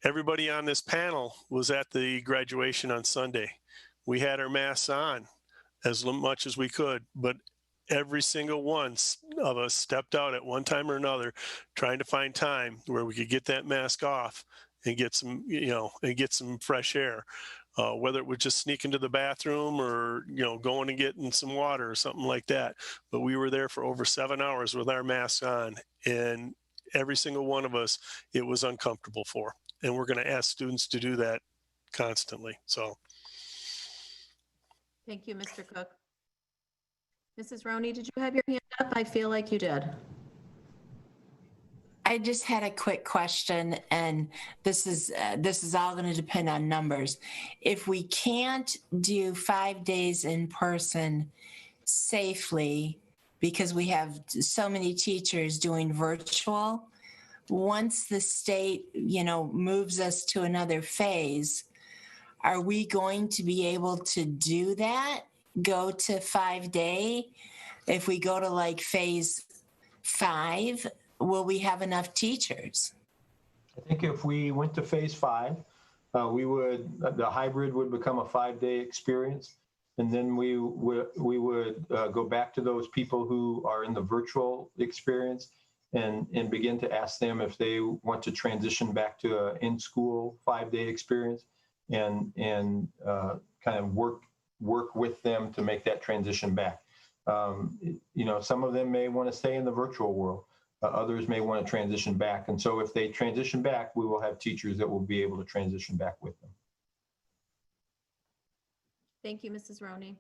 D: Everybody on this panel was at the graduation on Sunday. We had our masks on as much as we could, but every single one of us stepped out at one time or another trying to find time where we could get that mask off and get some fresh air. Whether it would just sneak into the bathroom or, going and getting some water or something like that. But we were there for over 7 hours with our masks on, and every single one of us, it was uncomfortable for. And we're going to ask students to do that constantly. So.
A: Thank you, Mr. Cook. Mrs. Roney, did you have your hand up? I feel like you did.
I: I just had a quick question, and this is all going to depend on numbers. If we can't do 5 days in person safely because we have so many teachers doing virtual, once the state, moves us to another phase, are we going to be able to do that? Go to 5 day? If we go to like phase 5, will we have enough teachers?
F: I think if we went to phase 5, the hybrid would become a 5-day experience. And then we would go back to those people who are in the virtual experience and begin to ask them if they want to transition back to an in-school 5-day experience and kind of work with them to make that transition back. Some of them may want to stay in the virtual world. Others may want to transition back. And so if they transition back, we will have teachers that will be able to transition back with them.
A: Thank you, Mrs. Roney.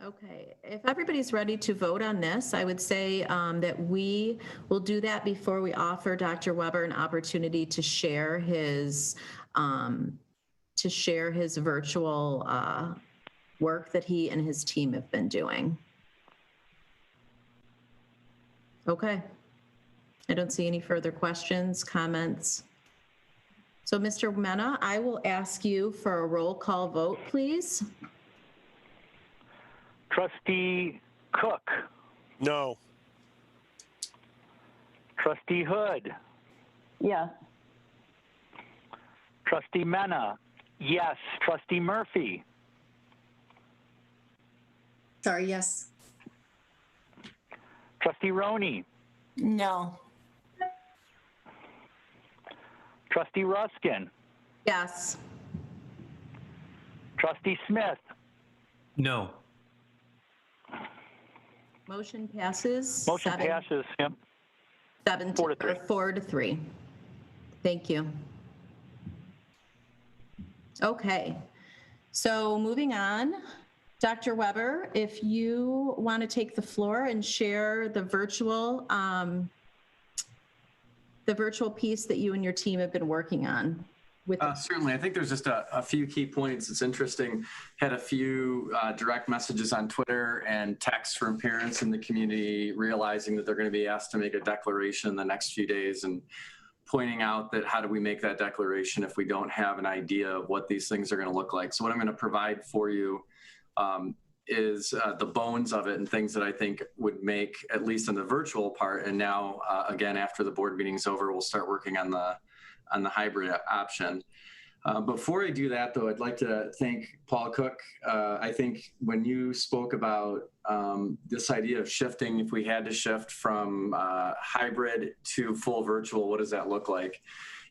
A: Okay, if everybody's ready to vote on this, I would say that we will do that before we offer Dr. Weber an opportunity to share his virtual work that he and his team have been doing. Okay. I don't see any further questions, comments. So Mr. Mena, I will ask you for a roll call vote, please.
B: Trustee Cook.
D: No.
B: Trustee Hood.
E: Yes.
B: Trustee Mena. Yes. Trustee Murphy.
J: Sorry, yes.
B: Trustee Roney.
I: No.
B: Trustee Ruskin.
A: Yes.
B: Trustee Smith.
C: No.
A: Motion passes.
B: Motion passes. Yep.
A: 4 to 3. Thank you. Okay, so moving on, Dr. Weber, if you want to take the floor and share the virtual piece that you and your team have been working on.
H: Certainly. I think there's just a few key points. It's interesting. Had a few direct messages on Twitter and texts from parents in the community realizing that they're going to be asked to make a declaration in the next few days, and pointing out that how do we make that declaration if we don't have an idea of what these things are going to look like. So what I'm going to provide for you is the bones of it and things that I think would make, at least in the virtual part, and now again after the board meeting's over, we'll start working on the hybrid option. Before I do that, though, I'd like to thank Paul Cook. I think when you spoke about this idea of shifting, if we had to shift from hybrid to full virtual, what does that look like?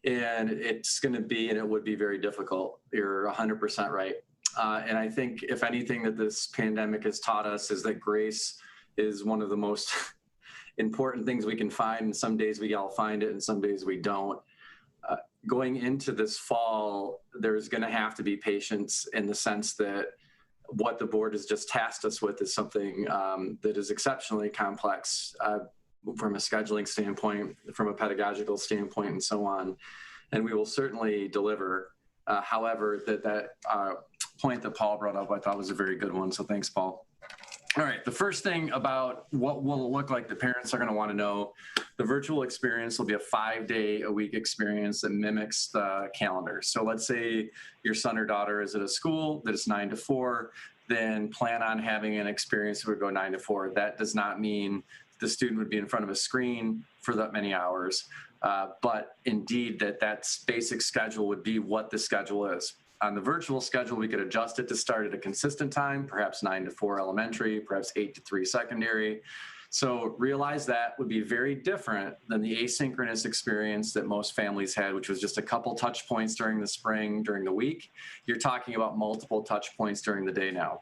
H: And it's going to be, and it would be very difficult. You're 100% right. And I think if anything that this pandemic has taught us is that grace is one of the most important things we can find. And some days we all find it and some days we don't. Going into this fall, there's going to have to be patience in the sense that what the board has just tasked us with is something that is exceptionally complex from a scheduling standpoint, from a pedagogical standpoint, and so on. And we will certainly deliver. However, that point that Paul brought up, I thought was a very good one. So thanks, Paul. All right, the first thing about what will it look like the parents are going to want to know, the virtual experience will be a 5-day-a-week experience that mimics the calendar. So let's say your son or daughter is at a school that is 9 to 4, then plan on having an experience that would go 9 to 4. That does not mean the student would be in front of a screen for that many hours, but indeed that basic schedule would be what the schedule is. On the virtual schedule, we could adjust it to start at a consistent time, perhaps 9 to 4 elementary, perhaps 8 to 3 secondary. So realize that would be very different than the asynchronous experience that most families had, which was just a couple touch points during the spring, during the week. You're talking about multiple touch points during the day now.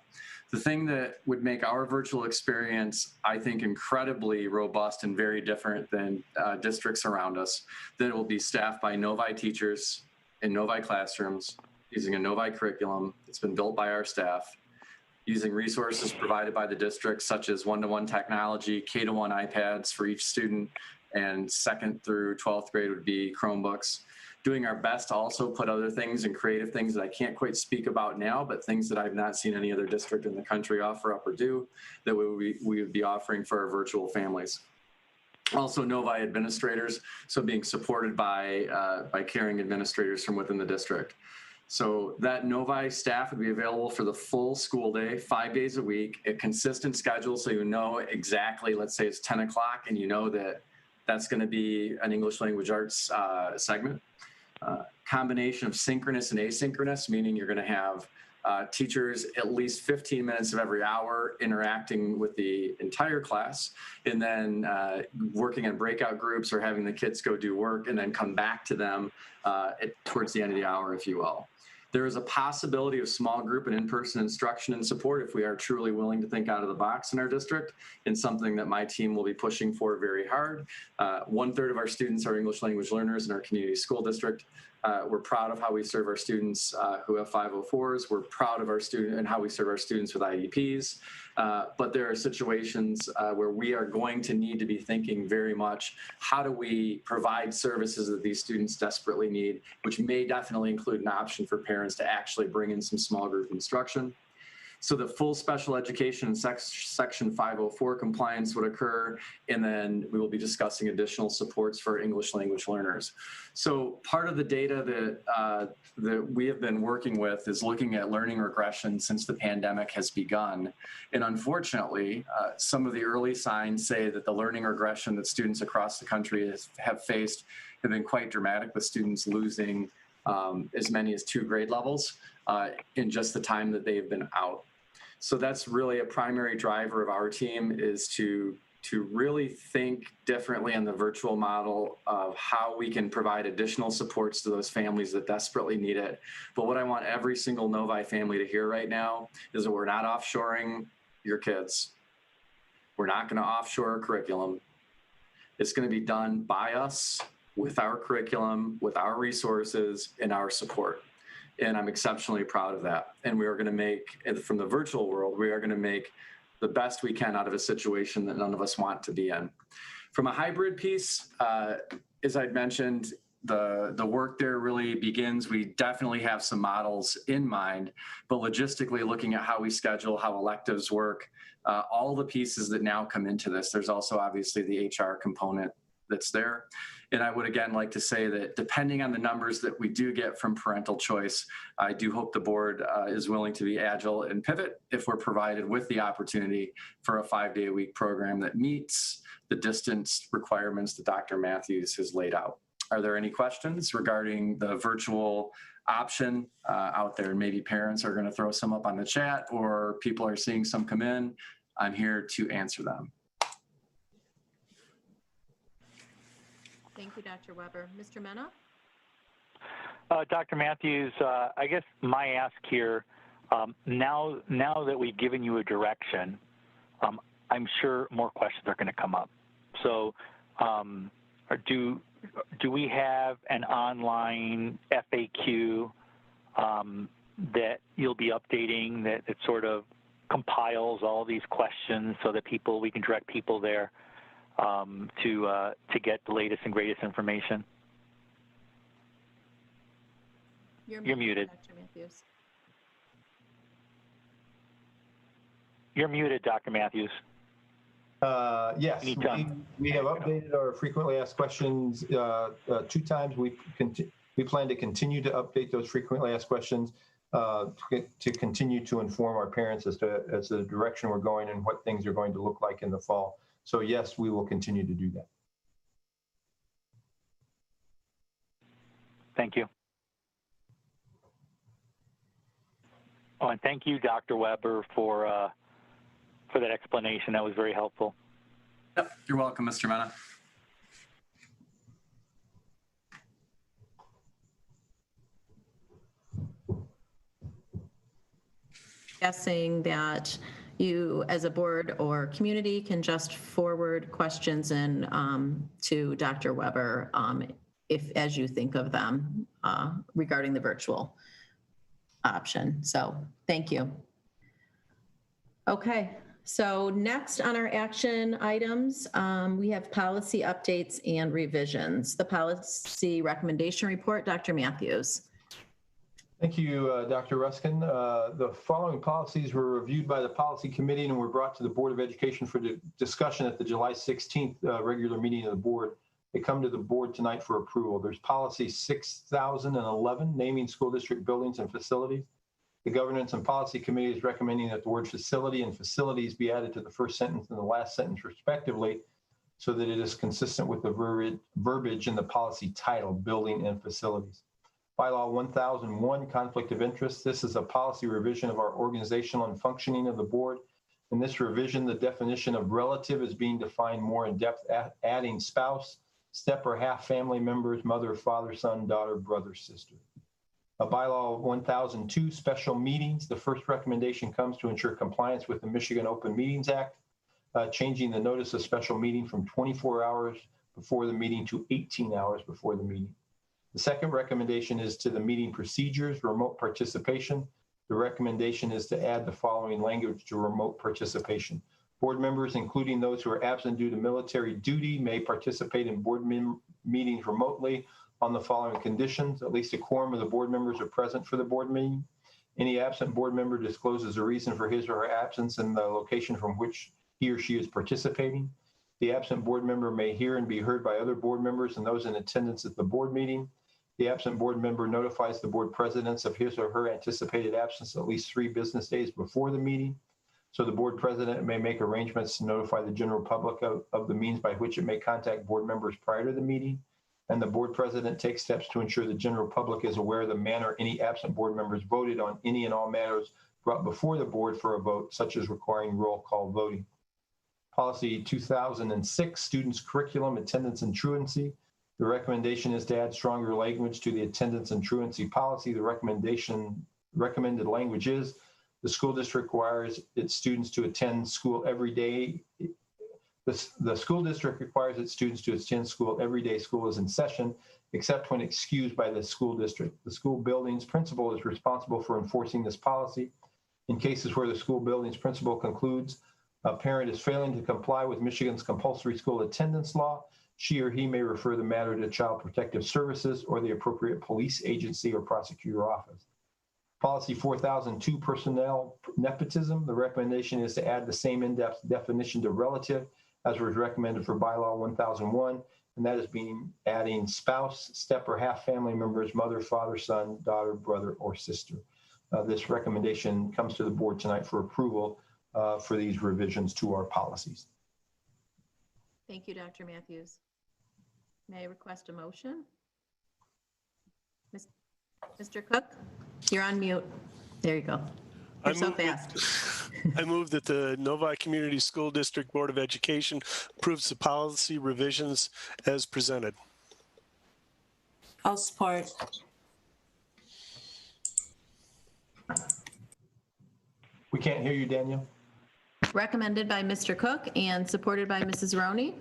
H: The thing that would make our virtual experience, I think, incredibly robust and very different than districts around us, that it will be staffed by Novi teachers in Novi classrooms, using a Novi curriculum. It's been built by our staff, using resources provided by the district, such as one-to-one technology, K-to-1 iPads for each student, and 2nd through 12th grade would be Chromebooks. Doing our best to also put other things and creative things that I can't quite speak about now, but things that I've not seen any other district in the country offer up or do, that we would be offering for our virtual families. Also Novi administrators, so being supported by caring administrators from within the district. So that Novi staff would be available for the full school day, 5 days a week, a consistent schedule, so you know exactly, let's say it's 10 o'clock and you know that that's going to be an English language arts segment. Combination of synchronous and asynchronous, meaning you're going to have teachers at least 15 minutes of every hour interacting with the entire class, and then working in breakout groups or having the kids go do work and then come back to them towards the end of the hour, if you will. There is a possibility of small group and in-person instruction and support if we are truly willing to think out of the box in our district, and something that my team will be pushing for very hard. 1/3 of our students are English language learners in our community school district. We're proud of how we serve our students who have 504s. We're proud of our student and how we serve our students with IEPs. But there are situations where we are going to need to be thinking very much, how do we provide services that these students desperately need, which may definitely include an option for parents to actually bring in some small group instruction. So the full special education and section 504 compliance would occur, and then we will be discussing additional supports for English language learners. So part of the data that we have been working with is looking at learning regression since the pandemic has begun. And unfortunately, some of the early signs say that the learning regression that students across the country have faced have been quite dramatic, with students losing as many as 2 grade levels in just the time that they've been out. So that's really a primary driver of our team, is to really think differently in the virtual model of how we can provide additional supports to those families that desperately need it. But what I want every single Novi family to hear right now is that we're not offshoring your kids. We're not going to offshore a curriculum. It's going to be done by us, with our curriculum, with our resources, and our support. And I'm exceptionally proud of that. And we are going to make, from the virtual world, we are going to make the best we can out of a situation that none of us want to be in. From a hybrid piece, as I'd mentioned, the work there really begins. We definitely have some models in mind, but logistically looking at how we schedule, how electives work, all the pieces that now come into this. There's also obviously the HR component that's there. And I would again like to say that depending on the numbers that we do get from parental choice, I do hope the board is willing to be agile and pivot if we're provided with the opportunity for a 5-day-a-week program that meets the distance requirements that Dr. Matthews has laid out. Are there any questions regarding the virtual option out there? Maybe parents are going to throw some up on the chat, or people are seeing some come in. I'm here to answer them.
A: Thank you, Dr. Weber. Mr. Mena?
B: Dr. Matthews, I guess my ask here, now that we've given you a direction, I'm sure more questions are going to come up. So do we have an online FAQ that you'll be updating that sort of compiles all these questions so that we can direct people there to get the latest and greatest information? You're muted.
A: Dr. Matthews.
B: You're muted, Dr. Matthews.
F: Yes, we have updated our frequently asked questions 2 times. We plan to continue to update those frequently asked questions to continue to inform our parents as to the direction we're going and what things are going to look like in the fall. So yes, we will continue to do that.
B: Thank you. Oh, and thank you, Dr. Weber, for that explanation. That was very helpful.
H: Yep, you're welcome, Mr. Mena.
A: Guessing that you as a board or community can just forward questions in to Dr. Weber as you think of them regarding the virtual option. So thank you. Okay, so next on our action items, we have policy updates and revisions. The policy recommendation report, Dr. Matthews.
F: Thank you, Dr. Ruskin. The following policies were reviewed by the policy committee and were brought to the Board of Education for discussion at the July 16th regular meeting of the board. They come to the board tonight for approval. There's policy 6011, naming school district buildings and facilities. The governance and policy committee is recommending that the word facility and facilities be added to the first sentence and the last sentence respectively, so that it is consistent with the verbiage in the policy title, building and facilities. Bylaw 1001, conflict of interest. This is a policy revision of our organizational and functioning of the board. In this revision, the definition of relative is being defined more in depth, adding spouse, step or half family members, mother, father, son, daughter, brother, sister. Bylaw 1002, special meetings. The first recommendation comes to ensure compliance with the Michigan Open Meetings Act, changing the notice of special meeting from 24 hours before the meeting to 18 hours before the meeting. The second recommendation is to the meeting procedures, remote participation. The recommendation is to add the following language to remote participation. Board members, including those who are absent due to military duty, may participate in board meetings remotely on the following conditions. At least a quorum of the board members are present for the board meeting. Any absent board member discloses a reason for his or her absence and the location from which he or she is participating. The absent board member may hear and be heard by other board members and those in attendance at the board meeting. The absent board member notifies the board presidents of his or her anticipated absence at least 3 business days before the meeting. So the board president may make arrangements to notify the general public of the means by which it may contact board members prior to the meeting. And the board president takes steps to ensure the general public is aware of the manner any absent board members voted on any and all matters brought before the board for a vote, such as requiring roll call voting. Policy 2006, students' curriculum, attendance and truancy. The recommendation is to add stronger language to the attendance and truancy policy. The recommended language is the school district requires its students to attend school every day. The school district requires its students to attend school every day school is in session, except when excused by the school district. The school building's principal is responsible for enforcing this policy. In cases where the school building's principal concludes a parent is failing to comply with Michigan's compulsory school attendance law, she or he may refer the matter to Child Protective Services or the appropriate police agency or prosecutor office. Policy 4002, personnel nepotism. The recommendation is to add the same in-depth definition to relative as was recommended for bylaw 1001, and that is adding spouse, step or half family members, mother, father, son, daughter, brother, or sister. This recommendation comes to the board tonight for approval for these revisions to our policies.
A: Thank you, Dr. Matthews. May I request a motion? Mr. Cook, you're on mute. There you go. You're so fast.
D: I move that the Novi Community School District Board of Education approves the policy revisions as presented.
I: I'll support.
F: We can't hear you, Daniel.
A: Recommended by Mr. Cook and supported by Mrs. Roney.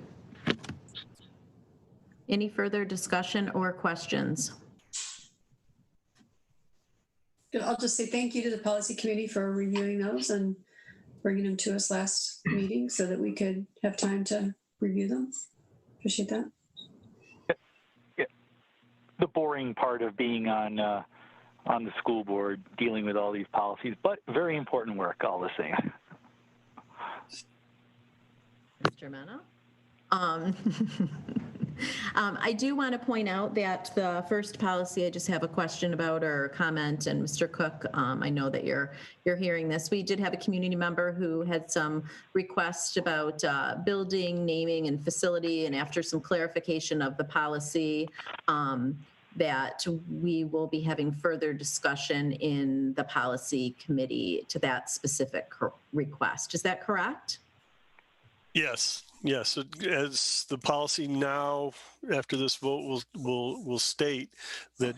A: Any further discussion or questions?
J: I'll just say thank you to the policy committee for reviewing those and bringing them to us last meeting so that we could have time to review them. Appreciate that.
B: Yeah. The boring part of being on the school board, dealing with all these policies, but very important work all the same.
A: Mr. Mena? I do want to point out that the first policy I just have a question about or a comment, and Mr. Cook, I know that you're hearing this. We did have a community member who had some requests about building, naming, and facility, and after some clarification of the policy, that we will be having further discussion in the policy committee to that specific request. Is that correct?
D: Yes, yes. As the policy now, after this vote, will state that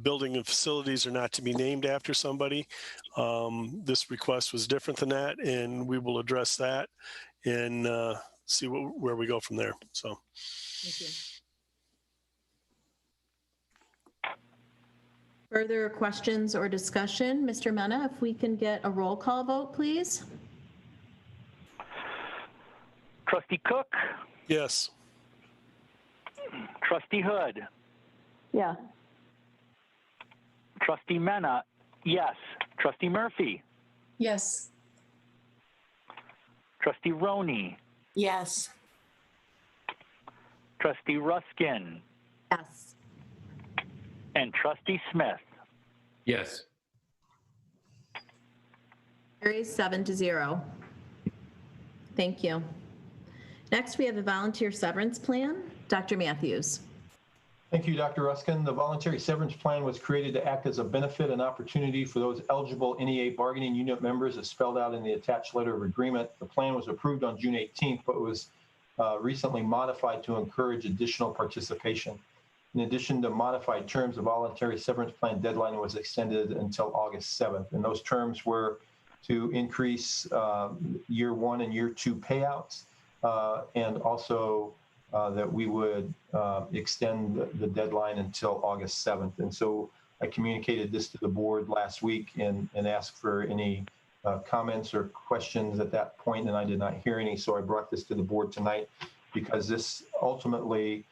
D: building and facilities are not to be named after somebody. This request was different than that, and we will address that and see where we go from there. So,
A: thank you. Further questions or discussion? Mr. Mena, if we can get a roll call vote, please.
B: Trustee Cook?
D: yes.
B: Trustee Hood?
E: Yeah.
B: Trustee Mena? Yes. Trustee Murphy?
J: Yes.
B: Trustee Roney?
I: Yes.
B: Trustee Ruskin?
A: Yes.
B: And Trustee Smith?
C: Yes.
A: Carries 7-0. Thank you. Next, we have the volunteer severance plan. Dr. Matthews.
F: Thank you, Dr. Ruskin. The voluntary severance plan was created to act as a benefit and opportunity for those eligible NEA bargaining unit members as spelled out in the attached letter of agreement. The plan was approved on June 18th, but was recently modified to encourage additional participation. In addition to modified terms, the voluntary severance plan deadline was extended until August 7th. And those terms were to increase year 1 and year 2 payouts, and also that we would extend the deadline until August 7th. And so I communicated this to the board last week and asked for any comments or questions at that point, and I did not hear any. So I brought this to the board tonight because this ultimately,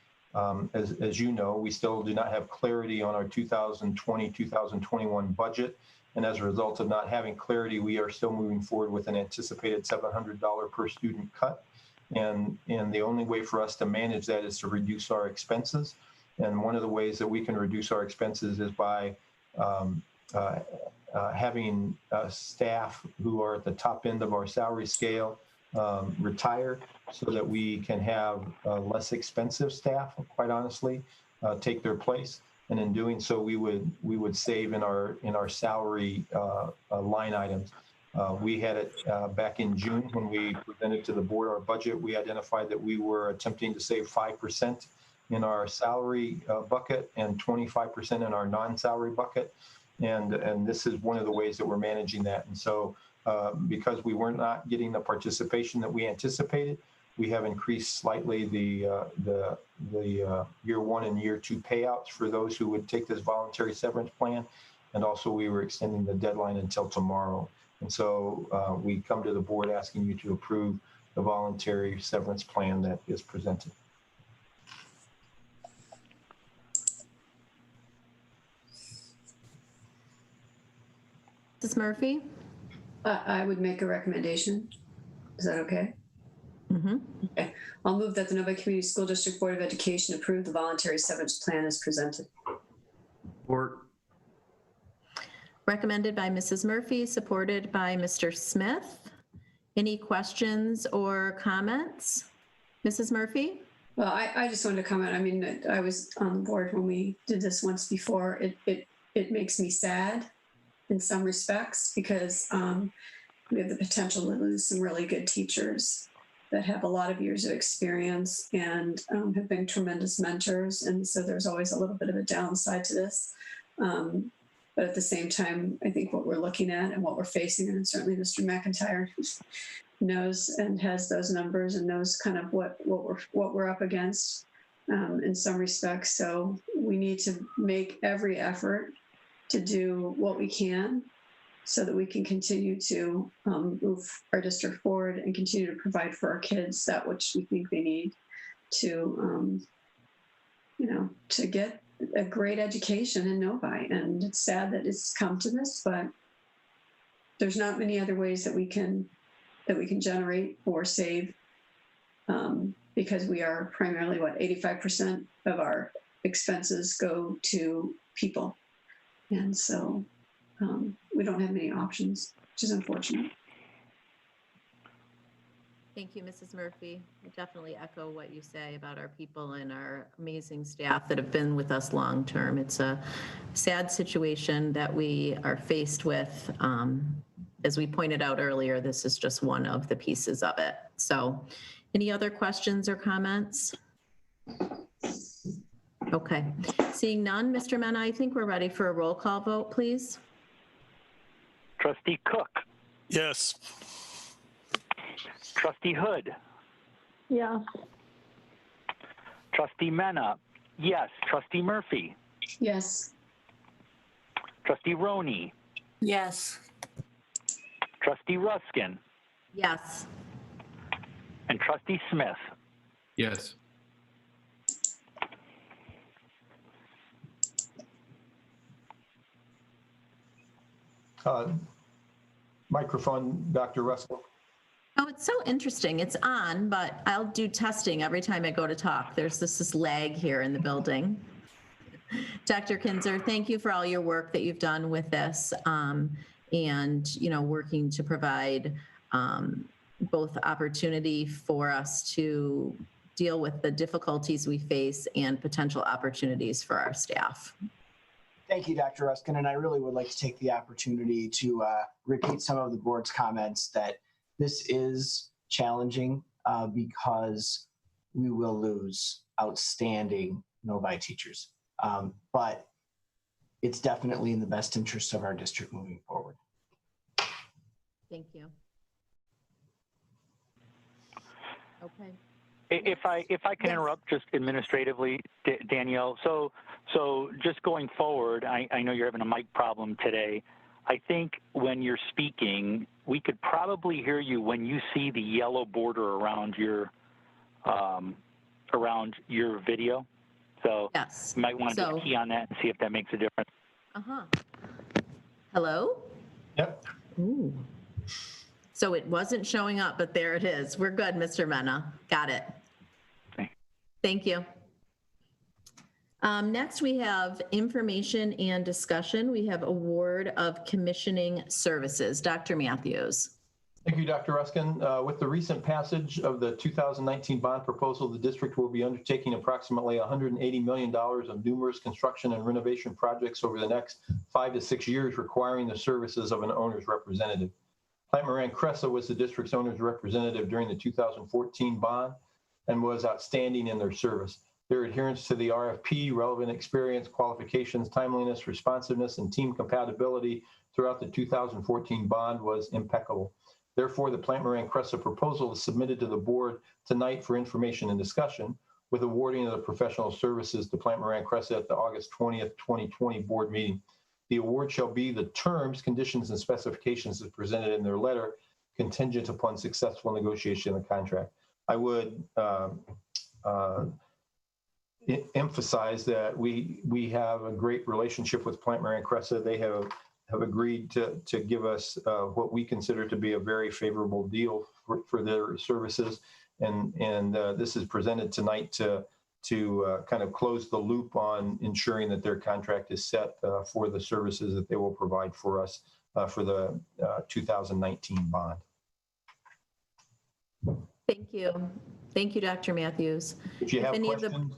F: as you know, we still do not have clarity on our 2020-2021 budget. And as a result of not having clarity, we are still moving forward with an anticipated $700 per student cut. And the only way for us to manage that is to reduce our expenses. And one of the ways that we can reduce our expenses is by having staff who are at the top end of our salary scale retire, so that we can have less expensive staff, quite honestly, take their place. And in doing so, we would save in our salary line items. We had it back in June when we presented to the board our budget. We identified that we were attempting to save 5% in our salary bucket and 25% in our non-salary bucket. And this is one of the ways that we're managing that. And so because we were not getting the participation that we anticipated, we have increased slightly the year 1 and year 2 payouts for those who would take this voluntary severance plan. And also we were extending the deadline until tomorrow. And so we come to the board asking you to approve the voluntary severance plan that is presented.
A: Mrs. Murphy?
J: I would make a recommendation. Is that okay?
A: Mm-hmm.
J: Okay. I'll move that the Novi Community School District Board of Education approve the voluntary severance plan as presented.
C: Support.
A: Recommended by Mrs. Murphy, supported by Mr. Smith. Any questions or comments? Mrs. Murphy?
J: Well, I just wanted to comment. I mean, I was on the board when we did this once before. It makes me sad in some respects because we have the potential to lose some really good teachers that have a lot of years of experience and have been tremendous mentors. And so there's always a little bit of a downside to this. But at the same time, I think what we're looking at and what we're facing, and certainly Mr. McIntyre knows and has those numbers and knows kind of what we're up against in some respects. So we need to make every effort to do what we can so that we can continue to move our district forward and continue to provide for our kids that which we think they need to, to get a great education in Novi. And it's sad that it's come to this, but there's not many other ways that we can generate or save because we are primarily 85% of our expenses go to people. And so we don't have many options, which is unfortunate.
A: Thank you, Mrs. Murphy. I definitely echo what you say about our people and our amazing staff that have been with us long term. It's a sad situation that we are faced with. As we pointed out earlier, this is just one of the pieces of it. So any other questions or comments? Okay, seeing none, Mr. Mena, I think we're ready for a roll call vote, please.
B: Trustee Cook,
D: Yes.
B: Trustee Hood,
E: Yes.
B: Trustee Mena, yes. Trustee Murphy,
J: Yes.
B: Trustee Roney,
I: Yes.
B: Trustee Ruskin,
A: Yes.
B: and Trustee Smith.
C: Yes.
F: Microphone, Dr. Russell.
A: Oh, it's so interesting. It's on, but I'll do testing every time I go to talk. There's this lag here in the building. Dr. Kinzer, thank you for all your work that you've done with this and, working to provide both opportunity for us to deal with the difficulties we face and potential opportunities for our staff.
G: Thank you, Dr. Ruskin. And I really would like to take the opportunity to repeat some of the board's comments that this is challenging because we will lose outstanding Novi teachers. But it's definitely in the best interest of our district moving forward.
A: Thank you. Okay.
B: If I can interrupt just administratively, Danielle. So just going forward, I know you're having a mic problem today. I think when you're speaking, we could probably hear you when you see the yellow border around your video. So
A: Yes.
B: you might want to just key on that and see if that makes a difference.
A: Uh-huh. Hello?
F: Yep.
A: Ooh. So it wasn't showing up, but there it is. We're good, Mr. Mena. Got it.
B: Okay.
A: Thank you. Next, we have information and discussion. We have award of commissioning services. Dr. Matthews.
F: Thank you, Dr. Ruskin. With the recent passage of the 2019 bond proposal, the district will be undertaking approximately $180 million of numerous construction and renovation projects over the next 5 to 6 years, requiring the services of an owner's representative. Plant Moran Cressa was the district's owner's representative during the 2014 bond and was outstanding in their service. Their adherence to the RFP, relevant experience, qualifications, timeliness, responsiveness, and team compatibility throughout the 2014 bond was impeccable. Therefore, the Plant Moran Cressa proposal is submitted to the board tonight for information and discussion, with awarding of the professional services to Plant Moran Cressa at the August 20th, 2020 board meeting. The award shall be the terms, conditions, and specifications as presented in their letter, contingent upon successful negotiation of the contract. I would emphasize that we have a great relationship with Plant Moran Cressa. They have agreed to give us what we consider to be a very favorable deal for their services. And this is presented tonight to kind of close the loop on ensuring that their contract is set for the services that they will provide for us for the 2019 bond.
A: Thank you. Thank you, Dr. Matthews.
F: If you have questions,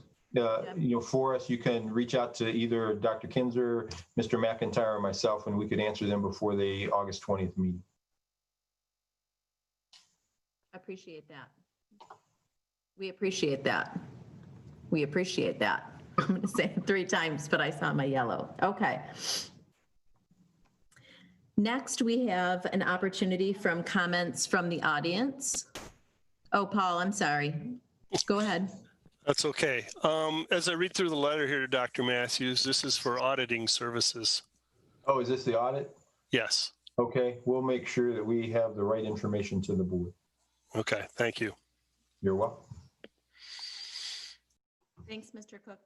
F: for us, you can reach out to either Dr. Kinzer, Mr. McIntyre, or myself, and we could answer them before the August 20th meeting.
A: I appreciate that. We appreciate that. We appreciate that. I'm going to say it 3 times, but I saw my yellow. Okay. Next, we have an opportunity from comments from the audience. Oh, Paul, I'm sorry. Go ahead.
D: That's okay. As I read through the letter here to Dr. Matthews, this is for auditing services.
F: Oh, is this the audit?
D: Yes.
F: Okay, we'll make sure that we have the right information to the board.
D: Okay, thank you.
F: You're welcome.
A: Thanks, Mr. Cook,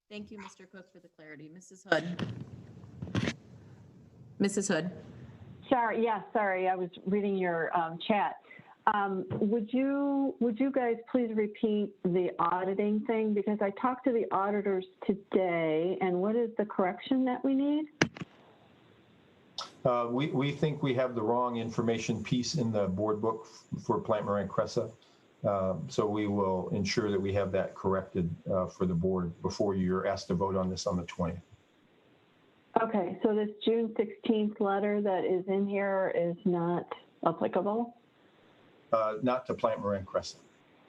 A: thank you, Mr. Cook, for the clarity. Mrs. Hood. Mrs. Hood.
E: Sorry, I was reading your chat. Would you guys please repeat the auditing thing? Because I talked to the auditors today, and what is the correction that we need?
F: We think we have the wrong information piece in the board book for Plant Moran Cressa. So we will ensure that we have that corrected for the board before you're asked to vote on this on the 20th.
E: Okay, so this June 16th letter that is in here is not applicable?
F: Not to Plant Moran Cressa.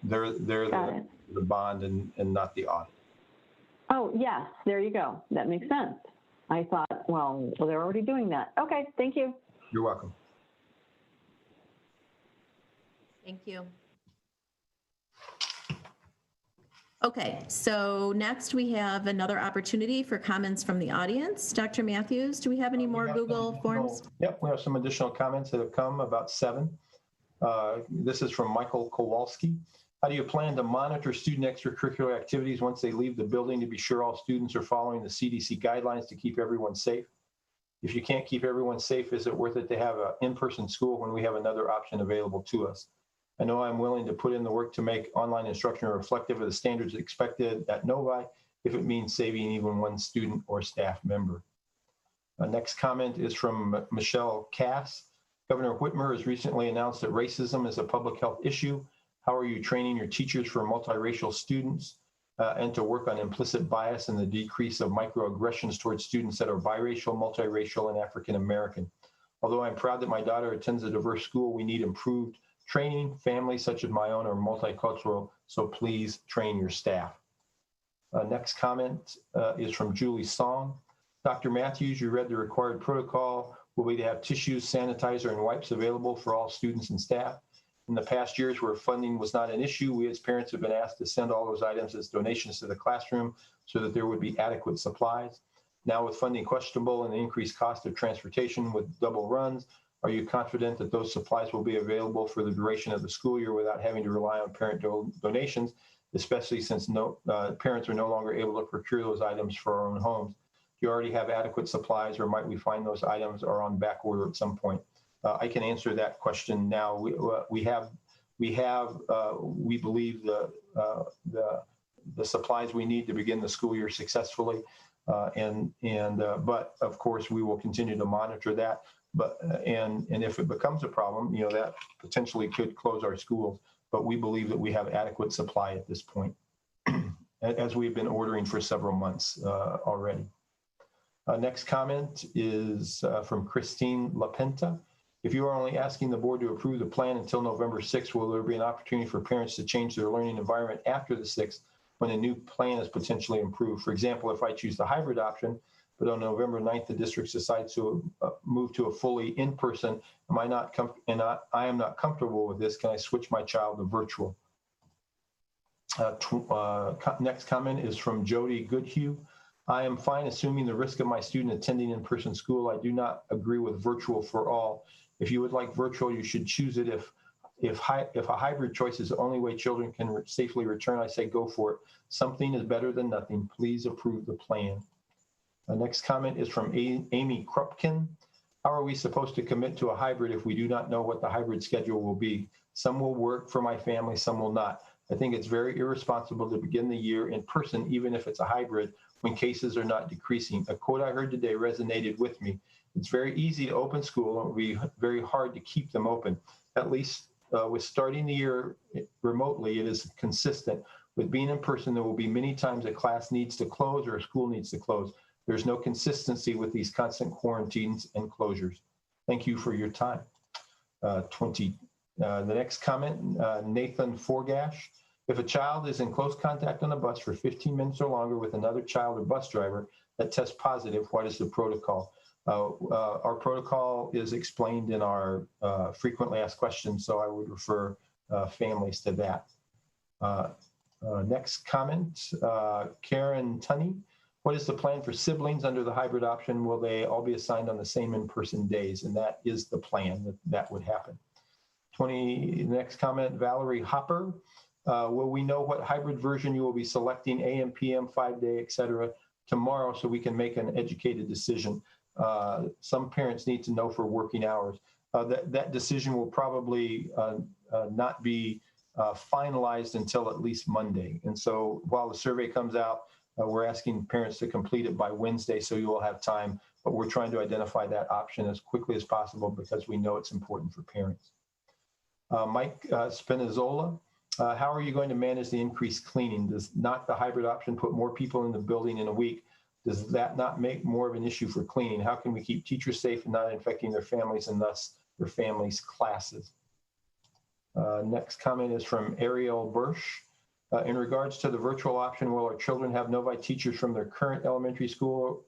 F: They're the bond and not the audit.
E: Oh, yes, there you go. That makes sense. I thought, well, they're already doing that. Okay, thank you.
F: You're welcome.
A: Thank you. Okay, so next we have another opportunity for comments from the audience. Dr. Matthews, do we have any more Google Forms?
F: Yep, we have some additional comments that have come, about 7. This is from Michael Kowalski. How do you plan to monitor student extracurricular activities once they leave the building to be sure all students are following the CDC guidelines to keep everyone safe? If you can't keep everyone safe, is it worth it to have an in-person school when we have another option available to us? I know I'm willing to put in the work to make online instruction reflective of the standards expected at Novi if it means saving even one student or staff member. Next comment is from Michelle Cass. Governor Whitmer has recently announced that racism is a public health issue. How are you training your teachers for multiracial students and to work on implicit bias and the decrease of microaggressions towards students that are biracial, multiracial, and African American? Although I'm proud that my daughter attends a diverse school, we need improved training. Families such as my own are multicultural, so please train your staff. Next comment is from Julie Song. Dr. Matthews, you read the required protocol. Will we have tissues, sanitizer, and wipes available for all students and staff? In the past years where funding was not an issue, we as parents have been asked to send all those items as donations to the classroom so that there would be adequate supplies. Now with funding questionable and the increased cost of transportation with double runs, are you confident that those supplies will be available for the duration of the school year without having to rely on parent donations, especially since parents are no longer able to procure those items for our own homes? Do you already have adequate supplies, or might we find those items are on back order at some point? I can answer that question now. We believe the supplies we need to begin the school year successfully, but of course we will continue to monitor that. And if it becomes a problem, that potentially could close our schools. But we believe that we have adequate supply at this point, as we've been ordering for several months already. Next comment is from Christine LaPenta. If you are only asking the board to approve the plan until November 6th, will there be an opportunity for parents to change their learning environment after the 6th when a new plan is potentially improved? For example, if I choose the hybrid option, but on November 9th, the district decides to move to a fully in-person. I am not comfortable with this. Can I switch my child to virtual? Next comment is from Jody Goodhue. I am fine assuming the risk of my student attending in-person school. I do not agree with virtual for all. If you would like virtual, you should choose it. If a hybrid choice is the only way children can safely return, I say go for it. Something is better than nothing. Please approve the plan. The next comment is from Amy Krupkin. How are we supposed to commit to a hybrid if we do not know what the hybrid schedule will be? Some will work for my family, some will not. I think it's very irresponsible to begin the year in person, even if it's a hybrid, when cases are not decreasing. A quote I heard today resonated with me. It's very easy to open school, and it will be very hard to keep them open. At least with starting the year remotely, it is consistent. With being in person, there will be many times a class needs to close or a school needs to close. There's no consistency with these constant quarantines and closures. Thank you for your time. The next comment, Nathan Forgash. If a child is in close contact on a bus for 15 minutes or longer with another child or bus driver that tests positive, what is the protocol? Our protocol is explained in our frequently asked questions, so I would refer families to that. Next comment, Karen Tunney. What is the plan for siblings under the hybrid option? Will they all be assigned on the same in-person days? And that is the plan, that would happen. Next comment, Valerie Hopper. Will we know what hybrid version you will be selecting, AM, PM, 5-day, et cetera, tomorrow so we can make an educated decision? Some parents need to know for working hours. That decision will probably not be finalized until at least Monday. And so while the survey comes out, we're asking parents to complete it by Wednesday, so you will have time, but we're trying to identify that option as quickly as possible because we know it's important for parents. Mike Spinazzola, how are you going to manage the increased cleaning? Does not the hybrid option put more people in the building in a week? Does that not make more of an issue for cleaning? How can we keep teachers safe and not infecting their families and thus their families' classes? Next comment is from Ariel Bursch. In regards to the virtual option, will our children have Novi teachers from their current elementary school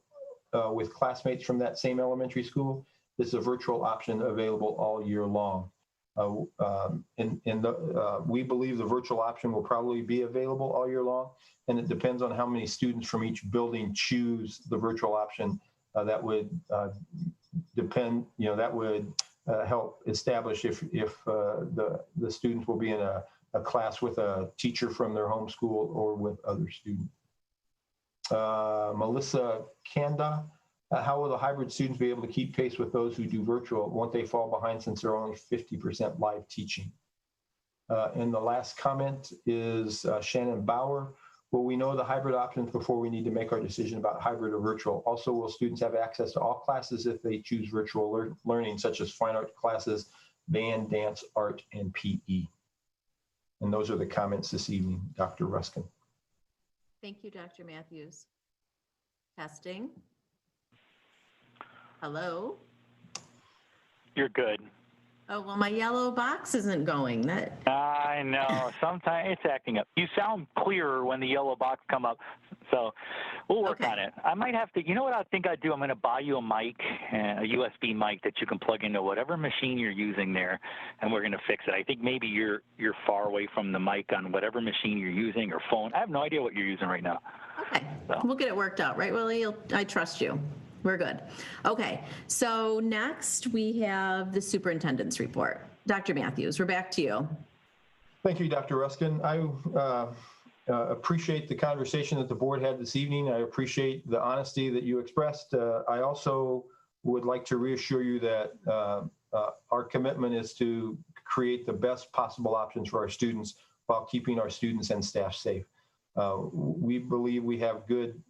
F: with classmates from that same elementary school? This is a virtual option available all year long. We believe the virtual option will probably be available all year long, and it depends on how many students from each building choose the virtual option. That would depend, that would help establish if the students will be in a class with a teacher from their home school or with other students. Melissa Kanda, how will the hybrid students be able to keep pace with those who do virtual? Won't they fall behind since they're only 50% live teaching? And the last comment is Shannon Bauer. Will we know the hybrid options before we need to make our decision about hybrid or virtual? Also, will students have access to all classes if they choose virtual learning, such as fine art classes, band, dance, art, and PE? And those are the comments this evening, Dr. Ruskin.
A: Thank you, Dr. Matthews. Testing. Hello?
B: You're good.
A: Oh, well, my yellow box isn't going.
B: I know. Sometimes it's acting up. You sound clearer when the yellow box come up. So we'll work on it. I might have to, you know what I think I'd do? I'm going to buy you a mic, a USB mic that you can plug into whatever machine you're using there, and we're going to fix it. I think maybe you're far away from the mic on whatever machine you're using or phone. I have no idea what you're using right now.
A: Okay. So we'll get it worked out, right, Willie? I trust you. We're good. Okay, so next we have the superintendent's report. Dr. Matthews, we're back to you.
F: Thank you, Dr. Ruskin. I appreciate the conversation that the board had this evening. I appreciate the honesty that you expressed. I also would like to reassure you that our commitment is to create the best possible options for our students while keeping our students and staff safe. We believe we have good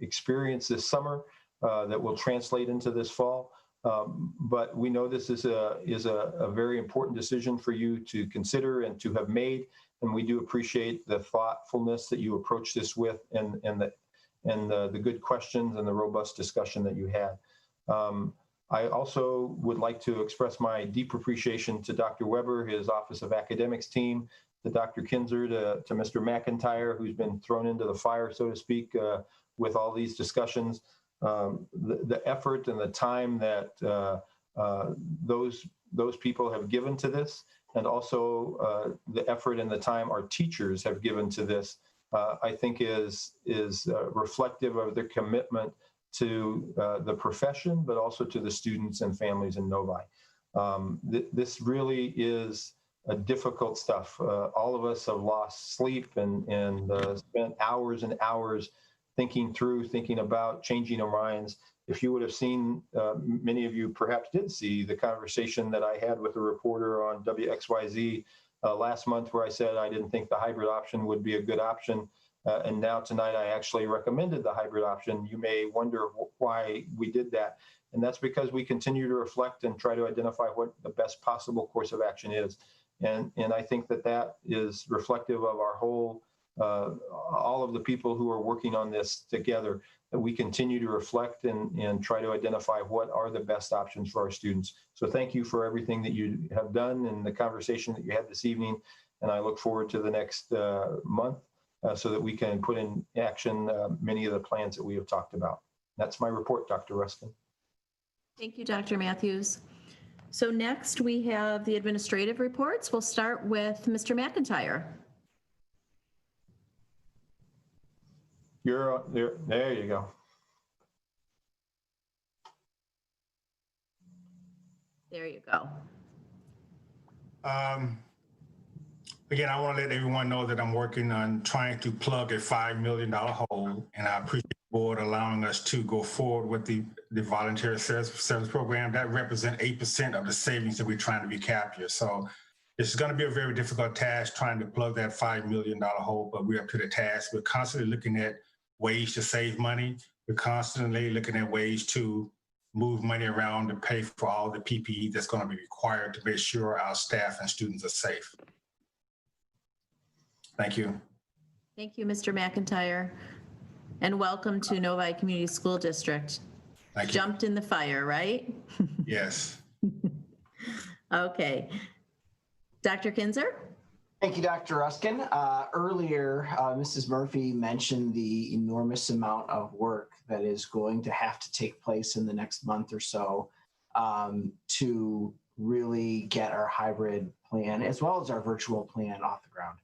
F: experience this summer that will translate into this fall. But we know this is a very important decision for you to consider and to have made. And we do appreciate the thoughtfulness that you approach this with and the good questions and the robust discussion that you had. I also would like to express my deep appreciation to Dr. Weber, his Office of Academics team, to Dr. Kinzer, to Mr. McIntyre, who's been thrown into the fire, so to speak, with all these discussions. the effort and the time that those people have given to this, and also the effort and the time our teachers have given to this, I think is reflective of their commitment to the profession, but also to the students and families in Novi. This really is difficult stuff. All of us have lost sleep and spent hours and hours thinking about changing our minds. If you would have seen, many of you perhaps did see the conversation that I had with a reporter on WXYZ last month, where I said I didn't think the hybrid option would be a good option. And now tonight, I actually recommended the hybrid option. You may wonder why we did that. And that's because we continue to reflect and try to identify what the best possible course of action is. And I think that is reflective of our whole, all of the people who are working on this together, that we continue to reflect and try to identify what are the best options for our students. So thank you for everything that you have done and the conversation that you had this evening. And I look forward to the next month so that we can put in action many of the plans that we have talked about. That's my report, Dr. Ruskin.
A: Thank you, Dr. Matthews. So next we have the administrative reports. We'll start with Mr. McIntyre.
F: You're there. There you go.
A: There you go.
K: Again, I want to let everyone know that I'm working on trying to plug a $5 million hole, and I appreciate the board allowing us to go forward with the voluntary service program. That represents 8% of the savings that we're trying to be captured. So it's going to be a very difficult task trying to plug that $5 million hole, but we're up to the task. We're constantly looking at ways to save money. We're constantly looking at ways to move money around to pay for all the PPE that's going to be required to make sure our staff and students are safe. Thank you.
A: Thank you, Mr. McIntyre. And welcome to Novi Community School District.
K: Thank you.
A: Jumped in the fire, right?
K: Yes.
A: Okay. Dr. Kinzer?
G: Thank you, Dr. Ruskin. Earlier, Mrs. Murphy mentioned the enormous amount of work that is going to have to take place in the next month or so to really get our hybrid plan as well as our virtual plan off the ground.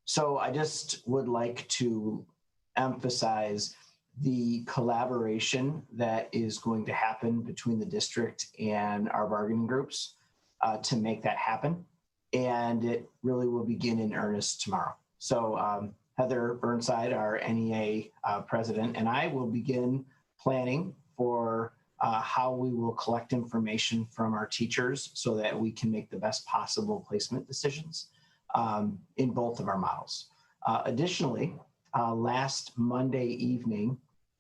G: So I just would like to emphasize the collaboration that is going to happen between the district and our bargaining groups to make that happen. And it really will begin in earnest tomorrow. So Heather Burnside, our NEA president, and I will begin planning for how we will collect information from our teachers so that we can make the best possible placement decisions in both of our models. Additionally, last Monday evening,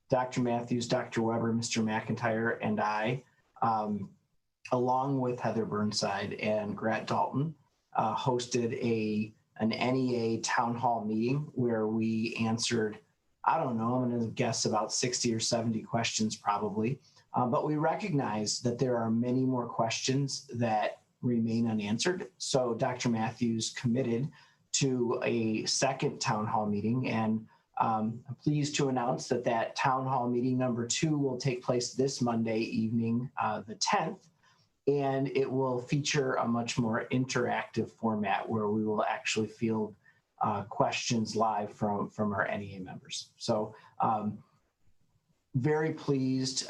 G: Dr. Matthews, Dr. Weber, Mr. McIntyre, and I, along with Heather Burnside and Grant Dalton, hosted an NEA town hall meeting where we answered, I don't know, I'm going to guess about 60 or 70 questions probably, but we recognize that there are many more questions that remain unanswered. So Dr. Matthews committed to a second town hall meeting, and I'm pleased to announce that town hall meeting number 2 will take place this Monday evening, the 10th, and it will feature a much more interactive format where we will actually field questions live from our NEA members. So very pleased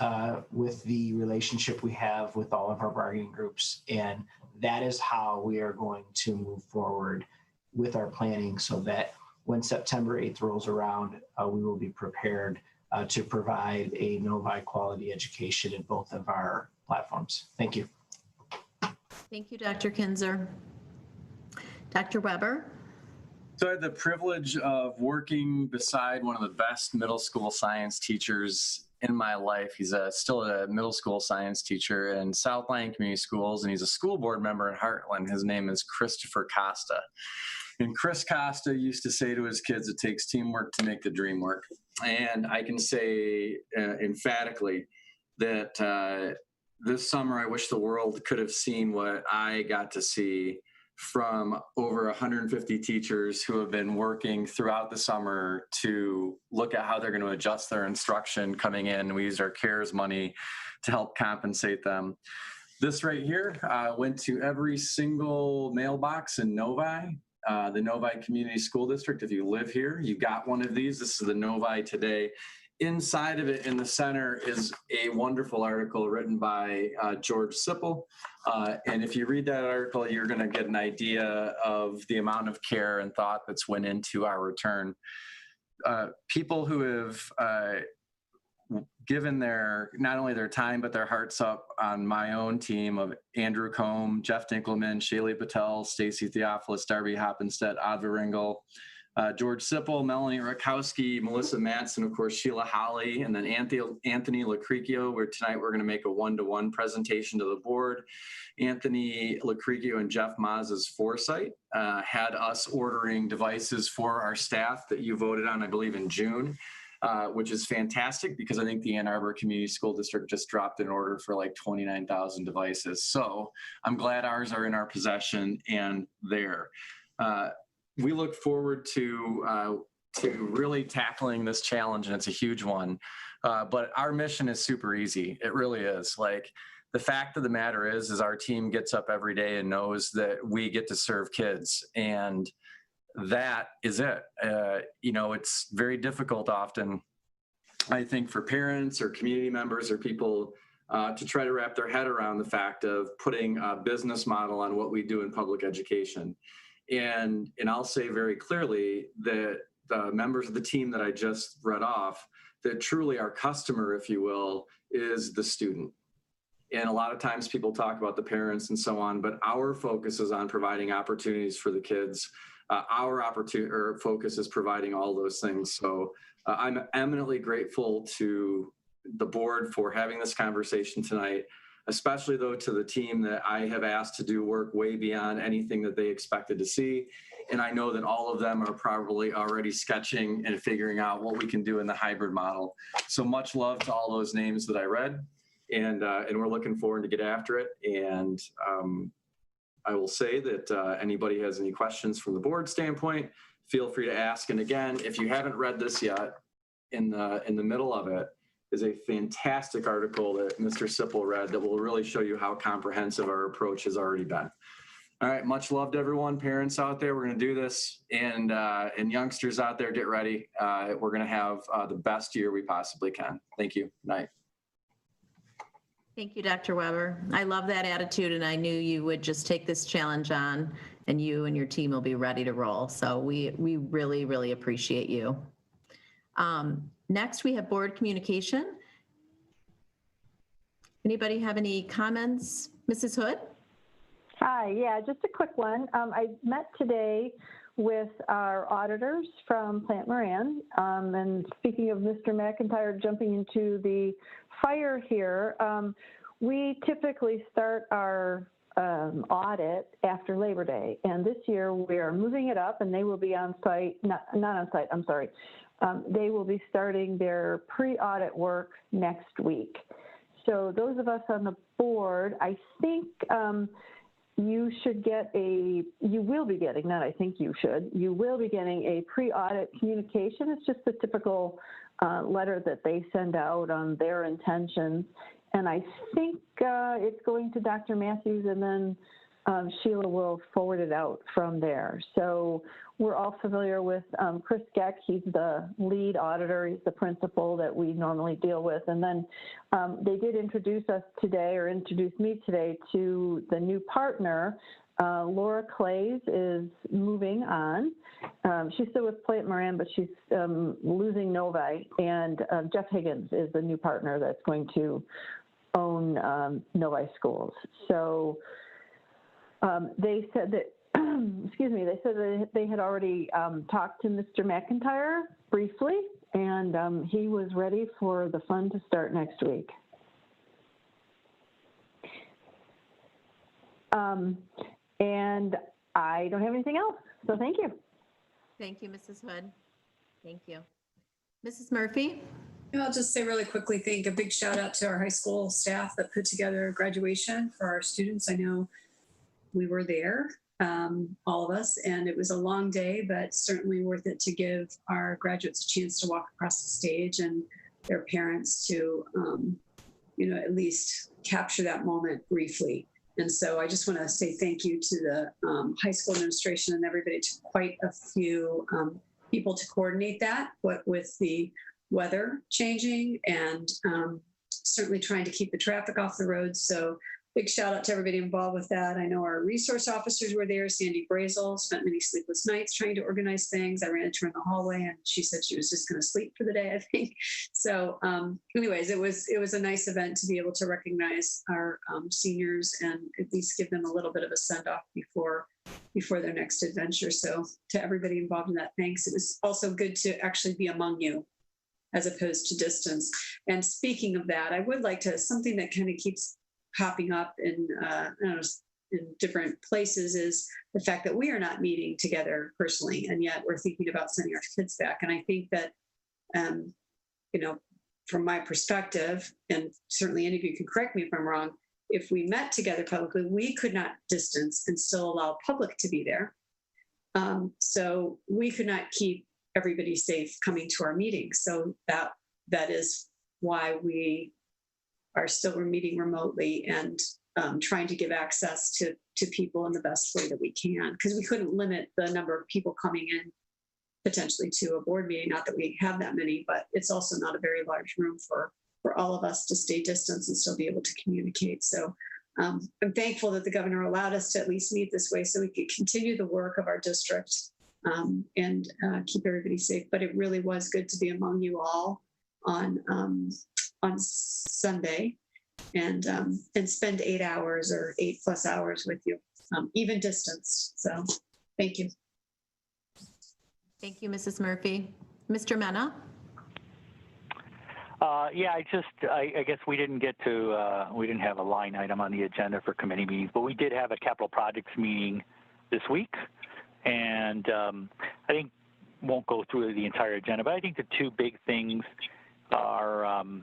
G: with the relationship we have with all of our bargaining groups, and that is how we are going to move forward with our planning so that when September 8th rolls around, we will be prepared to provide a Novi quality education in both of our platforms. Thank you.
A: Thank you, Dr. Kinzer. Dr. Weber?
H: So I had the privilege of working beside one of the best middle school science teachers in my life. He's still a middle school science teacher in South Lyon Community Schools, and he's a school board member in Heartland. His name is Christopher Costa. And Chris Costa used to say to his kids, it takes teamwork to make the dream work. And I can say emphatically that this summer, I wish the world could have seen what I got to see from over 150 teachers who have been working throughout the summer to look at how they're going to adjust their instruction coming in. We used our CARES money to help compensate them. This right here went to every single mailbox in Novi, the Novi Community School District. If you live here, you got one of these. This is the Novi Today. Inside of it, in the center, is a wonderful article written by George Sipple. And if you read that article, you're going to get an idea of the amount of care and thought that's went into our return. People who have given not only their time, but their hearts up on my own team of Andrew Combe, Jeff Dinkelman, Shaylee Patel, Stacy Theophilus, Darby Hoppenstedt, Adva Ringel, George Sipple, Melanie Rakowski, Melissa Matson, of course, Sheila Holly, and then Anthony Lacricchio, where tonight we're going to make a one-to-one presentation to the board. Anthony Lacricchio and Jeff Maz's foresight had us ordering devices for our staff that you voted on, I believe, in June, which is fantastic because I think the Ann Arbor Community School District just dropped an order for like 29,000 devices. So I'm glad ours are in our possession and there. We look forward to really tackling this challenge, and it's a huge one. But our mission is super easy. It really is. Like, the fact of the matter is our team gets up every day and knows that we get to serve kids, and that is it. It's very difficult often, I think, for parents or community members or people to try to wrap their head around the fact of putting a business model on what we do in public education. And I'll say very clearly that the members of the team that I just read off, that truly our customer, if you will, is the student. And a lot of times people talk about the parents and so on, but our focus is on providing opportunities for the kids. Our focus is providing all those things. So I'm eminently grateful to the board for having this conversation tonight, especially though to the team that I have asked to do work way beyond anything that they expected to see. And I know that all of them are probably already sketching and figuring out what we can do in the hybrid model. So much love to all those names that I read, and we're looking forward to get after it. And I will say that anybody has any questions from the board standpoint, feel free to ask. And again, if you haven't read this yet, in the middle of it is a fantastic article that Mr. Sipple read that will really show you how comprehensive our approach has already been. All right, much love to everyone, parents out there. We're going to do this, and youngsters out there, get ready. We're going to have the best year we possibly can. Thank you. Good night.
A: Thank you, Dr. Weber. I love that attitude, and I knew you would just take this challenge on, and you and your team will be ready to roll. So we really, really appreciate you. Next, we have board communication. Anybody have any comments? Mrs. Hood?
E: Hi, yeah, just a quick one. I met today with our auditors from Plant Moran. And speaking of Mr. McIntyre jumping into the fire here, we typically start our audit after Labor Day. And this year we are moving it up, and they will be on site, not on site, I'm sorry. They will be starting their pre-audit work next week. So those of us on the board, I think you should get you will be getting a pre-audit communication. It's just the typical letter that they send out on their intentions. And I think it's going to Dr. Matthews, and then Sheila will forward it out from there. So we're all familiar with Chris Geck. He's the lead auditor. He's the principal that we normally deal with. And then they did introduce me today to the new partner. Laura Clays is moving on. She's still with Plant Moran, but she's losing Novi. And Jeff Higgins is the new partner that's going to own Novi schools. So they said that, excuse me, they said that they had already talked to Mr. McIntyre briefly, and he was ready for the fun to start next week. And I don't have anything else, so thank you.
A: Thank you, Mrs. Hood. Thank you. Mrs. Murphy?
J: I'll just say really quickly, a big shout out to our high school staff that put together a graduation for our students. I know we were there. all of us. And it was a long day, but certainly worth it to give our graduates a chance to walk across the stage and their parents to, at least capture that moment briefly. And so I just want to say thank you to the high school administration and everybody. It took quite a few people to coordinate that, what with the weather changing and certainly trying to keep the traffic off the roads. So big shout out to everybody involved with that. I know our resource officers were there. Sandy Brazel spent many sleepless nights trying to organize things. I ran into her in the hallway and she said she was just going to sleep for the day, I think. So anyways, it was a nice event to be able to recognize our seniors and at least give them a little bit of a send off before their next adventure. So to everybody involved in that, thanks. It was also good to actually be among you as opposed to distance. And speaking of that, I would like to, something that kind of keeps popping up in different places is the fact that we are not meeting together personally, and yet we're thinking about sending our kids back. And I think that, from my perspective, and certainly any of you can correct me if I'm wrong, if we met together publicly, we could not distance and still allow public to be there. So we could not keep everybody safe coming to our meetings. So that is why we're meeting remotely and trying to give access to people in the best way that we can, because we couldn't limit the number of people coming in potentially to a board meeting. Not that we have that many, but it's also not a very large room for all of us to stay distance and still be able to communicate. So I'm thankful that the governor allowed us to at least meet this way so we could continue the work of our district and keep everybody safe. But it really was good to be among you all on Sunday and spend 8 hours or 8+ hours with you, even distance. So thank you.
A: Thank you, Mrs. Murphy. Mr. Mena?
B: I guess we didn't we didn't have a line item on the agenda for committee meetings, but we did have a capital projects meeting this week. And I think won't go through the entire agenda, but I think the two big things are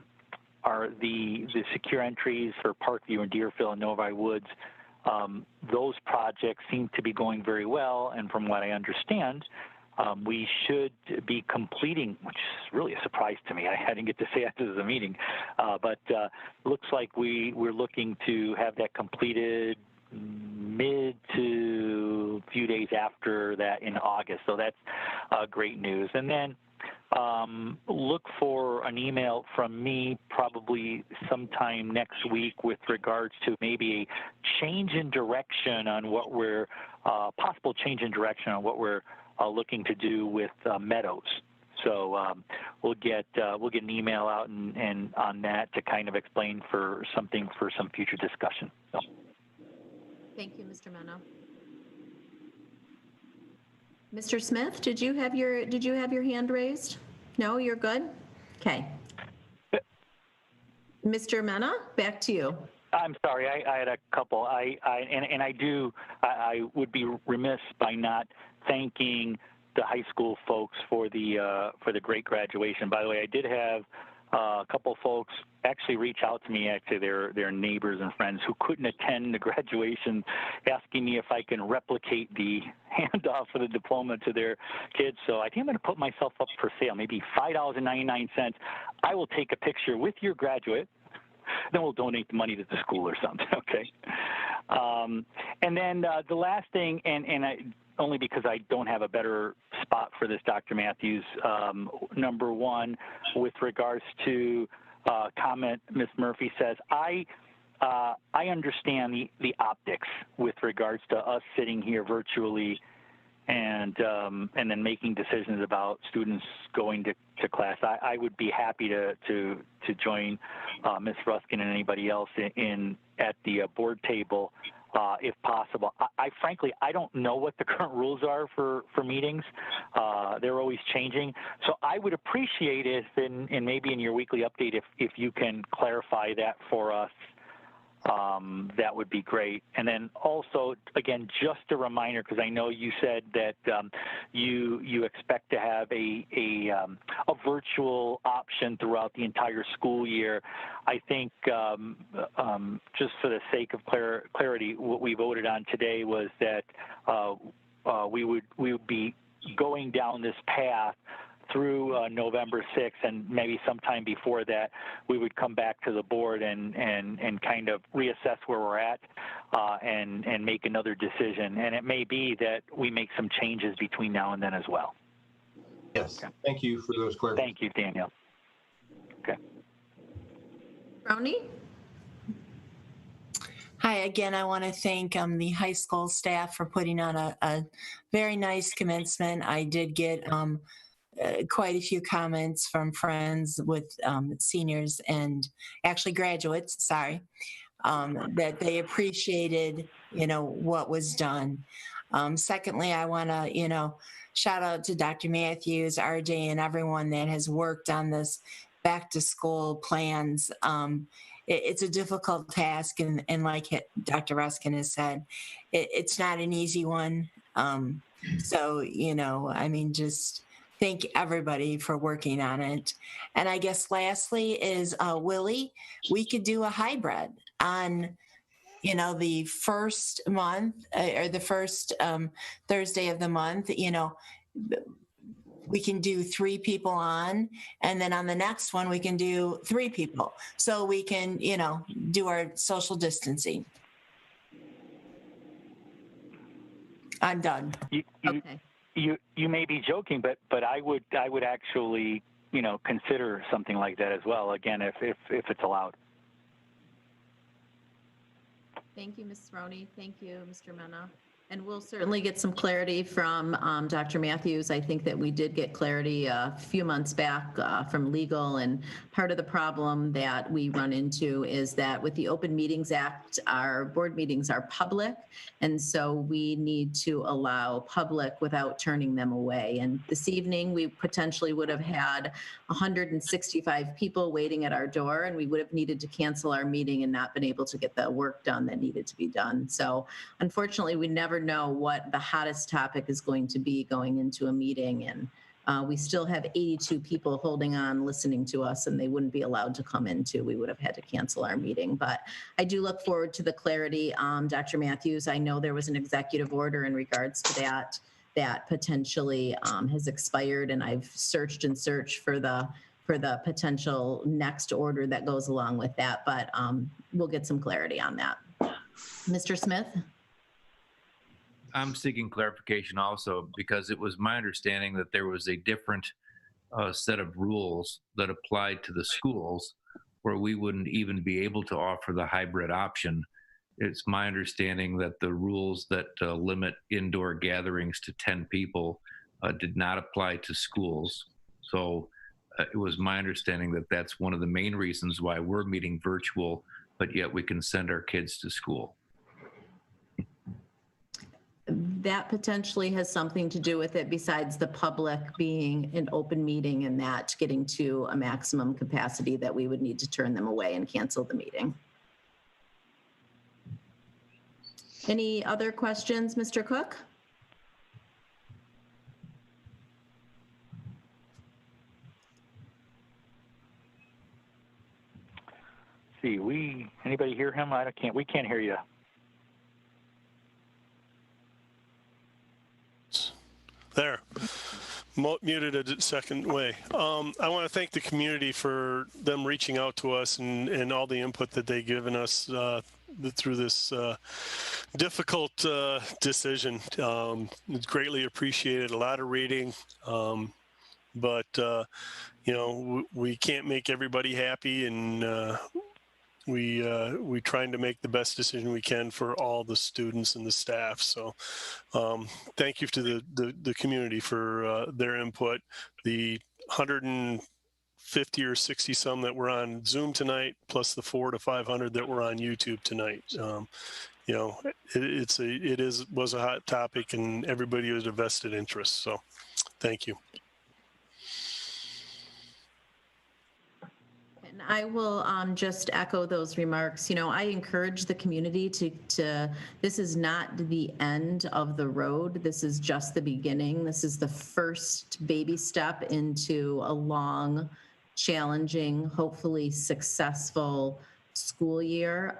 B: the secure entries for Parkview and Deerfield and Novi Woods. Those projects seem to be going very well, and from what I understand, we should be completing, which is really a surprise to me. I didn't get to say after the meeting, but looks like we're looking to have that completed mid to a few days after that in August. So that's great news. And then look for an email from me probably sometime next week with regards to maybe a change in direction on what we're possible change in direction on what we're looking to do with Meadows. So we'll get an email out and on that to kind of explain for some future discussion. So.
A: Thank you, Mr. Mena. Mr. Smith, did you have your hand raised? No, you're good? Okay. Mr. Mena, back to you.
B: I'm sorry, I had a couple. I would be remiss by not thanking the high school folks for the great graduation. By the way, I did have a couple folks actually reach out to me, actually their neighbors and friends who couldn't attend the graduation, asking me if I can replicate the handoff for the diploma to their kids. So I think I'm going to put myself up for sale, maybe $5.99. I will take a picture with your graduate, then we'll donate the money to the school or something, okay? And then the last thing, and only because I don't have a better spot for this, Dr. Matthews, number one, with regards to comment Ms. Murphy says, I understand the optics with regards to us sitting here virtually and then making decisions about students going to class. I would be happy to join Ms. Ruskin and anybody else at the board table if possible. I frankly, I don't know what the current rules are for meetings. They're always changing. So I would appreciate it, and maybe in your weekly update, if you can clarify that for us that would be great. And then also, again, just a reminder, because I know you said that you expect to have a virtual option throughout the entire school year. I think just for the sake of clarity, what we voted on today was that we would be going down this path through November 6th, and maybe sometime before that, we would come back to the board and kind of reassess where we're at and make another decision. And it may be that we make some changes between now and then as well.
F: Yes, okay. Thank you for those clarifications.
B: Thank you, Daniel. Okay.
A: Brownie?
I: Hi, again, I want to thank the high school staff for putting on a very nice commencement. I did get quite a few comments from friends with seniors and actually graduates, sorry, that they appreciated, what was done. Secondly, I want to, shout out to Dr. Matthews, RJ, and everyone that has worked on this back to school plans. It's a difficult task, and like Dr. Ruskin has said, it's not an easy one. So, just thank everybody for working on it. And I guess lastly is, Willie, we could do a hybrid on, the first month or the first Thursday of the month, we can do 3 people on, and then on the next one, we can do 3 people. So we can, do our social distancing. I'm done.
A: Okay.
B: You may be joking, but I would actually, consider something like that as well. Again, if it's allowed.
A: Thank you, Ms. Roney. Thank you, Mr. Mena. And we'll certainly get some clarity from Dr. Matthews. I think that we did get clarity a few months back from legal, and part of the problem that we run into is that with the Open Meetings Act, our board meetings are public, and so we need to allow public without turning them away. And this evening, we potentially would have had 165 people waiting at our door, and we would have needed to cancel our meeting and not been able to get the work done that needed to be done. So unfortunately, we never know what the hottest topic is going to be going into a meeting, and we still have 82 people holding on listening to us, and they wouldn't be allowed to come in too. We would have had to cancel our meeting. But I do look forward to the clarity. Dr. Matthews, I know there was an executive order in regards to that potentially has expired, and I've searched for the potential next order that goes along with that, but we'll get some clarity on that. Mr. Smith?
C: I'm seeking clarification also, because it was my understanding that there was a different set of rules that applied to the schools where we wouldn't even be able to offer the hybrid option. It's my understanding that the rules that limit indoor gatherings to 10 people did not apply to schools. So it was my understanding that that's one of the main reasons why we're meeting virtual, but yet we can send our kids to school.
A: That potentially has something to do with it, besides the public being an open meeting and that getting to a maximum capacity that we would need to turn them away and cancel the meeting. Any other questions, Mr. Cook?
B: See, anybody hear him? We can't hear you.
D: There. Muted a second way. I want to thank the community for them reaching out to us and all the input that they've given us through this difficult decision. It's greatly appreciated. A lot of reading, but we can't make everybody happy, and we trying to make the best decision we can for all the students and the staff. So thank you to the community for their input. The 150 or 60 some that were on Zoom tonight, plus the 400 to 500 that were on YouTube tonight. It was a hot topic, and everybody was a vested interest. So thank you.
A: And I will just echo those remarks. You know, I encourage the community to, this is not the end of the road. This is just the beginning. This is the first baby step into a long, challenging, hopefully successful school year.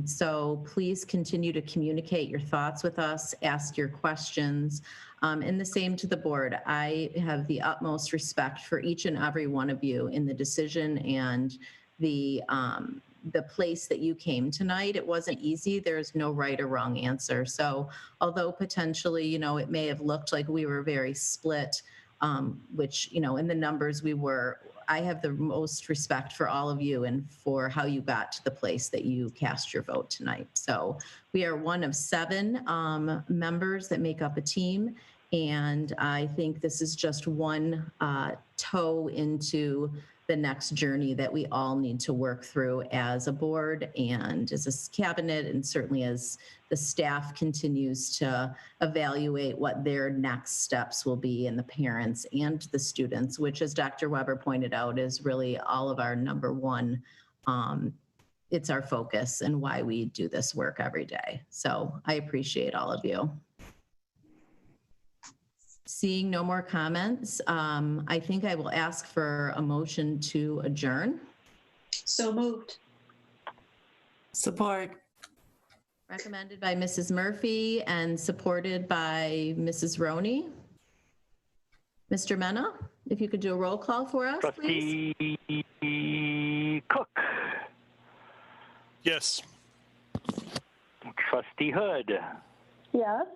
A: So please continue to communicate your thoughts with us, ask your questions, and the same to the board. I have the utmost respect for each and every one of you in the decision and the place that you came tonight. It wasn't easy. There's no right or wrong answer. So although potentially, you know, it may have looked like we were very split, which, you know, in the numbers we were, I have the most respect for all of you and for how you got to the place that you cast your vote tonight. So we are one of 7 members that make up a team. And I think this is just one toe into the next journey that we all need to work through as a board and as a cabinet, and certainly as the staff continues to evaluate what their next steps will be, and the parents and the students, which, as Dr. Weber pointed out, is really all of our number one. It's our focus and why we do this work every day. So I appreciate all of you. Seeing no more comments, I think I will ask for a motion to adjourn.
J: So moved.
I: Support.
A: Recommended by Mrs. Murphy and supported by Mrs. Roney. Mr. Mena, if you could do a roll call for us, please.
B: Trustee Cook.
D: Yes.
B: Trustee Hood.
E: Yes.